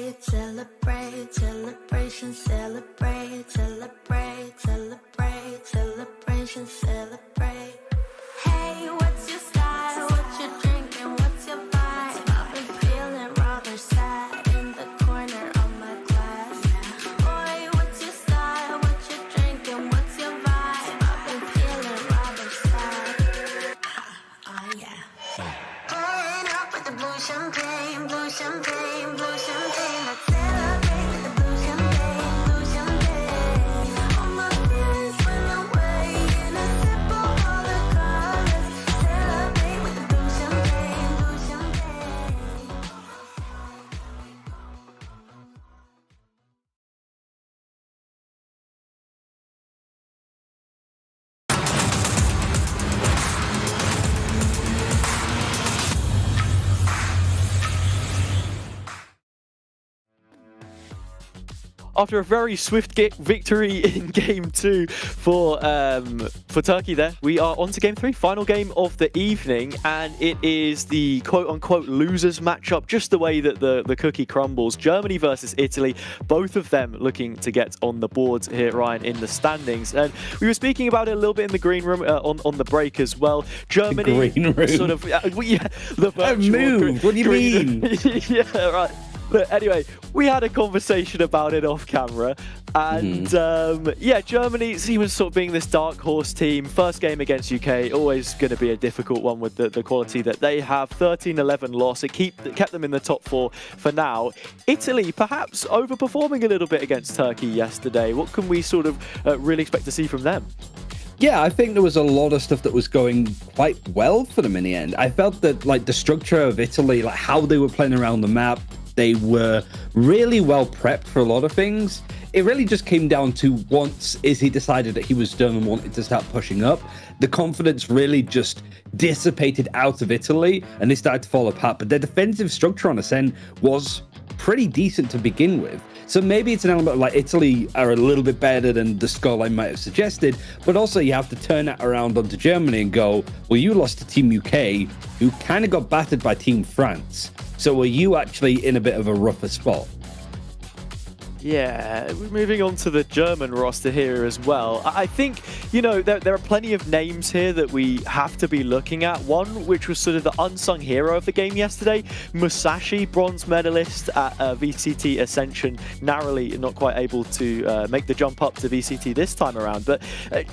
celebrate, celebrate, celebration, celebrate, celebrate, celebrate, celebration, celebrate. Hey, what's your style? What you drinking? What's your vibe? I've been feeling rather sad in the corner of my class. Boy, what's your style? What you drinking? What's your vibe? I've been feeling rather sad. Oh yeah. Pulling up with the blue champagne, blue champagne, blue champagne. Let's celebrate with the blue champagne, blue champagne. All my feelings went away in a sip of all the colors. Celebrate with the blue champagne, blue champagne. After a very swift victory in Game 2 for Turkey there, we are on to Game 3, final game of the evening, and it is the quote-unquote losers matchup, just the way that the cookie crumbles. Germany versus Italy, both of them looking to get on the board here, Ryan, in the standings. And we were speaking about it a little bit in the green room on the break as well. Germany, green room. sort of, the virtual moved. What do you mean? Yeah, right. But anyway, we had a conversation about it off camera, and yeah, Germany seems sort of being this dark horse team. First game against UK, always going to be a difficult one with the quality that they have. 13-11 loss. It kept them in the top 4 for now. Italy perhaps overperforming a little bit against Turkey yesterday. What can we sort of really expect to see from them? Yeah, I think there was a lot of stuff that was going quite well for them in the end. I felt that like the structure of Italy, like how they were playing around the map, they were really well prepped for a lot of things. It really just came down to once Izzy decided that he was done and wanted to start pushing up, the confidence really just dissipated out of Italy and they started to fall apart. But their defensive structure on Ascent was pretty decent to begin with. So maybe it's an element of like Italy are a little bit better than the scoreline might have suggested, but also you have to turn that around onto Germany and go, well, you lost to Team UK, who kind of got battered by Team France. So were you actually in a bit of a rougher spot? Yeah, moving on to the German roster here as well. I think, you know, there are plenty of names here that we have to be looking at. One, which was sort of the unsung hero of the game yesterday, Musashi, bronze medalist at VCT Ascension, narrowly not quite able to make the jump up to VCT this time around. But,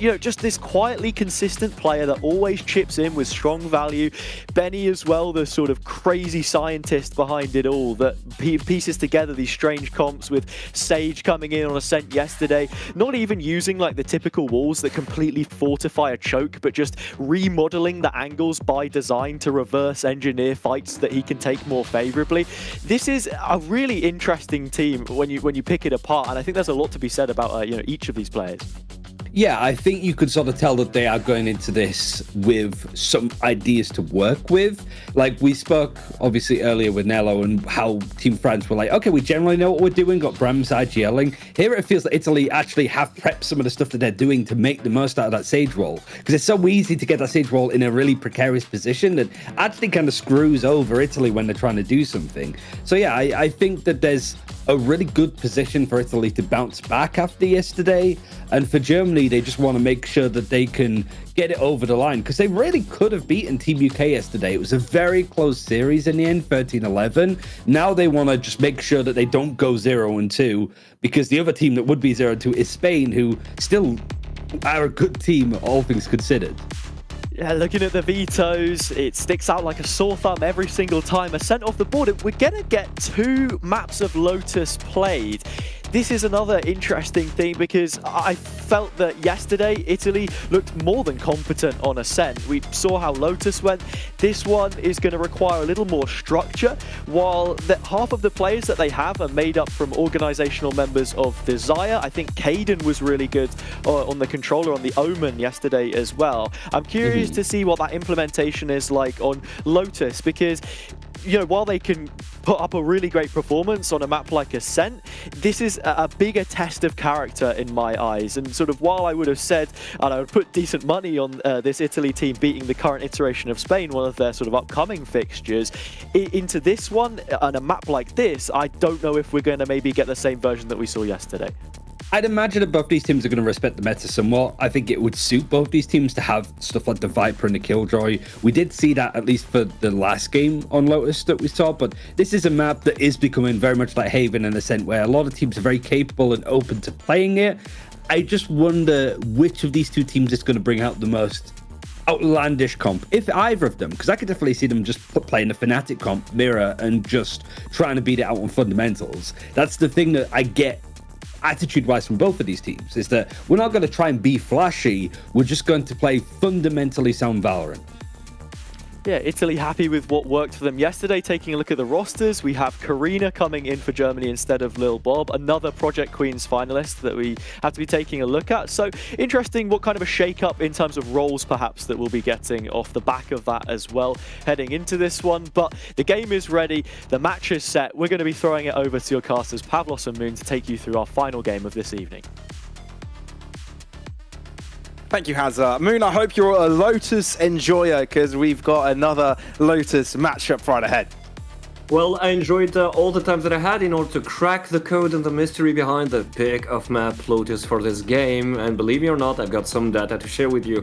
you know, just this quietly consistent player that always chips in with strong value. Benny as well, the sort of crazy scientist behind it all that pieces together these strange comps with Sage coming in on Ascent yesterday, not even using like the typical walls that completely fortify a choke, but just remodeling the angles by design to reverse engineer fights that he can take more favorably. This is a really interesting team when you pick it apart, and I think there's a lot to be said about you know, each of these players. Yeah, I think you could sort of tell that they are going into this with some ideas to work with. Like we spoke obviously earlier with Nello and how Team France were like, okay, we generally know what we're doing, got Bramsage yelling. Here it feels like Italy actually have prepped some of the stuff that they're doing to make the most out of that Sage roll. Because it's so easy to get that Sage roll in a really precarious position that actually kind of screws over Italy when they're trying to do something. So yeah, I think that there's a really good position for Italy to bounce back after yesterday. And for Germany, they just want to make sure that they can get it over the line because they really could have beaten Team UK yesterday. It was a very close series in the end, 13-11. Now they want to just make sure that they don't go 0-2 because the other team that would be 0-2 is Spain, who still are a good team, all things considered. Yeah, looking at the vetoes, it sticks out like a sore thumb every single time. Ascent off the board. We're going to get 2 maps of Lotus played. This is another interesting thing because I felt that yesterday Italy looked more than competent on Ascent. We saw how Lotus went. This one is going to require a little more structure, while half of the players that they have are made up from organizational members of Desire. I think Caden was really good on the controller on the Omen yesterday as well. I'm curious to see what that implementation is like on Lotus because while they can put up a really great performance on a map like Ascent, this is a bigger test of character in my eyes. And sort of while I would have said, and I would put decent money on this Italy team beating the current iteration of Spain, one of their sort of upcoming fixtures, into this one, on a map like this, I don't know if we're going to maybe get the same version that we saw yesterday. I'd imagine that both these teams are going to respect the meta somewhat. I think it would suit both these teams to have stuff like the Viper and the Killjoy. We did see that at least for the last game on Lotus that we saw, but this is a map that is becoming very much like Haven and Ascent, where a lot of teams are very capable and open to playing it. I just wonder which of these two teams is going to bring out the most outlandish comp, if either of them, because I could definitely see them just playing a Fnatic comp, Mirror, and just trying to beat it out on fundamentals. That's the thing that I get attitude-wise from both of these teams, is that we're not going to try and be flashy, we're just going to play fundamentally sound Valorant. Yeah, Italy happy with what worked for them yesterday. Taking a look at the rosters, we have Karina coming in for Germany instead of Lil Bob, another Project Queens finalist that we have to be taking a look at. So interesting what kind of a shake-up in terms of roles perhaps that we'll be getting off the back of that as well heading into this one. But the game is ready, the match is set. We're going to be throwing it over to your casters Pavlos and Moon to take you through our final game of this evening. Thank you, Hazza. Moon, I hope you're a Lotus enjoyer, because we've got another Lotus matchup right ahead. Well, I enjoyed all the time that I had in order to crack the code and the mystery behind the pick of map Lotus for this game. And believe me or not, I've got some data to share with you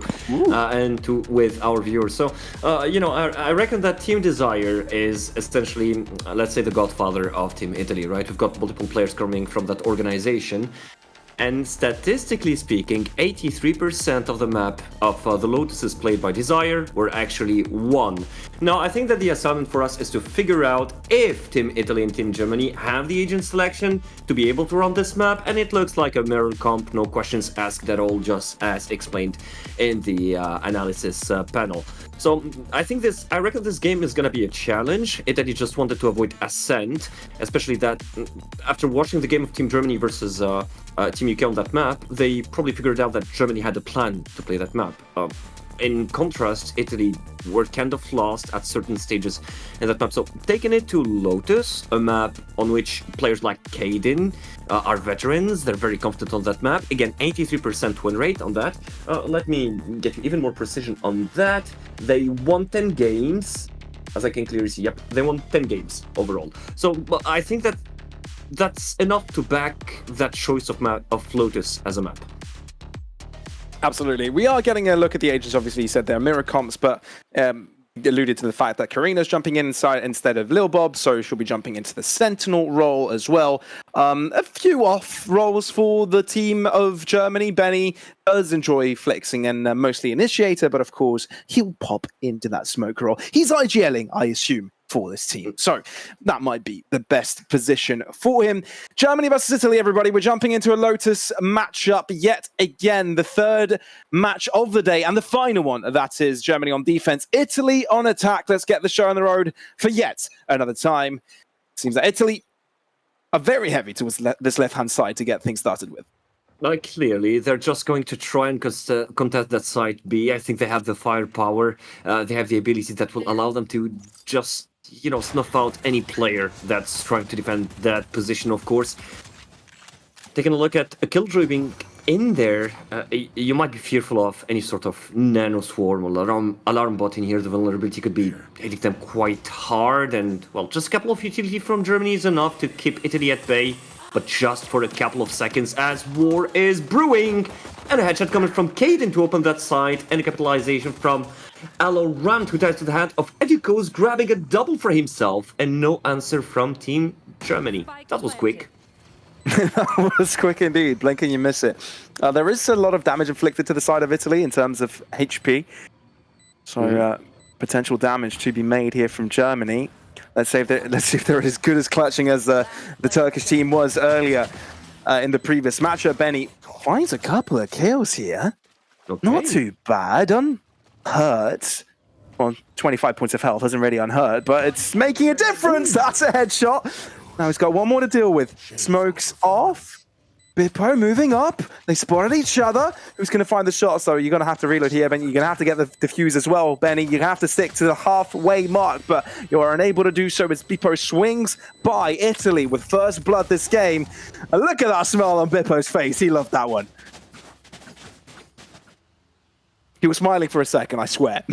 with our viewers. So, I reckon that Team Desire is essentially, let's say, the godfather of Team Italy, right? We've got multiple players coming from that organization. And statistically speaking, 83% of the map of the Lotuses played by Desire were actually won. Now, I think that the assignment for us is to figure out if Team Italy and Team Germany have the agent selection to be able to run this map, and it looks like a mirror comp, no questions asked at all, just as explained in the analysis panel. So I reckon this game is going to be a challenge. Italy just wanted to avoid Ascent, especially that after watching the game of Team Germany versus Team UK on that map, they probably figured out that Germany had a plan to play that map. In contrast, Italy were kind of lost at certain stages in that map. So taking it to Lotus, a map on which players like Kaden are veterans, they're very confident on that map. Again, 83% win rate on that. Let me get even more precision on that. They won 10 games, as I can clearly see. Yep, they won 10 games overall. So I think that's enough to back that choice of Lotus as a map. Absolutely. We are getting a look at the agents. Obviously, you said they're mirror comps, but alluded to the fact that Karina's jumping inside instead of Lil Bob, so she'll be jumping into the Sentinel role as well. A few off roles for the team of Germany. Benny does enjoy flexing and mostly initiator, but of course, he'll pop into that smoke role. He's IGLing, I assume, for this team. So that might be the best position for him. Germany versus Italy, everybody. We're jumping into a Lotus matchup yet again. The third match of the day and the final one. That is Germany on defense, Italy on attack. Let's get the show on the road for yet another time. Seems that Italy are very heavy towards this left-hand side to get things started with. Like, clearly, they're just going to try and contest that side B. I think they have the firepower. They have the ability that will allow them to just, snuff out any player that's trying to defend that position, of course. Taking a look at a Killjoy being in there, you might be fearful of any sort of nano swarm or alarm bot in here. The vulnerability could be hitting them quite hard, and, well, just a couple of utility from Germany is enough to keep Italy at bay. But just for a couple of seconds as war is brewing. And a headshot coming from Kaden to open that side, and a capitalization from VALORANT, who ties to the hand of Edukos, grabbing a double for himself, and no answer from Team Germany. That was quick. That was quick indeed. Blink and you miss it. There is a lot of damage inflicted to the side of Italy in terms of HP. So potential damage to be made here from Germany. Let's see if they're as good as clutching as the Turkish team was earlier in the previous matchup. Benny finds a couple of kills here. Okay. Not too bad. Unhurt. Well, 25 points of health isn't really unhurt, but it's making a difference. That's a headshot. Now he's got one more to deal with. Smoke's off. Bippo moving up. They spotted each other. Who's going to find the shots, though? You're going to have to reload here, Benny. You're going to have to get the defuse as well, Benny. You're going to have to stick to the halfway mark, but you are unable to do so as Bippo swings by Italy with first blood this game. And look at that smile on Bippo's face. He loved that one. He was smiling for a second, I swear.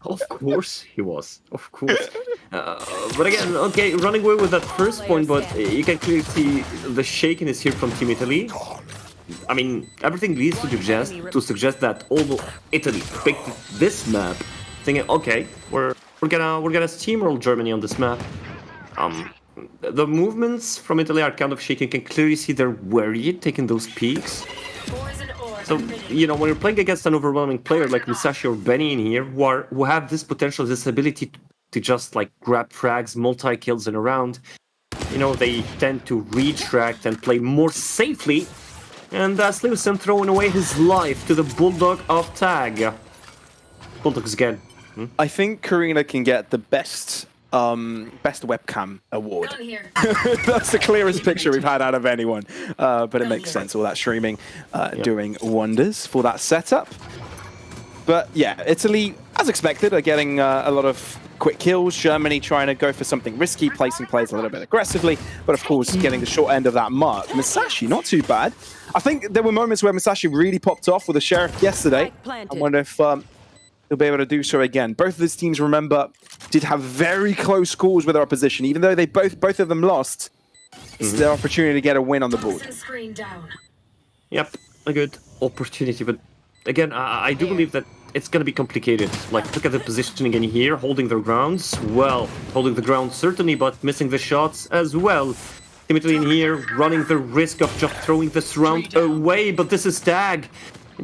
Of course he was. Of course. But again, okay, running away with that first point, but you can clearly see the shakiness here from Team Italy. I mean, everything leads to suggest that although Italy picked this map, thinking, okay, we're gonna steamroll Germany on this map. The movements from Italy are kind of shaky. You can clearly see they're wary, taking those peaks. So, you know, when you're playing against an overwhelming player like Musashi or Benny in here, who have this potential, this ability to just like grab frags, multi-kills in a round, you know, they tend to retract and play more safely. And Slewson throwing away his life to the Bulldog of Tag. Bulldogs again. I think Karina can get the best webcam award. That's the clearest picture we've had out of anyone. But it makes sense, all that streaming doing wonders for that setup. But yeah, Italy, as expected, are getting a lot of quick kills. Germany trying to go for something risky, placing players a little bit aggressively, but of course getting the short end of that mark. Musashi, not too bad. I think there were moments where Musashi really popped off with the Sheriff yesterday. I wonder if he'll be able to do so again. Both of these teams, remember, did have very close calls with their opposition. Even though they both of them lost, it's their opportunity to get a win on the board. Yep, a good opportunity. But again, I do believe that it's going to be complicated. Like, look at the positioning in here, holding their grounds. Well, holding the ground certainly, but missing the shots as well. Team Italy in here, running the risk of just throwing this round away, but this is Tag.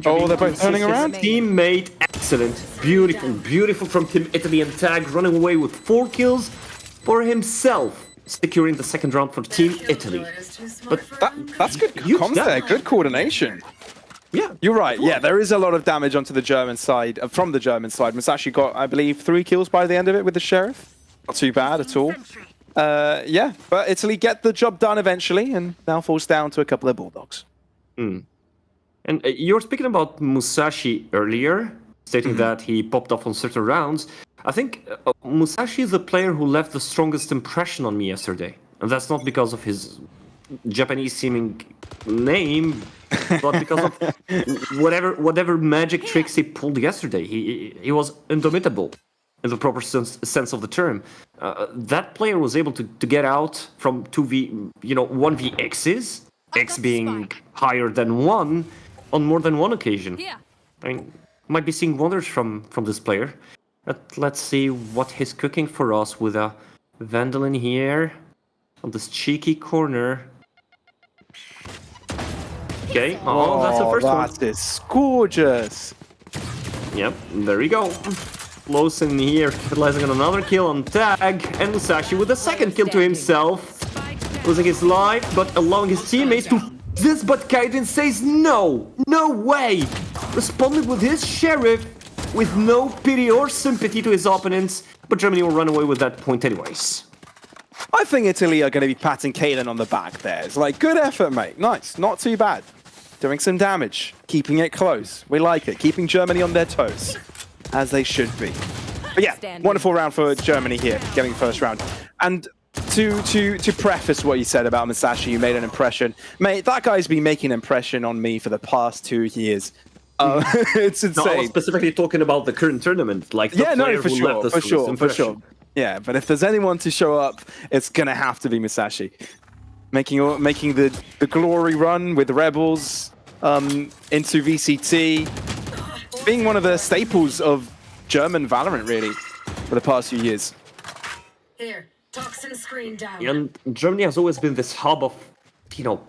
Oh, they're both turning around? Teammate, excellent. Beautiful, beautiful from Team Italy, and Tag running away with 4 kills for himself, securing the second round for Team Italy. But that's good comms there, good coordination. Yeah, you're right. Yeah, there is a lot of damage onto the German side, from the German side. Musashi got, I believe, 3 kills by the end of it with the Sheriff. Not too bad at all. Yeah, but Italy get the job done eventually, and now falls down to a couple of Bulldogs. And you were speaking about Musashi earlier, stating that he popped off on certain rounds. I think Musashi is the player who left the strongest impression on me yesterday. And that's not because of his Japanese-seeming name, but because of whatever magic tricks he pulled yesterday. He was indomitable in the proper sense of the term. That player was able to get out from 1v-X's, X being higher than 1, on more than one occasion. I mean, might be seeing wonders from this player. But let's see what he's cooking for us with a Vandal in here on this cheeky corner. Okay, oh, that's the first one. That is gorgeous. Yep, there we go. Close in here, capitalizing on another kill on Tag, and Musashi with a second kill to himself. Losing his life, but allowing his teammates to this, but Kaiden says no way! Responded with his Sheriff, with no pity or sympathy to his opponents, but Germany will run away with that point anyways. I think Italy are going to be patting Kaiden on the back there. It's like, good effort, mate. Nice, not too bad. Doing some damage, keeping it close. We like it, keeping Germany on their toes, as they should be. But yeah, wonderful round for Germany here, getting first round. And to preface what you said about Musashi, you made an impression. Mate, that guy's been making an impression on me for the past 2 years. It's insane. No, I was specifically talking about the current tournament, like the player who left us for sure. Yeah, but if there's anyone to show up, it's gonna have to be Musashi. Making the glory run with the Rebels into VCT, being one of the staples of German Valorant really for the past few years. Here. Toxin screen down. And Germany has always been this hub of,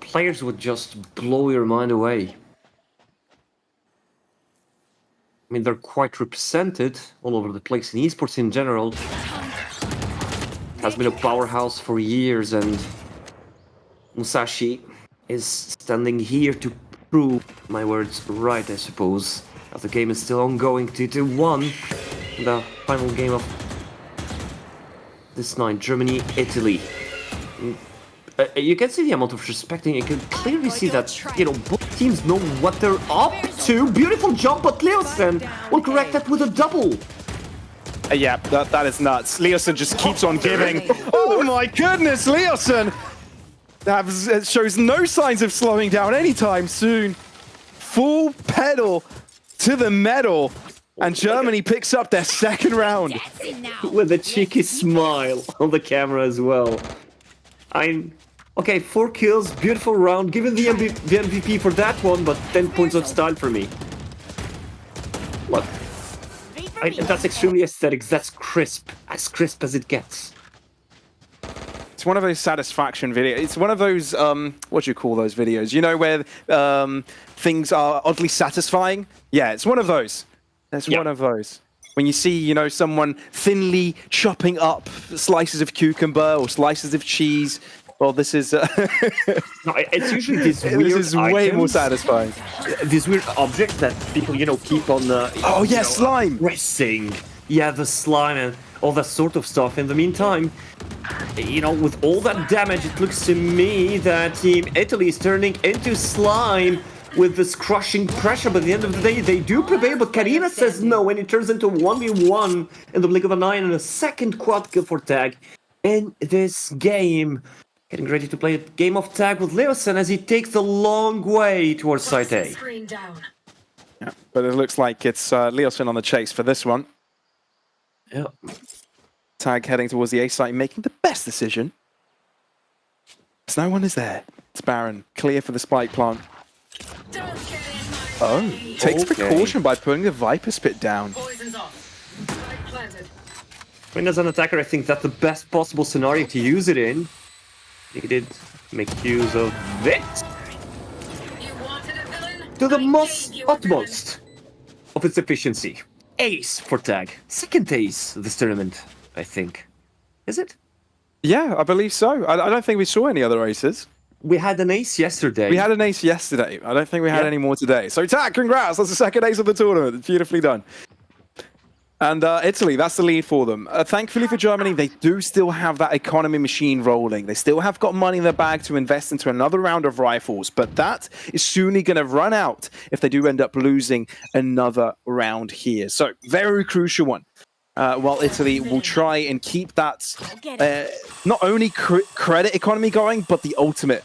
players who would just blow your mind away. I mean, they're quite represented all over the place in esports in general. Has been a powerhouse for years, and Musashi is standing here to prove my words right, I suppose. As the game is still ongoing, 2-1, the final game of this night, Germany, Italy. you can see the amount of respecting. You can clearly see that, both teams know what they're up to. Beautiful jump, but Leosen will correct that with a double. Yeah, that is nuts. Leosen just keeps on giving. Oh my goodness, Leosen shows no signs of slowing down anytime soon. Full pedal to the metal, and Germany picks up their second round. With a cheeky smile on the camera as well. Okay, 4 kills, beautiful round. Given the MVP for that one, but 10 points of style for me. Look, that's extremely aesthetic. That's crisp as it gets. It's one of those satisfaction videos. It's one of those, what do you call those videos? You know, where things are oddly satisfying? Yeah, it's one of those. It's one of those. When you see, someone thinly chopping up slices of cucumber or slices of cheese. Well, this is... No, it's usually these weird This is way items, more satisfying. These weird objects that people, keep on... Oh, yeah, slime! Pressing. Yeah, the slime and all that sort of stuff. In the meantime, with all that damage, it looks to me that Team Italy is turning into slime with this crushing pressure. But at the end of the day, they do prevail. But Karina says no, and it turns into 1v1 in the blink of an eye, and a second quad kill for Tag in this game. Getting ready to play a game of tag with Leosen as he takes the long way towards site A. Screen down. Yeah, but it looks like it's Leosen on the chase for this one. Yeah. Tag heading towards the A site, making the best decision. As no one is there. It's Baron, clear for the spike plant. Don't get in my way. Takes precaution by putting the Viper Spit down. Poison's off. Spike planted. I mean, as an attacker, I think that's the best possible scenario to use it in. He did make use of it You wanted a villain? to the I most gave you a villain. utmost of its efficiency. Ace for Tag. Second ace this tournament, I think. Is it? Yeah, I believe so. I don't think we saw any other aces. We had an ace yesterday. We had an ace yesterday. I don't think we had any more today. So Tag, congrats! That's the second ace of the tournament. Beautifully done. And Italy, that's the lead for them. Thankfully for Germany, they do still have that economy machine rolling. They still have got money in their bag to invest into another round of rifles, but that is soonly going to run out if they do end up losing another round here. So, very crucial one. While Italy will try and keep that not only credit economy going, but the ultimate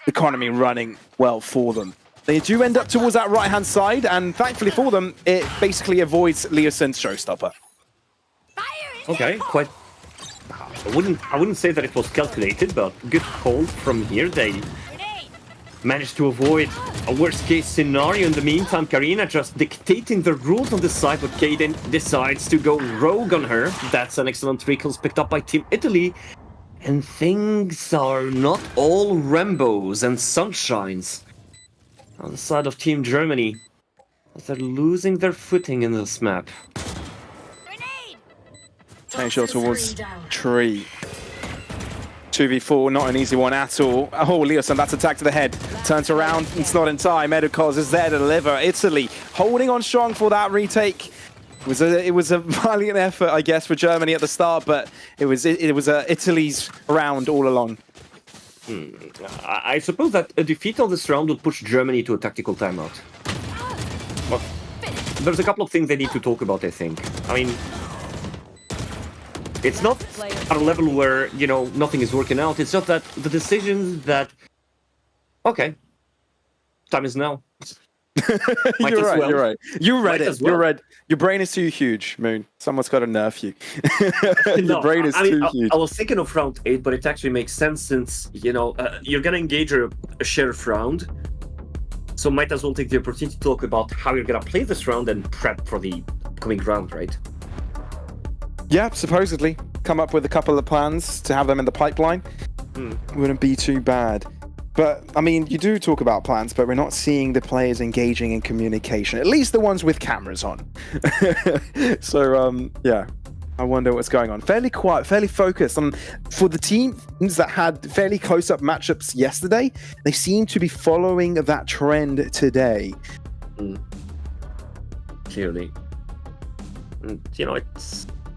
economy running well for them. They do end up towards that right-hand side, and thankfully for them, it basically avoids Leosen's showstopper. Okay, quite. I wouldn't say that it was calculated, but good call from here. They managed to avoid a worst-case scenario. In the meantime, Karina just dictating the rules on the side, but Kaden decides to go rogue on her. That's an excellent 3 kills picked up by Team Italy. And things are not all rainbows and sunshines on the side of Team Germany, as they're losing their footing in this map. Take shot towards tree. 2v4, not an easy one at all. Oh, Leosen, that's attack to the head. Turns around, it's not in time. Edukos is there to deliver. Italy holding on strong for that retake. It was a valiant effort, I guess, for Germany at the start, but it was Italy's round all along. I suppose that a defeat of this round will push Germany to a tactical timeout. But there's a couple of things they need to talk about, I think. I mean, it's not at a level where, nothing is working out. It's just that the decisions that... Okay, time is now. You're right. You read it. Well. You read. Your brain is too huge, Moon. Someone's got to nerf you. Your brain is too huge. I was thinking of round 8, but it actually makes sense since, you're going to engage a sheriff round. So might as well take the opportunity to talk about how you're going to play this round and prep for the coming round, right? Yeah, supposedly. Come up with a couple of plans to have them in the pipeline. Wouldn't be too bad. But, I mean, you do talk about plans, but we're not seeing the players engaging in communication. At least the ones with cameras on. So, yeah. I wonder what's going on. Fairly quiet, fairly focused. For the teams that had fairly close-up matchups yesterday, they seem to be following that trend today. Clearly. And,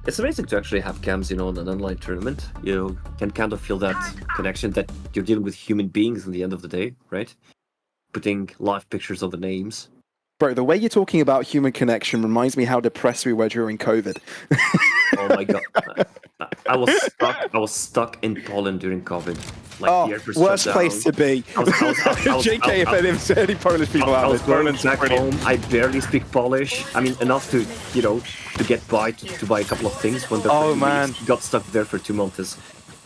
It's amazing to actually have cams, in an online tournament. You can kind of feel that connection that you're dealing with human beings in the end of the day, right? Putting live pictures of the names. Bro, the way you're talking about human connection reminds me how depressed we were during COVID. Oh my god. I was stuck in Poland during COVID. Like, Oh, the airports worst shut place to down. be. JK, if there's any Polish people I out was there, going Poland's back brilliant. home. I barely speak Polish. I mean, enough to, to get by, to buy a couple of things. When the Oh, man. got stuck there for 2 months.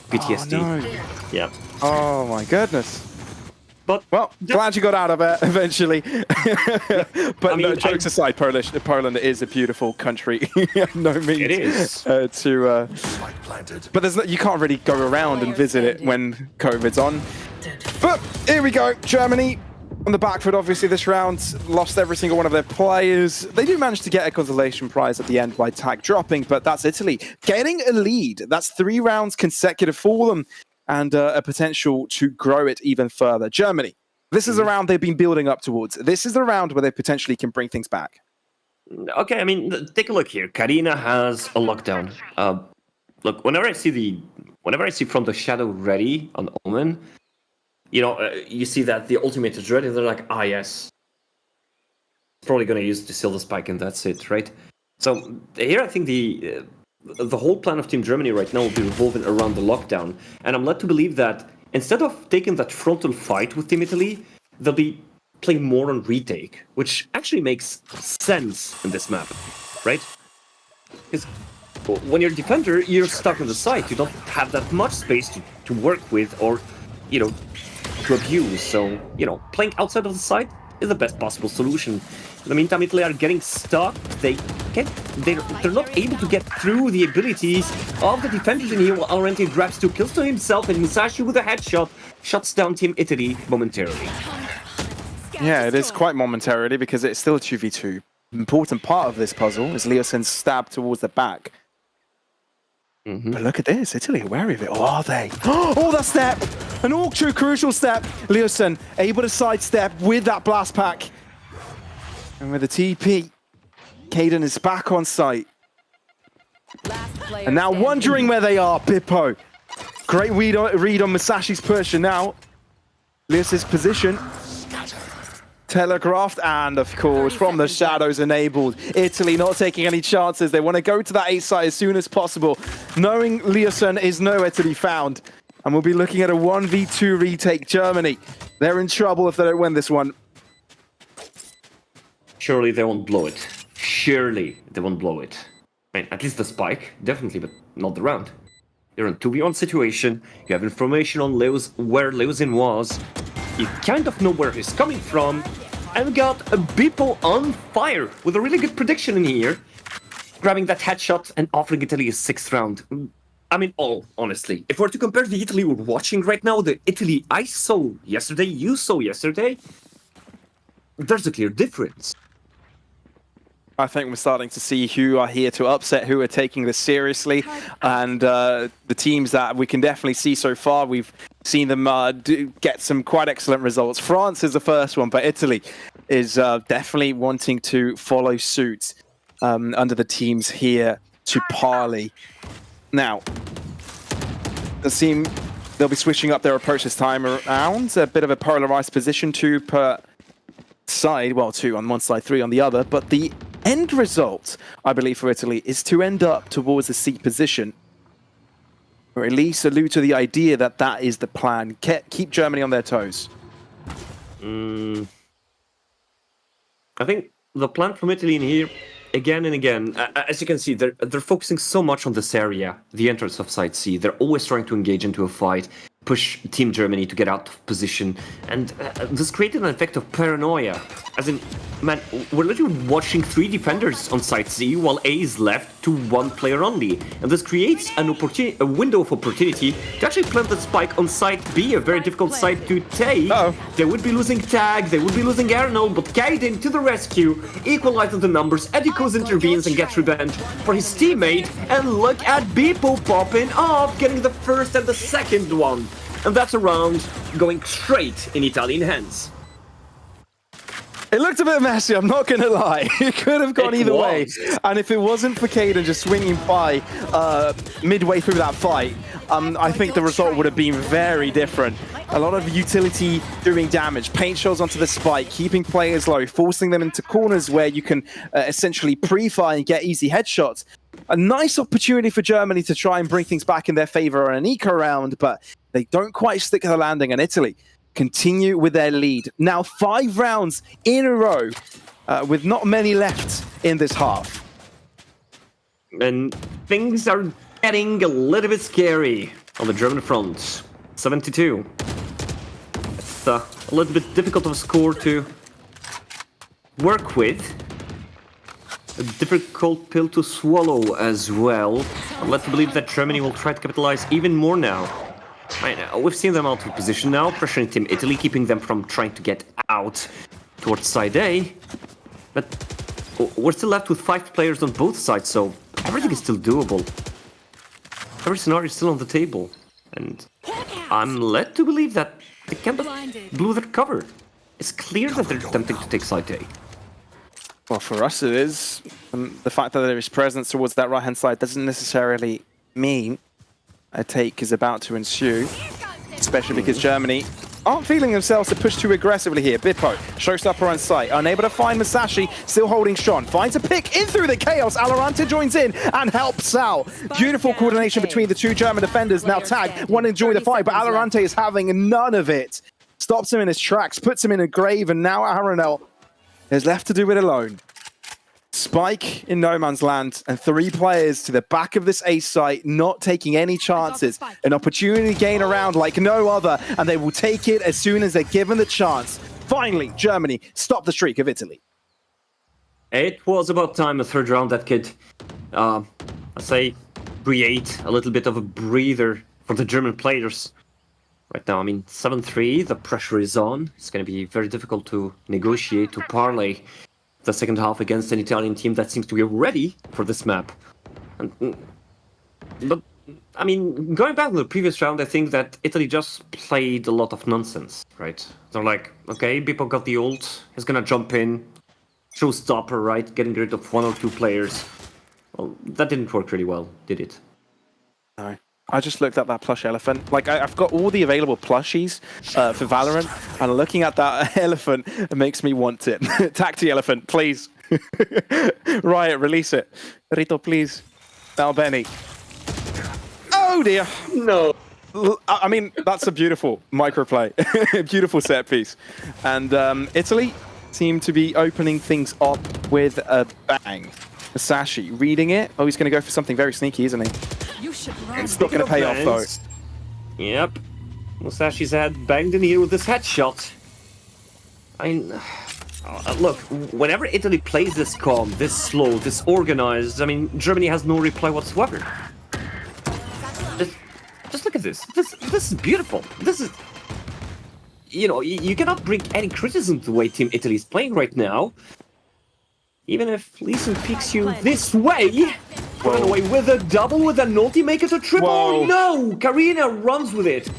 PTSD. Oh, no. Yeah. Oh my goodness. But Well, glad you got out of it eventually. But I mean, no, jokes aside, Poland is a beautiful country. No means It is. Spike planted. but you can't really go around and visit it when COVID's on. But here we go, Germany on the back foot. Obviously, this round lost every single one of their players. They do manage to get a consolation prize at the end by tag dropping, but that's Italy getting a lead. That's 3 rounds consecutive for them, and a potential to grow it even further. Germany, this is a round they've been building up towards. This is the round where they potentially can bring things back. Okay, I mean, take a look here. Karina has a lockdown. Look, whenever I see From the Shadow ready on Omen, you see that the ultimate is ready. They're like, yes, probably going to use to seal the spike, and that's it, right? So here, I think the whole plan of Team Germany right now will be revolving around the lockdown, and I'm led to believe that instead of taking that frontal fight with Team Italy, they'll be playing more on retake, which actually makes sense in this map, right? Because when you're a defender, you're stuck on the side. You don't have that much space to work with or, to abuse. So, playing outside of the side is the best possible solution. In the meantime, Italy are getting stuck. They're not able to get through the abilities of the defenders in here, while Valorant grabs 2 kills to himself, and Musashi with a headshot shuts down Team Italy momentarily. Yeah, it is quite momentarily because it's still a 2v2. Important part of this puzzle is Leosen's stab towards the back. But look at this, Italy, wary of it. Oh, are they? Oh, that step! An all-true crucial step. Leosen able to sidestep with that blast pack. And with the TP, Caden is back on site. And now wondering where they are, Bippo. Great read on Musashi's push, and now Leosen's position. Telegraphed, and of course, from the shadows enabled. Italy not taking any chances. They want to go to that A site as soon as possible, knowing Leosen is nowhere to be found. And we'll be looking at a 1v2 retake. Germany, they're in trouble if they don't win this one. Surely they won't blow it. Surely they won't blow it. I mean, at least the spike, definitely, but not the round. You're in a 2v1 situation. You have information on where Leosin was. You kind of know where he's coming from, and we got a Bippo on fire with a really good prediction in here, grabbing that headshot and offering Italy a 6th round. I mean, honestly, if we're to compare the Italy we're watching right now, the Italy I saw yesterday, you saw yesterday, there's a clear difference. I think we're starting to see who are here to upset, who are taking this seriously, and the teams that we can definitely see so far, we've seen them get some quite excellent results. France is the first one, but Italy is definitely wanting to follow suit under the teams here to parley. Now, they'll be switching up their approach this time around. A bit of a polarized position, 2 per side, well, 2 on one side, 3 on the other, but the end result, I believe, for Italy is to end up towards the C position, or at least allude to the idea that that is the plan. Keep Germany on their toes. I think the plan from Italy in here, again and again, as you can see, they're focusing so much on this area, the entrance of Site C. They're always trying to engage into a fight, push Team Germany to get out of position, and this created an effect of paranoia. As in, man, we're literally watching 3 defenders on Site C while A is left to 1 player only, and this creates a window of opportunity to actually plant the spike on Site B, a very difficult site to take. They would be losing Tag, they would be losing Arnold, but Kaiden to the rescue, equalizes the numbers. Edikos intervenes and gets revenge for his teammate, and look at Bippo popping off, getting the first and the second one. And that's a round going straight in Italian hands. It looked a bit messy, I'm not going to lie. It could have gone either way. And if it wasn't for Caden just swinging by midway through that fight, I think the result would have been very different. A lot of utility doing damage, paint shots onto the spike, keeping players low, forcing them into corners where you can essentially pre-fire and get easy headshots. A nice opportunity for Germany to try and bring things back in their favor on an eco round, but they don't quite stick to the landing, and Italy continue with their lead. Now 5 rounds in a row with not many left in this half. And things are getting a little bit scary on the German front. 72. It's a little bit difficult of a score to work with. A difficult pill to swallow as well. I'm led to believe that Germany will try to capitalize even more now. We've seen them out of position now, pressuring Team Italy, keeping them from trying to get out towards side A. But we're still left with 5 players on both sides, so everything is still doable. Every scenario is still on the table. And I'm led to believe that they can't blow their cover. It's clear that they're attempting to take side A. Well, for us it is. The fact that there is presence towards that right-hand side doesn't necessarily mean a take is about to ensue, especially because Germany aren't feeling themselves to push too aggressively here. Bippo, showstopper on site, unable to find Masashi, still holding Sean, finds a pick in through the chaos. VALORANT joins in and helps out. Beautiful coordination between the 2 German defenders, now tagged, one enjoying the fight, but VALORANT is having none of it. Stops him in his tracks, puts him in a grave, and now Aranel is left to do it alone. Spike in no man's land, and 3 players to the back of this A site, not taking any chances. An opportunity to gain around like no other, and they will take it as soon as they're given the chance. Finally, Germany stop the streak of Italy. It was about time, the 3rd round, that could, I say, create a little bit of a breather for the German players. Right now, I mean, 7-3, the pressure is on. It's going to be very difficult to negotiate, to parlay the second half against an Italian team that seems to be ready for this map. But, I mean, going back to the previous round, I think that Italy just played a lot of nonsense, right? They're like, okay, Bippo got the ult, he's gonna jump in, showstopper, right? Getting rid of 1 or 2 players. Well, that didn't work really well, did it? No. I just looked at that plush elephant. Like, I've got all the available plushies for Valorant, and looking at that elephant, it makes me want it. Tacti elephant, please. Riot, release it. Rito, please. Now, Benny. Oh, dear. No. I mean, that's a beautiful microplay. Beautiful set piece. And Italy seem to be opening things up with a bang. Masashi reading it. Oh, he's going to go for something very sneaky, isn't he? It's not going to pay off, though. Yep. Musashi's head banged in here with this headshot. I mean, look, whenever Italy plays this calm, this slow, this organized, I mean, Germany has no reply whatsoever. Just look at this. This is beautiful. This is... You know, you cannot bring any criticism to the way Team Italy is playing right now. Even if Lee Sin peeks you this way, run away with a double, with a ulti, make it a triple. Whoa. No! Karina runs with it.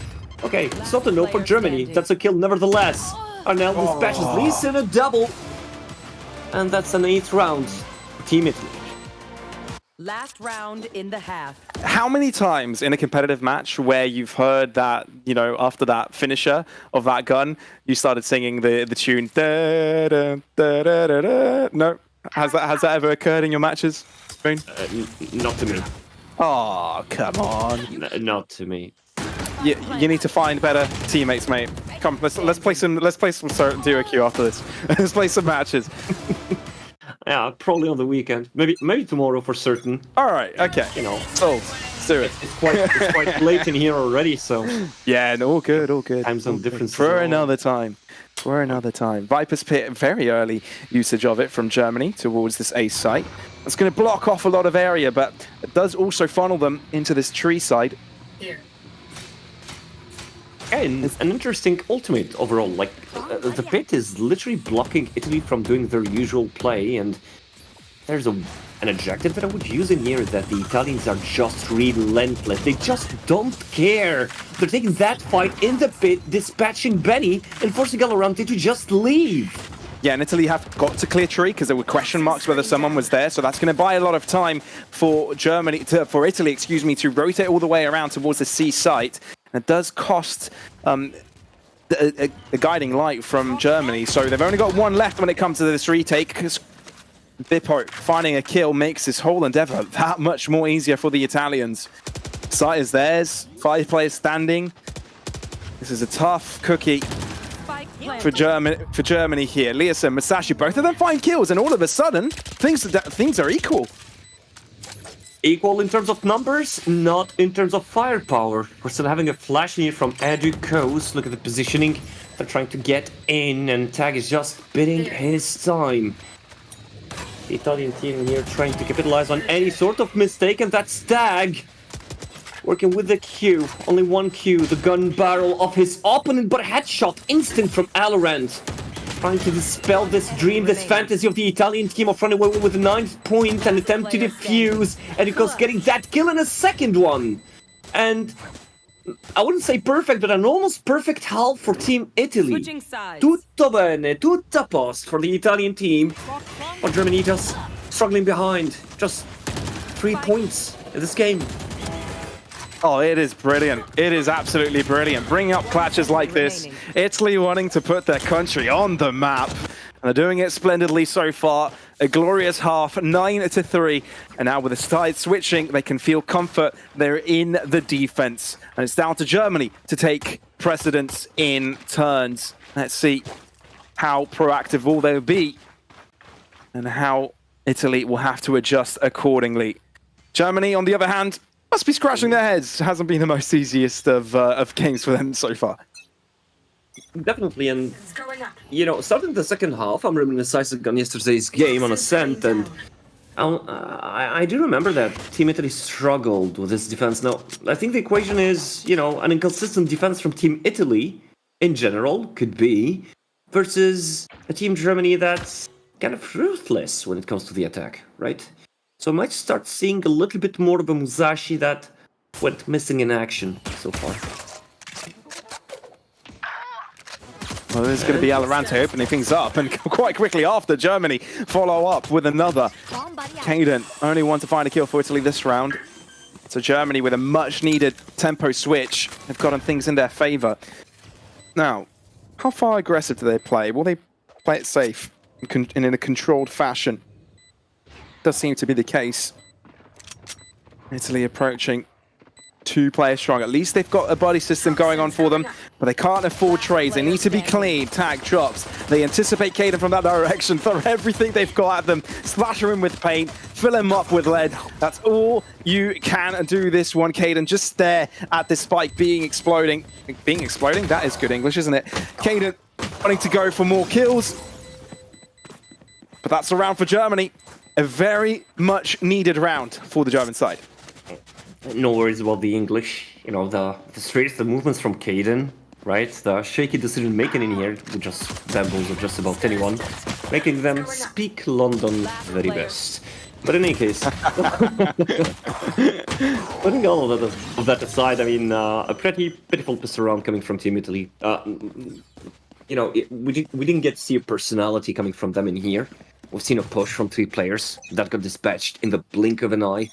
Okay, it's not a no for Germany. That's a kill nevertheless. Arnell dispatches Lee Sin a double. And that's an 8th round for Team Italy. Last round in the half. How many times in a competitive match where you've heard that, you know, after that finisher of that gun, you started singing the tune? Da, da, da, da, da, da. No? Has that ever occurred in your matches, Spoon? Not to me. Oh, come on. Not to me. You need to find better teammates, mate. Come, let's play some duo queue after this. Let's play some matches. Yeah, probably on the weekend. Maybe tomorrow for certain. All right, okay. You know, sold. Let's do it. It's quite late in here already, so yeah, no, all good, all good. Time zone difference. For another time. For another time. Viper's Pit, very early usage of it from Germany towards this A site. It's going to block off a lot of area, but it does also funnel them into this tree side. Here. And an interesting ultimate overall. Like, the pit is literally blocking Italy from doing their usual play, and there's an adjective that I would use in here, that the Italians are just relentless. They just don't care. They're taking that fight in the pit, dispatching Benny, and forcing VALORANT to just leave. Yeah, and Italy have got to clear tree because there were question marks whether someone was there. So that's going to buy a lot of time for for Italy, excuse me, to rotate all the way around towards the C site. And it does cost a guiding light from Germany. So they've only got one left when it comes to this retake, because Bippo finding a kill makes this whole endeavor that much more easier for the Italians. Site is theirs, 5 players standing. This is a tough cookie for Germany here. Leeson, Masashi, both of them find kills, and all of a sudden, things are equal. Equal in terms of numbers, not in terms of firepower. We're still having a flash here from Edu Coast. Look at the positioning. They're trying to get in, and Tag is just bidding his time. The Italian team here trying to capitalize on any sort of mistake, and that's Tag. Working with the Q, only one Q, the gun barrel of his opponent, but a headshot instant from VALORANT. Trying to dispel this dream, this fantasy of the Italian team of running away with a 9th point and attempt to defuse. And of course getting that kill in a second one. And I wouldn't say perfect, but an almost perfect half for Team Italy. Tutto bene, tutto a post for the Italian team. But Germany just struggling behind. Just 3 points in this game. Oh, it is brilliant. It is absolutely brilliant. Bringing up clutches like this. Italy wanting to put their country on the map. And they're doing it splendidly so far. A glorious half, 9-3. And now with the side switching, they can feel comfort. They're in the defense. And it's down to Germany to take precedence in turns. Let's see how proactive will they be and how Italy will have to adjust accordingly. Germany, on the other hand, must be scratching their heads. Hasn't been the most easiest of games for them so far. Definitely, and you know, starting the second half, I'm reminiscing on yesterday's game on Ascent, and I do remember that Team Italy struggled with this defense. Now, I think the equation is, you know, an inconsistent defense from Team Italy in general could be versus a Team Germany that's kind of ruthless when it comes to the attack, right? So I might start seeing a little bit more of a Musashi that went missing in action so far. Well, there's going to be VALORANT opening things up, and quite quickly after, Germany follow up with another. Caden, only one to find a kill for Italy this round. So Germany with a much-needed tempo switch have gotten things in their favor. Now, how far aggressive do they play? Will they play it safe and in a controlled fashion? Does seem to be the case. Italy approaching 2 players strong. At least they've got a body system going on for them, but they can't afford trades. They need to be clean. Tag drops. They anticipate Caden from that direction, throw everything they've got at them, splatter him with paint, fill him up with lead. That's all you can do this one, Caden. Just stare at this spike being exploding. Being exploding? That is good English, isn't it? Caden wanting to go for more kills. But that's a round for Germany. A very much needed round for the German side. No worries about the English. You know, the straight, the movements from Caden, right? The shaky decision making in here would just bamboozle just about anyone, making them speak London very best. But in any case, putting all of that aside, I mean, a pretty pitiful piss around coming from Team Italy. You know, we didn't get to see a personality coming from them in here. We've seen a push from 3 players that got dispatched in the blink of an eye.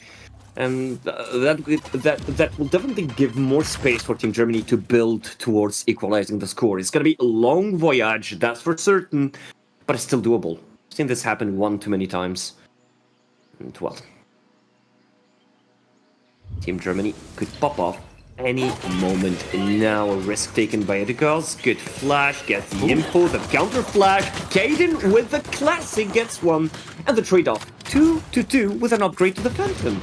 And that will definitely give more space for Team Germany to build towards equalizing the score. It's going to be a long voyage, that's for certain, but it's still doable. I've seen this happen one too many times. And well, Team Germany could pop off any moment. And now a risk taken by the girls. Good flash, gets the info, the counter flash. Caden with the classic gets one. And the trade-off, 2-2 with an upgrade to the Phantom.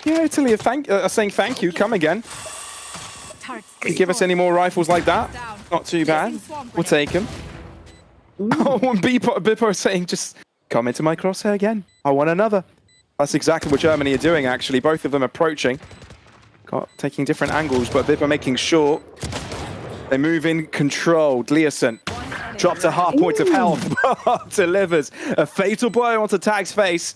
Yeah, Italy are saying thank you, come again. Can you give us any more rifles like that? Not too bad. We'll take them. Oh, and Bippo saying, just come into my crosshair again. I want another. That's exactly what Germany are doing, actually. Both of them approaching. Taking different angles, but Bippo making sure they move in controlled. Leeson dropped a half point of health. Delivers a fatal blow onto Tag's face.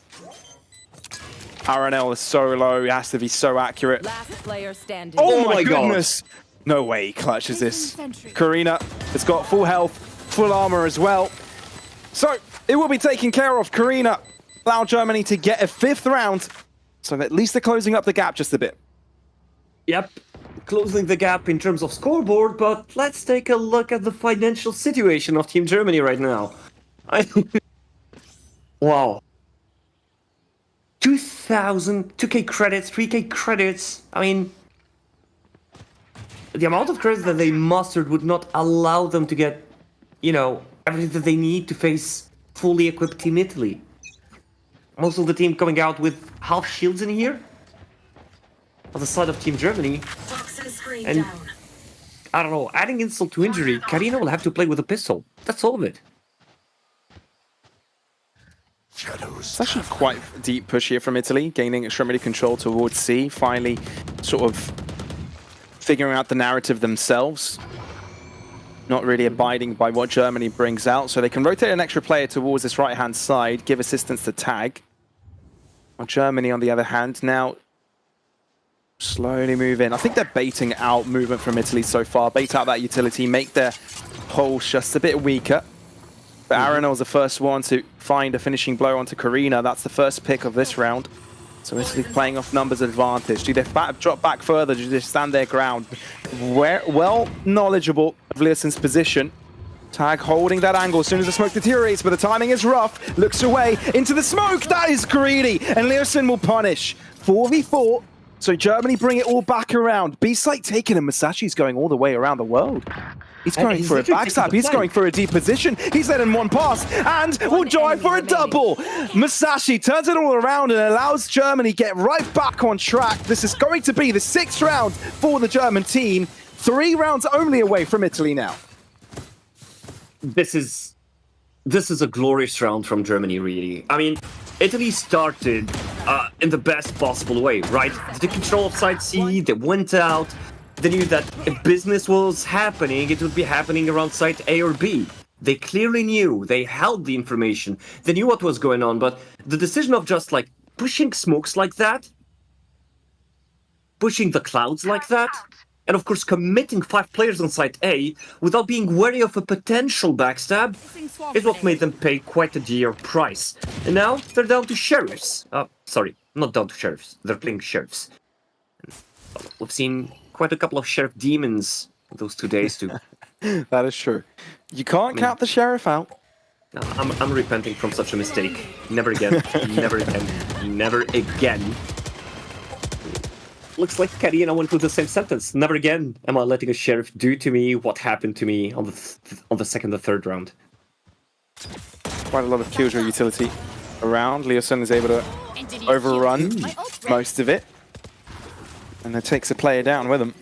RNL is so low, he has to be so accurate. Last player standing. Oh my goodness! No way he clutches this. Karina has got full health. full armor as well. So it will be taken care of. Karina allow Germany to get a 5th round. So at least they're closing up the gap just a bit. Yep, closing the gap in terms of scoreboard, but let's take a look at the financial situation of Team Germany right now. Wow. 2K credits, 3K credits. I mean, the amount of credits that they mustered would not allow them to get, you know, everything that they need to face fully equipped Team Italy. Most of the team coming out with half shields in here on the side of Team Germany. Toxin screen And down. I don't know, adding insult to injury, Karina will have to play with a pistol. That's all of it. It's actually quite a deep push here from Italy, gaining extremity control towards C, finally sort of figuring out the narrative themselves. Not really abiding by what Germany brings out, so they can rotate an extra player towards this right-hand side, give assistance to Tag. While Germany, on the other hand, now slowly move in. I think they're baiting out movement from Italy so far, bait out that utility, make their holes just a bit weaker. But Aranel's the first one to find a finishing blow onto Karina. That's the first pick of this round. So Italy playing off numbers advantage. Do they drop back further? Do they stand their ground? Well knowledgeable of Leoson's position. Tag holding that angle as soon as the smoke deteriorates, but the timing is rough. Looks away into the smoke. That is greedy. And Leoson will punish. 4v4. So Germany bring it all back around. B-site taken and Masashi's going all the way around the world. He's going for a backstab. He's going for a deep position. He's letting one pass and will drive for a double. Masashi turns it all around and allows Germany get right back on track. This is going to be the 6th round for the German team. 3 rounds only away from Italy now. This is a glorious round from Germany, really. I mean, Italy started in the best possible way, right? They took control of Side C, they went out, they knew that if business was happening, it would be happening around Site A or B. They clearly knew, they held the information, they knew what was going on, but the decision of just like pushing smokes like that, pushing the clouds like that, and of course committing 5 players on Site A without being wary of a potential backstab is what made them pay quite a dear price. And now they're down to sheriffs. Sorry, not down to sheriffs, they're playing sheriffs. We've seen quite a couple of sheriff demons those 2 days too. That is true. You can't count the sheriff out. I'm repenting from such a mistake. Never again. Never again. Never again. Looks like Karina went with the same sentence. Never again am I letting a sheriff do to me what happened to me on the second or third round. Quite a lot of Killjoy utility around. Leoson is able to overrun most of it. And then takes a player down with him.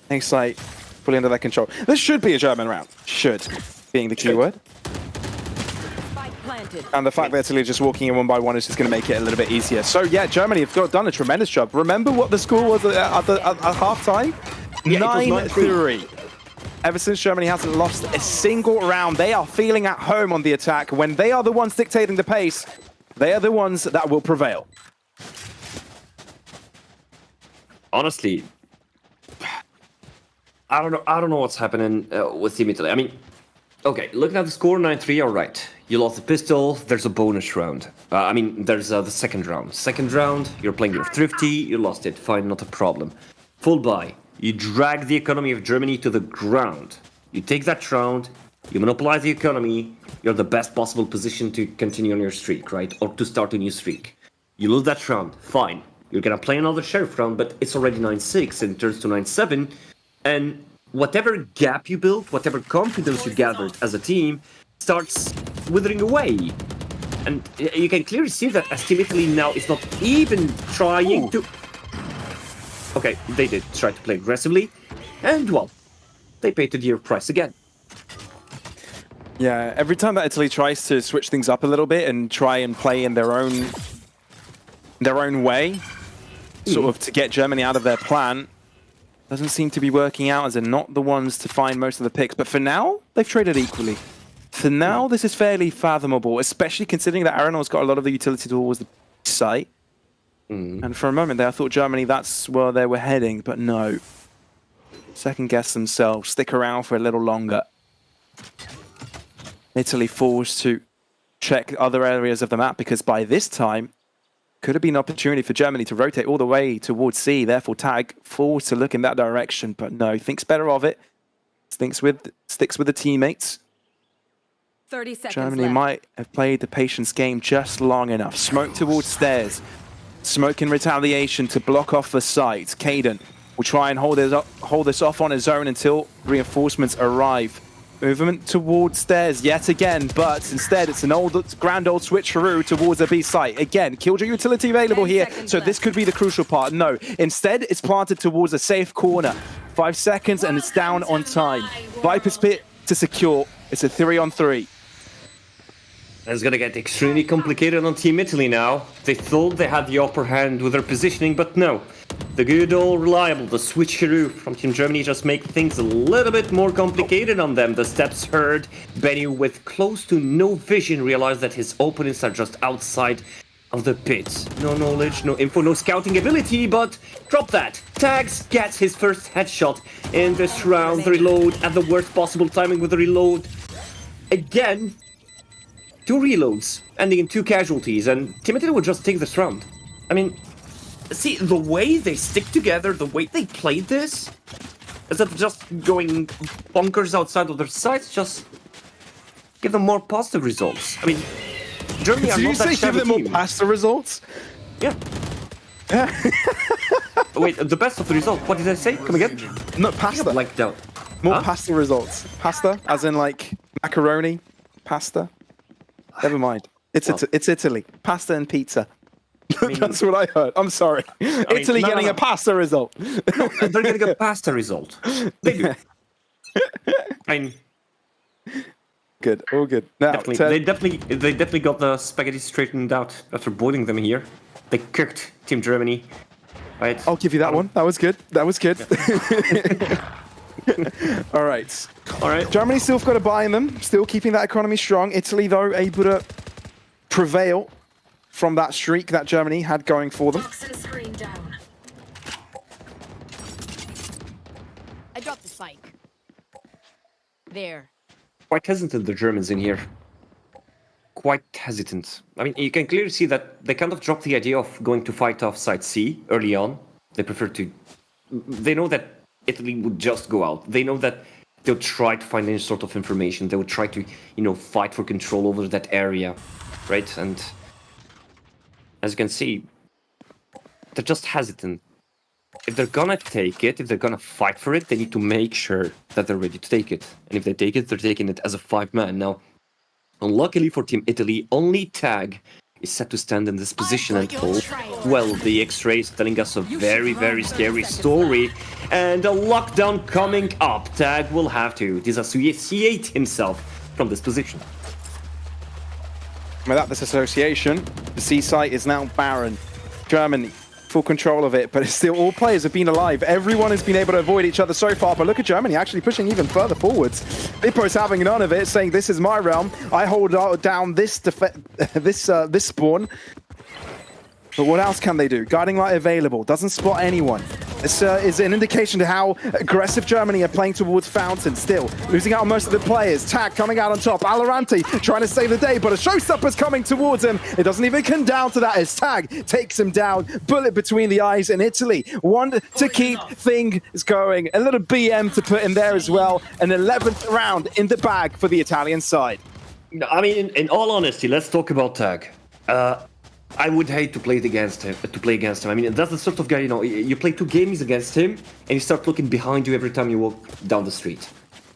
Thanks, like, fully under their control. This should be a German round. Should, being the key word. And the fact that Italy just walking in one by one is just going to make it a little bit easier. So yeah, Germany have done a tremendous job. Remember what the score was at half-time? Yeah, 9-3. Ever since Germany hasn't lost a single round, they are feeling at home on the attack. When they are the ones dictating the pace, they are the ones that will prevail. Honestly, I don't know what's happening with Team Italy. I mean, okay, looking at the score, 9-3, all right. You lost the pistol, there's a bonus round. I mean, there's the second round. Second round, you're playing your Thrifty, you lost it, fine, not a problem. Full buy, you drag the economy of Germany to the ground. You take that round, you monopolize the economy, you're the best possible position to continue on your streak, right? Or to start a new streak. You lose that round, fine. You're gonna play another sheriff round, but it's already 9-6 and it turns to 9-7. And whatever gap you built, whatever confidence you gathered as a team, starts withering away. And you can clearly see that as Team Italy now is not even trying to... Okay, they did try to play aggressively, and well, they paid a dear price again. Yeah, every time that Italy tries to switch things up a little bit and try and play in their own way, sort of to get Germany out of their plan, doesn't seem to be working out, as they're not the ones to find most of the picks. But for now, they've traded equally. For now, this is fairly fathomable, especially considering that Aranel's got a lot of the utility towards the site. And for a moment there, I thought Germany, that's where they were heading, but no. Second guess themselves, stick around for a little longer. Italy forced to check other areas of the map because by this time, could have been an opportunity for Germany to rotate all the way towards C. Therefore, Tag forced to look in that direction, but no, thinks better of it. Sticks with the teammates. 30 seconds Germany left. might have played the patience game just long enough. Smoke towards stairs. Smoke in retaliation to block off the site. Caden will try and hold this off on his own until reinforcements arrive. Movement towards stairs yet again, but instead it's an grand old switcheroo towards the B site. Again, Killjoy utility available 10 here, seconds so left. this could be the crucial part. No, instead it's planted towards a safe corner. 5 seconds and it's down on time. Viper's Pit to secure. It's a 3-on-3. It's gonna get extremely complicated on Team Italy now. They thought they had the upper hand with their positioning, but no. The good old reliable, the switcheroo from Team Germany just make things a little bit more complicated on them. The steps heard. Benny, with close to no vision, realized that his opponents are just outside of the pit. No knowledge, no info, no scouting ability, but drop that. Tags gets his first headshot in this round. The reload at the worst possible timing with the reload. Again, 2 reloads, ending in 2 casualties, and Team Italy would just take this round. I mean, see, the way they stick together, the way they played this, instead of just going bonkers outside of their sites, just give them more positive results. I mean, Germany are Did you not that say give shabby them more team. past the results? Yeah. Wait, the best of the result. What did I say? Come again? No, pasta. Blanked out. More Huh? pasta results. Pasta, as in like macaroni, pasta. Never mind. It's Italy. Pasta and pizza. mean- That's what I heard. I'm sorry. Italy no, getting no. a pasta result. They're getting a pasta result. They do. I mean, Good. All good. Now, definitely, they definitely got the spaghetti straightened out after boiling them here. They cooked Team Germany. Right. I'll give you that one. That was good. That was good. All right. All right. Germany still got a buy in them. Still keeping that economy strong. Italy, though, able to prevail from that streak that Germany had going for them. Toxin screen down. I dropped the spike. There. Quite hesitant, the Germans in here. Quite hesitant. I mean, you can clearly see that they kind of dropped the idea of going to fight off Site C early on. They prefer to... They know that Italy would just go out. They know that they'll try to find any sort of information. They would try to, fight for control over that area, right? And as you can see, they're just hesitant. If they're gonna take it, if they're gonna fight for it, they need to make sure that they're ready to take it. And if they take it, they're taking it as a 5-man. Now, unluckily for Team Italy, only Tag is set to stand in this position and hold. Well, the X-ray is telling us a very, very scary story. And a lockdown coming up. Tag will have to disassociate himself from this position. Without this association, the C site is now barren. Germany, full control of it, but it's still all players have been alive. Everyone has been able to avoid each other so far, but look at Germany actually pushing even further forwards. Bippo's having none of it, saying this is my realm. I hold down this this spawn. But what else can they do? Guiding light available, doesn't spot anyone. This is an indication to how aggressive Germany are playing towards Fountain. Still losing out on most of the players. Tag coming out on top. Valoranti trying to save the day, but a showstopper's coming towards him. It doesn't even come down to that as Tag takes him down. Bullet between the eyes, and Italy one to keep things going. A little BM to put in there as well. An 11th round in the bag for the Italian side. I mean, in all honesty, let's talk about Tag. I would hate to play against him. I mean, that's the sort of guy, you play 2 games against him, and you start looking behind you every time you walk down the street.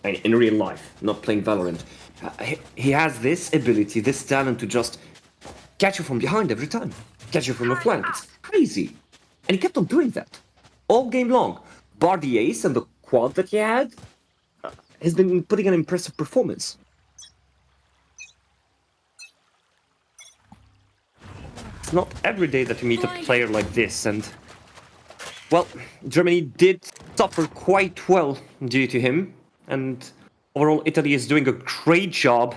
In real life, not playing Valorant. He has this ability, this talent to just catch you from behind every time. Catch you from a flank. It's crazy. And he kept on doing that. All game long. Bar the ace and the quad that he had, has been putting an impressive performance. It's not every day that you meet a player like this, and well, Germany did suffer quite well due to him, and overall Italy is doing a great job.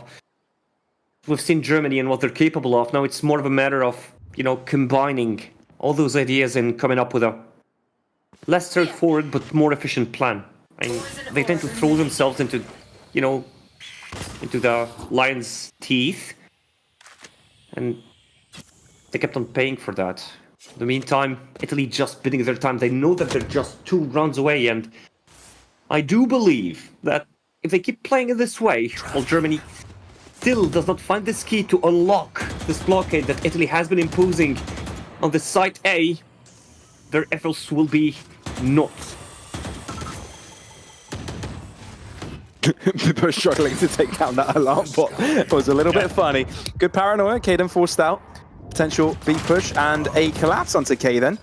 We've seen Germany and what they're capable of. Now it's more of a matter of, combining all those ideas and coming up with a less straightforward but more efficient plan. I mean, they tend to throw themselves into, into the lion's teeth. And they kept on paying for that. In the meantime, Italy just bidding their time. They know that they're just 2 rounds away, and I do believe that if they keep playing in this way, while Germany still does not find this key to unlock this blockade that Italy has been imposing on the site A, their efforts will be naught. People struggling to take down that alarm bot. It was a little bit funny. Good paranoia. Kaden forced out. Potential B push and a collapse onto Kaden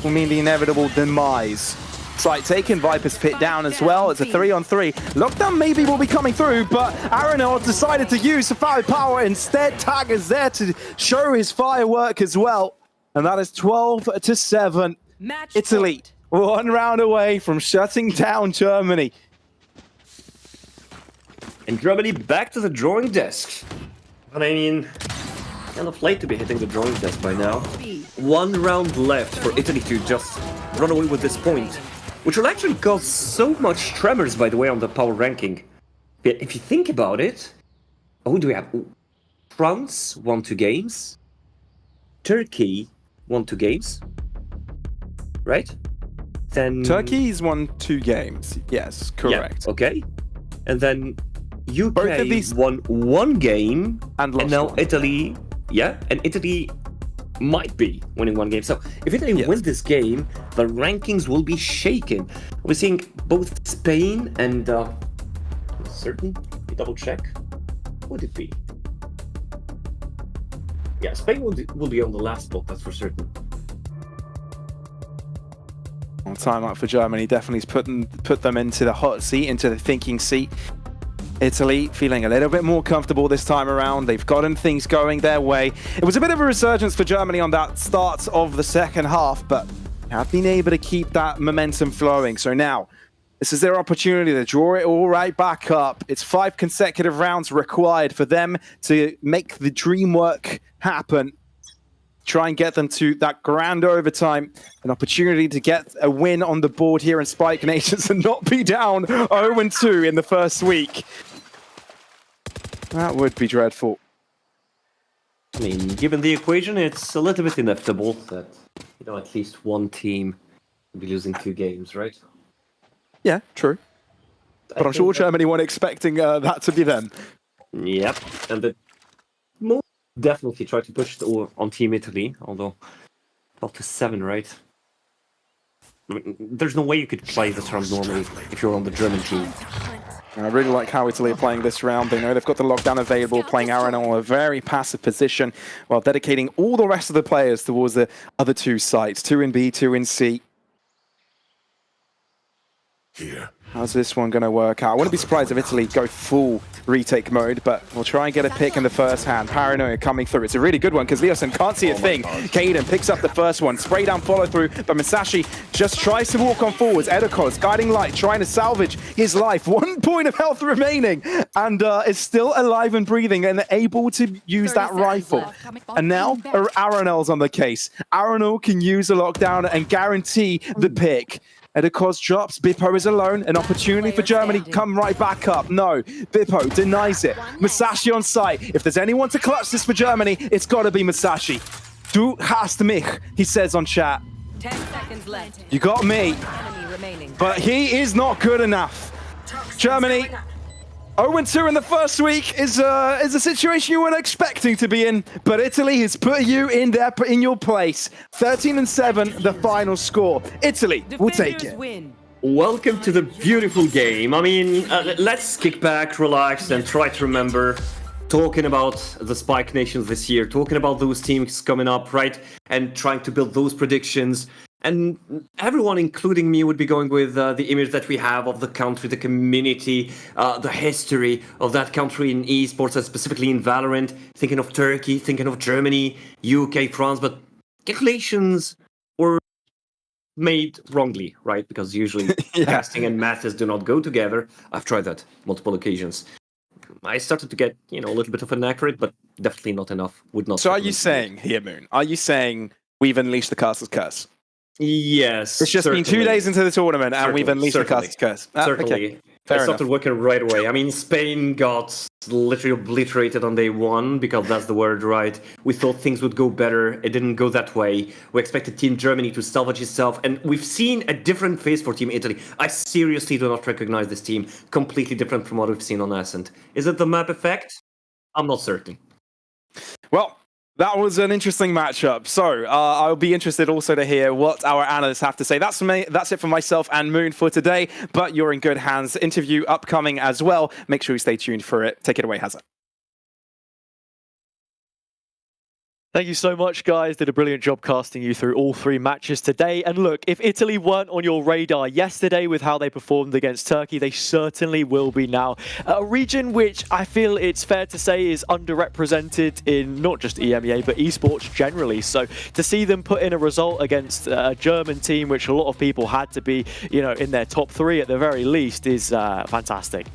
will mean the inevitable demise. Site taken, Viper's pit down as well. It's a 3-on-3. Lockdown maybe will be coming through, but Aranel decided to use the firepower instead. Tag is there to show his firework as well. And that is 12-7. Match Italy, point. 1 round away from shutting down Germany. And Germany back to the drawing desk. But I mean, kind of late to be hitting the drawing desk by now. 1 round left for Italy to just run away with this point, which will actually cause so much tremors, by the way, on the power ranking. But if you think about it, who do we have? France won 2 games. Turkey won 2 games. Right? Then Turkey's won 2 games. Yes, correct. Yeah, okay. And then UK Both of these won 1 game, and lost now one. Italy, and Italy might be winning 1 game. So if Italy wins this game, the rankings will be shaken. We're seeing both Spain and certain. Let me double check. What would it be? Yeah, Spain will be on the last spot. That's for certain. Time out for Germany definitely put them into the hot seat, into the thinking seat. Italy feeling a little bit more comfortable this time around. They've gotten things going their way. It was a bit of a resurgence for Germany on that start of the second half, but have been able to keep that momentum flowing. So now, this is their opportunity to draw it all right back up. It's 5 consecutive rounds required for them to make the dream work happen. Try and get them to that grand overtime. An opportunity to get a win on the board here in Spike Nations and not be down 0-2 in the first week. That would be dreadful. I mean, given the equation, it's a little bit inevitable that, at least one team will be losing 2 games, right? Yeah, true. But I'm sure Germany weren't expecting that to be them. Yep, and the most definitely try to push it on Team Italy, although 12-7, right? I mean, there's no way you could play this round normally if you're on the German team. I really like how Italy are playing this round. They know they've got the lockdown available, playing Aranel a very passive position, while dedicating all the rest of the players towards the other 2 sites, 2 in B, 2 in C. Here. How's this one going to work out? I wouldn't be surprised if Italy go full retake mode, but we'll try and get a pick in the first hand. Paranoia coming through. It's a really good one because Leosin can't see a thing. Kaden picks up the first one. Spray down follow through, but Masashi just tries to walk on forwards. Edekos, guiding light, trying to salvage his life. 1 point of health remaining, and is still alive and breathing and able to use that rifle. And now Aranel's on the case. Aranel can use a lockdown and guarantee the pick. Edekos drops, Bippo is alone, an opportunity for Germany to come right back up. No, Bippo denies it. Masashi on site. If there's anyone to clutch this for Germany, it's got to be Masashi. Du hast mich, he says on chat. 10 seconds left. You got me, Enemy remaining. but he is not good enough. Germany, 0-2 in the first week is a situation you weren't expecting to be in, but Italy has put you in there, in your place. 13-7, the final score. Italy will take Defenders it. win. Welcome to the beautiful game. I mean, let's kick back, relax, and try to remember talking about the Spike Nations this year, talking about those teams coming up, right? And trying to build those predictions. And everyone, including me, would be going with the image that we have of the country, the community, the history of that country in esports, and specifically in VALORANT, thinking of Turkey, thinking of Germany, UK, France, but calculations were made wrongly, right? Because usually casting and maths do not go together. I've tried that multiple occasions. I started to get, a little bit of inaccurate, but definitely not enough. Would not. So are you saying here, Moon? Are you saying we've unleashed the Castle's Curse? Yes. It's just been 2 days into the tournament and we've unleashed the certainly. Castle's Curse. Certainly. Okay. Fair I started enough. working right away. I mean, Spain got literally obliterated on day one, because that's the word, right? We thought things would go better. It didn't go that way. We expected Team Germany to salvage itself, and we've seen a different face for Team Italy. I seriously do not recognize this team. Completely different from what we've seen on Ascent. Is it the map effect? I'm not certain. Well, that was an interesting matchup. So I'll be interested also to hear what our analysts have to say. That's it for myself and Moon for today, but you're in good hands. Interview upcoming as well. Make sure you stay tuned for it. Take it away, Hazard. Thank you so much, guys. Did a brilliant job casting you through all 3 matches today. And look, if Italy weren't on your radar yesterday with how they performed against Turkey, they certainly will be now. A region which I feel it's fair to say is underrepresented in not just EMEA, but esports generally. So to see them put in a result against a German team, which a lot of people had to be, in their top 3 at the very least, is fantastic.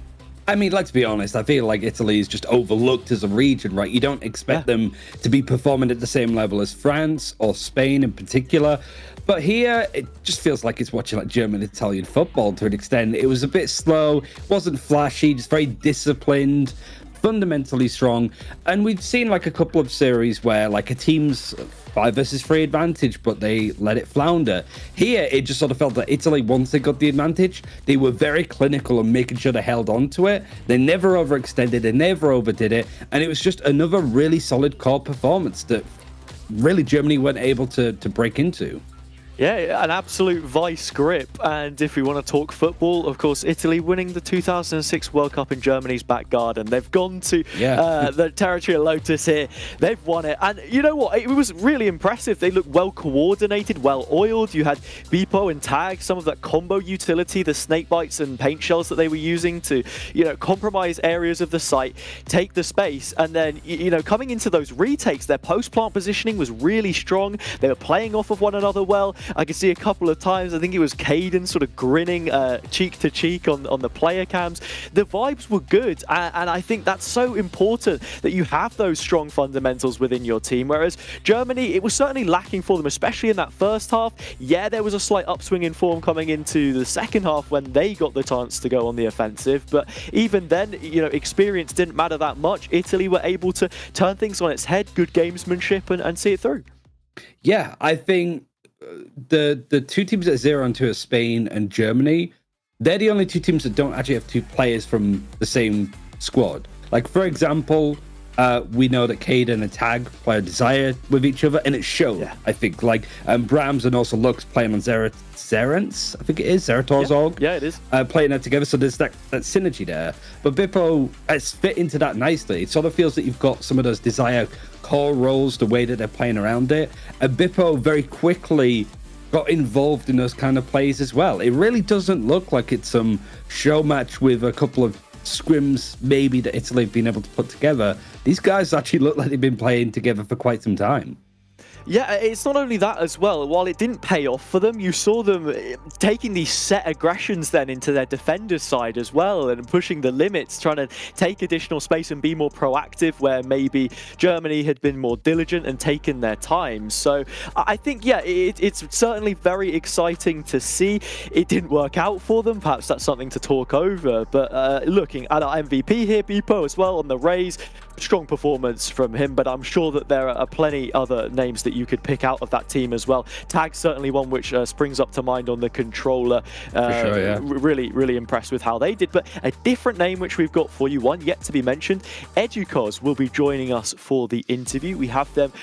I mean, let's be honest, I feel like Italy is just overlooked as a region, right? You don't expect them to be performing at the same level as France or Spain in particular. But here, it just feels like it's watching like German Italian football to an extent. It was a bit slow, wasn't flashy, just very disciplined, fundamentally strong. And we've seen like a couple of series where like a team's 5 versus 3 advantage, but they let it flounder. Here, it just sort of felt that Italy, once they got the advantage, they were very clinical and making sure they held on to it. They never overextended, they never overdid it. And it was just another really solid core performance that really Germany weren't able to break into. Yeah, an absolute vice grip. And if we want to talk football, of course, Italy winning the 2006 World Cup in Germany's back garden. They've gone to the territory of Lotus here. They've won it. And you know what? It was really impressive. They looked well coordinated, well oiled. You had Beppo and Tag, some of that combo utility, the snake bites and paint shells that they were using to, compromise areas of the site, take the space. And then, coming into those retakes, their post-plant positioning was really strong. They were playing off of one another well. I could see a couple of times, I think it was Caden sort of grinning cheek to cheek on the player cams. The vibes were good, and I think that's so important that you have those strong fundamentals within your team, whereas Germany, it was certainly lacking for them, especially in that first half. Yeah, there was a slight upswing in form coming into the second half when they got the chance to go on the offensive, but even then, experience didn't matter that much. Italy were able to turn things on its head, good gamesmanship, and see it through. Yeah, I think the 2 teams that 0 and 2 are Spain and Germany. They're the only 2 teams that don't actually have 2 players from the same squad. Like, for example, we know that Caden and Tag play a Desire with each other, and it showed, I think. Like, Brahms and also Lux playing on Zerent's, I think it is, Zerator's org. Yeah, it is. Playing that together, so there's that synergy there. But Beppo has fit into that nicely. It sort of feels that you've got some of those Desire core roles, the way that they're playing around it. And Beppo very quickly got involved in those kind of plays as well. It really doesn't look like it's some show match with a couple of scrims maybe that Italy have been able to put together. These guys actually look like they've been playing together for quite some time. Yeah, it's not only that as well. While it didn't pay off for them, you saw them taking these set aggressions then into their defender's side as well and pushing the limits, trying to take additional space and be more proactive where maybe Germany had been more diligent and taken their time. So I think, it's certainly very exciting to see. It didn't work out for them. Perhaps that's something to talk over. But looking at our MVP here, Beppo as well on the raise, strong performance from him, but I'm sure that there are plenty other names that you could pick out of that team as well. Tag's certainly one which springs up to mind on the controller. Sure, yeah. Really, really impressed with how they did. But a different name which we've got for you, one yet to be mentioned, Educos will be joining us for the interview. We have them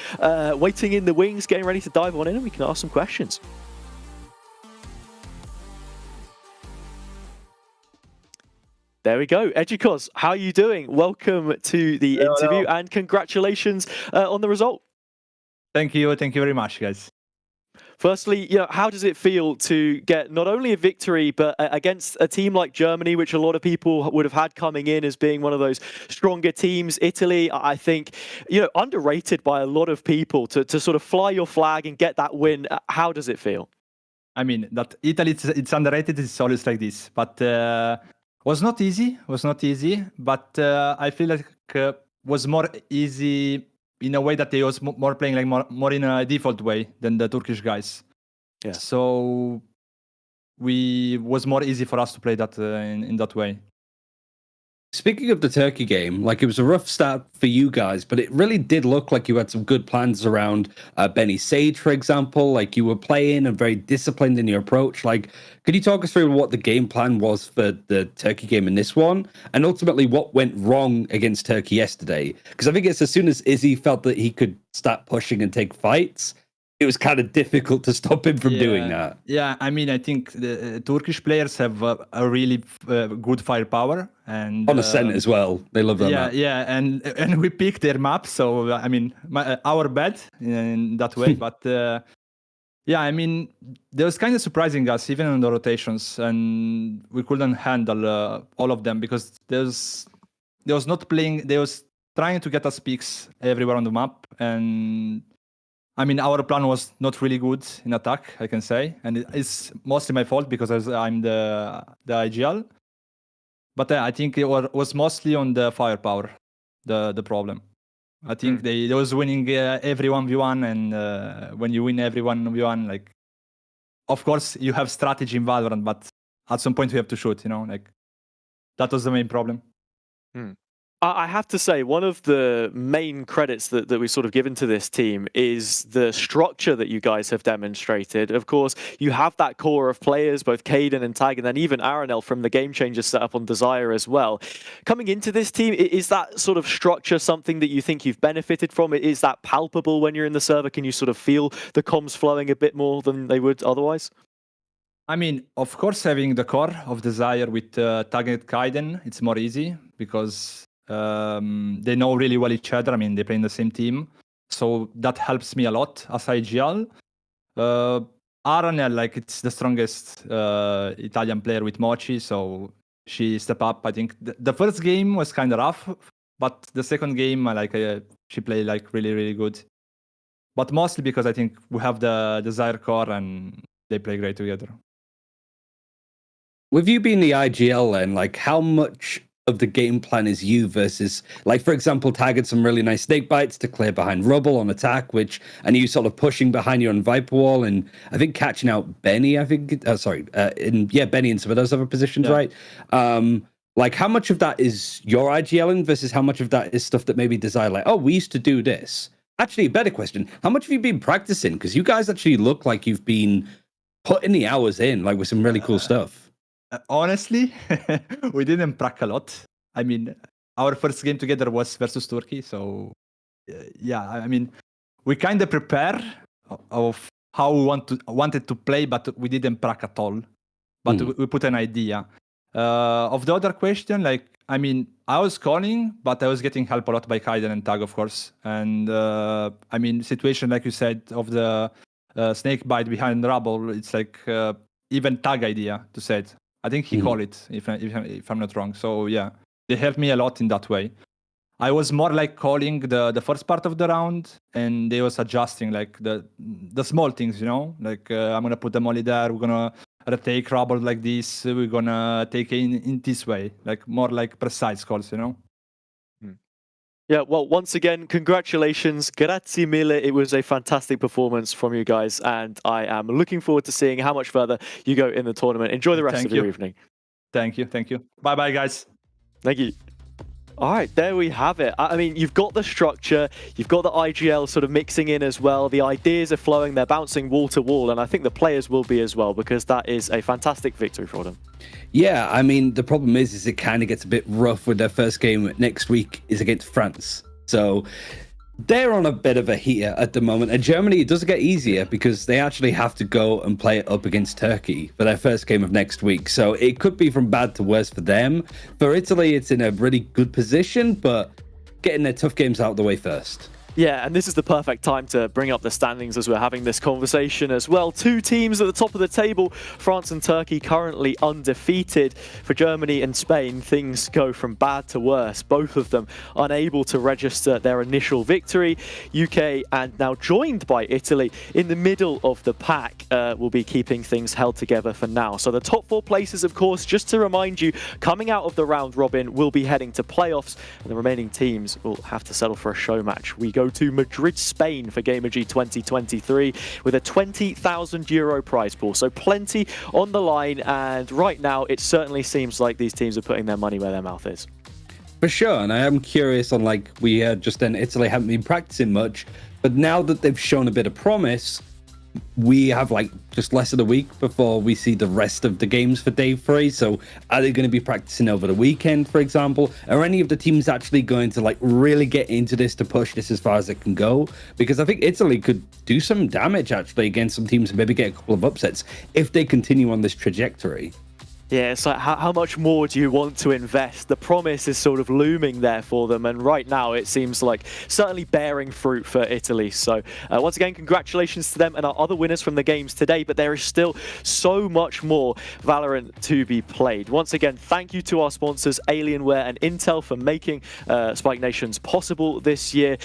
waiting in the wings, getting ready to dive on in, and we can ask some questions. There we go. Educos, how are you doing? Welcome to the interview and congratulations on the result. Thank you very much, guys. Firstly, how does it feel to get not only a victory, but against a team like Germany, which a lot of people would have had coming in as being one of those stronger teams? Italy, I think, underrated by a lot of people to sort of fly your flag and get that win. How does it feel? I mean, that Italy, it's underrated. It's always like this, but was not easy. But I feel like was more easy in a way that they was more playing like more in a default way than the Turkish guys. Yeah. So we was more easy for us to play that in that way. Speaking of the Turkey game, like it was a rough start for you guys, but it really did look like you had some good plans around Benny Sage, for example. Like you were playing and very disciplined in your approach. Like, could you talk us through what the game plan was for the Turkey game in this one, and ultimately what went wrong against Turkey yesterday? Because I think it's as soon as Izzy felt that he could start pushing and take fights, it was kind of difficult to stop him from doing that. Yeah, I mean, I think the Turkish players have a really good firepower, and On Ascent as well. They love that map. Yeah, and we picked their map, so I mean, our bad in that way. But yeah, I mean, they was kind of surprising us even in the rotations, and we couldn't handle all of them because they was not playing. They was trying to get us picks everywhere on the map, and I mean, our plan was not really good in attack, I can say, and it's mostly my fault because I'm the IGL. But I think it was mostly on the firepower, the problem. I think they was winning every 1v1, and when you win every 1v1, like, of course you have strategy in Valorant, but at some point you have to shoot, you know, like that was the main problem. I have to say, one of the main credits that we've sort of given to this team is the structure that you guys have demonstrated. Of course, you have that core of players, both Caden and Tag, and then even Aranel from the Game Changer setup on Desire as well. Coming into this team, is that sort of structure something that you think you've benefited from? Is that palpable when you're in the server? Can you sort of feel the comms flowing a bit more than they would otherwise? I mean, of course, having the core of Desire with Tag and Kaiden, it's more easy because they know really well each other. I mean, they play in the same team, so that helps me a lot as IGL. Aranel, like, it's the strongest Italian player with Mochi, so she stepped up. I think the first game was kind of rough, but the second game, she played like really, really good. But mostly because I think we have the Desire core and they play great together. With you being the IGL then, like how much of the game plan is you versus, like, for example, Tag had some really nice snake bites to clear behind Rubble on attack, and you sort of pushing behind you on Viper Wall, and I think catching out Benny, Benny in some of those other positions, right? Like, how much of that is your IGLing versus how much of that is stuff that maybe Desire, like, oh, we used to do this? Actually, a better question, how much have you been practicing? Because you guys actually look like you've been putting the hours in, like, with some really cool stuff. Honestly, we didn't prac a lot. I mean, our first game together was versus Turkey, so yeah, I mean, we kind of prepare of how we wanted to play, but we didn't prac at all. But we put an idea. Of the other question, like, I mean, I was calling, but I was getting help a lot by Kaiden and Tag, of course. And I mean, situation like you said of the snake bite behind Rubble, it's like even Tag idea to say it. I think he called it, if I'm not wrong. So yeah, they helped me a lot in that way. I was more like calling the first part of the round, and they was adjusting like the small things, you know, like I'm gonna put the molly there, we're gonna retake Rubble like this, we're gonna take it in this way, like more like precise calls, you know. Yeah, well, once again, congratulations. Grazie mille. It was a fantastic performance from you guys, and I am looking forward to seeing how much further you go in the tournament. Enjoy the rest of your evening. Thank you. Bye-bye, guys. Thank you. All right, there we have it. I mean, you've got the structure, you've got the IGL sort of mixing in as well. The ideas are flowing, they're bouncing wall to wall, and I think the players will be as well, because that is a fantastic victory for them. Yeah, I mean, the problem is it kind of gets a bit rough with their first game next week is against France. So they're on a bit of a heater at the moment. And Germany, it doesn't get easier because they actually have to go and play it up against Turkey for their first game of next week. So it could be from bad to worse for them. For Italy, it's in a really good position, but getting their tough games out of the way first. Yeah, and this is the perfect time to bring up the standings as we're having this conversation as well. Two teams at the top of the table, France and Turkey currently undefeated. For Germany and Spain, things go from bad to worse. Both of them unable to register their initial victory. UK, and now joined by Italy in the middle of the pack, will be keeping things held together for now. So the top four places, of course, just to remind you, coming out of the round robin, will be heading to playoffs, and the remaining teams will have to settle for a show match. We go go to Madrid, Spain for Gamergy 2023 with a €20,000 prize pool. So plenty on the line, and right now it certainly seems like these teams are putting their money where their mouth is. For sure, and I am curious on, like, we just in Italy haven't been practicing much, but now that they've shown a bit of promise, we have like just less than a week before we see the rest of the games for day 3. So are they going to be practicing over the weekend, for example? Are any of the teams actually going to like really get into this to push this as far as it can go? Because I think Italy could do some damage actually against some teams and maybe get a couple of upsets if they continue on this trajectory. Yeah, it's like how much more do you want to invest? The promise is sort of looming there for them, and right now it seems like certainly bearing fruit for Italy. So once again, congratulations to them and our other winners from the games today, but there is still so much more Valorant to be played. Once again, thank you to our sponsors Alienware and Intel for making Spike Nations possible this year.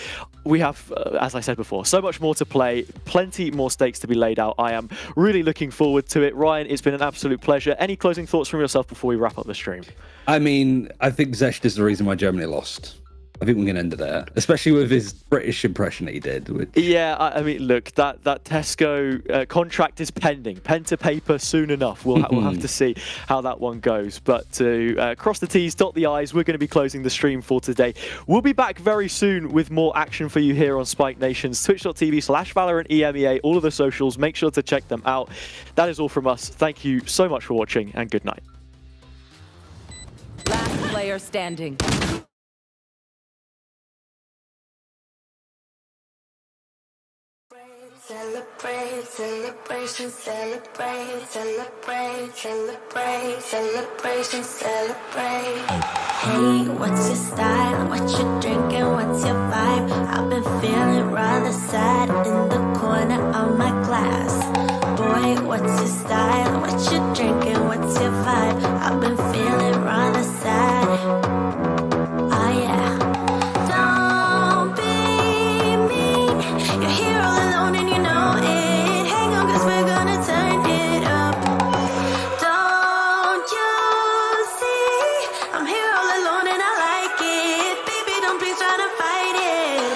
We have, as I said before, so much more to play, plenty more stakes to be laid out. I am really looking forward to it. Ryan, it's been an absolute pleasure. Any closing thoughts from yourself before we wrap up the stream? I mean, I think Zesh is the reason why Germany lost. I think we can end it there, especially with his British impression that he did. Yeah, I mean, look, that Tesco contract is pending. Pen to paper soon enough. We'll have to see how that one goes. But to cross the T's, dot the I's, we're going to be closing the stream for today. We'll be back very soon with more action for you here on Spike Nations. Twitch.tv/Valorant EMEA, all of the socials. Make sure to check them out. That is all from us. Thank you so much for watching, and good night. Last player standing. Celebrate, celebration, celebrate, celebrate, celebrate, celebration, celebrate. Hey, what's your style? What you drinking? What's your vibe? I've been feeling rather sad in the corner of my class. Boy, what's your style? What you drinking? What's your vibe? I've been feeling rather sad. Oh yeah. Don't be mean. You're here all alone and you know it. Hang on, 'cause we're gonna turn it up. Don't you see? I'm here all alone and I like it. Baby, don't be trying to fight it.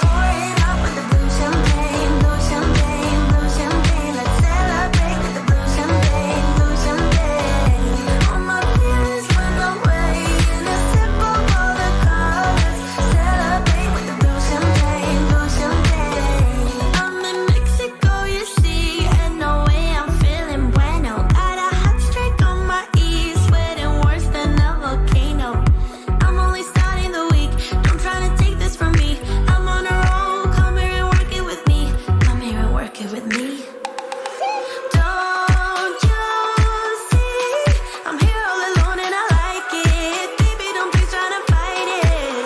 Pour it up with the blue champagne, blue champagne, blue champagne. Let's celebrate with the blue champagne, blue champagne. All my feelings went away in a sip of all the colors. Celebrate with the blue champagne, blue champagne. I'm in Mexico, you see, and no way I'm feeling bueno. Got a hot streak on my ear, sweating worse than a volcano. I'm only starting the week, don't try to take this from me. I'm on a roll, come here and work it with me. Come here and work it with me. Don't you see? I'm here all alone and I like it. Baby, don't be trying to fight it.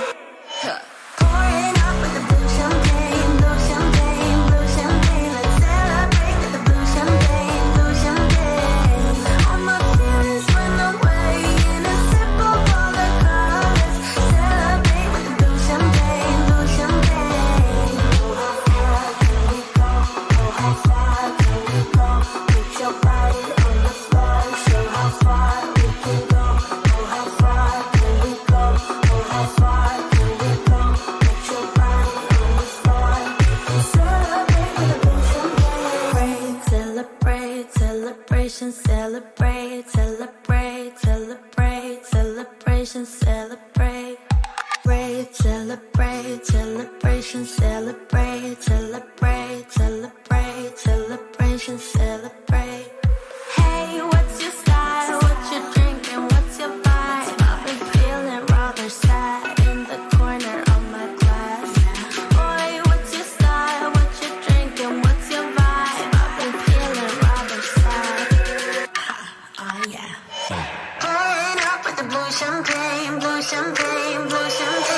Pour it up with the blue champagne, blue champagne, blue champagne. Let's celebrate with the blue champagne, blue champagne. All my feelings went away in a sip of all the colors. Celebrate with the blue champagne, blue champagne. Oh, how far can we go? Oh, how far can we go? Put your body on the floor, show how far we can go. Oh, how far can we go? Oh, how far can we go? Put your body on the floor and celebrate with a blue champagne. Celebrate, celebration, celebrate, celebrate, celebrate, celebration, celebrate. Celebrate, celebration, celebrate, celebrate, celebrate, celebration, celebrate. Hey, what's your style? What you drinking? What's your vibe? I've been feeling rather sad in the corner of my class. Boy, what's your style? What you drinking? What's your vibe? I've been feeling rather sad. Oh yeah. Pouring up with the blue champagne, blue champagne, blue champagne.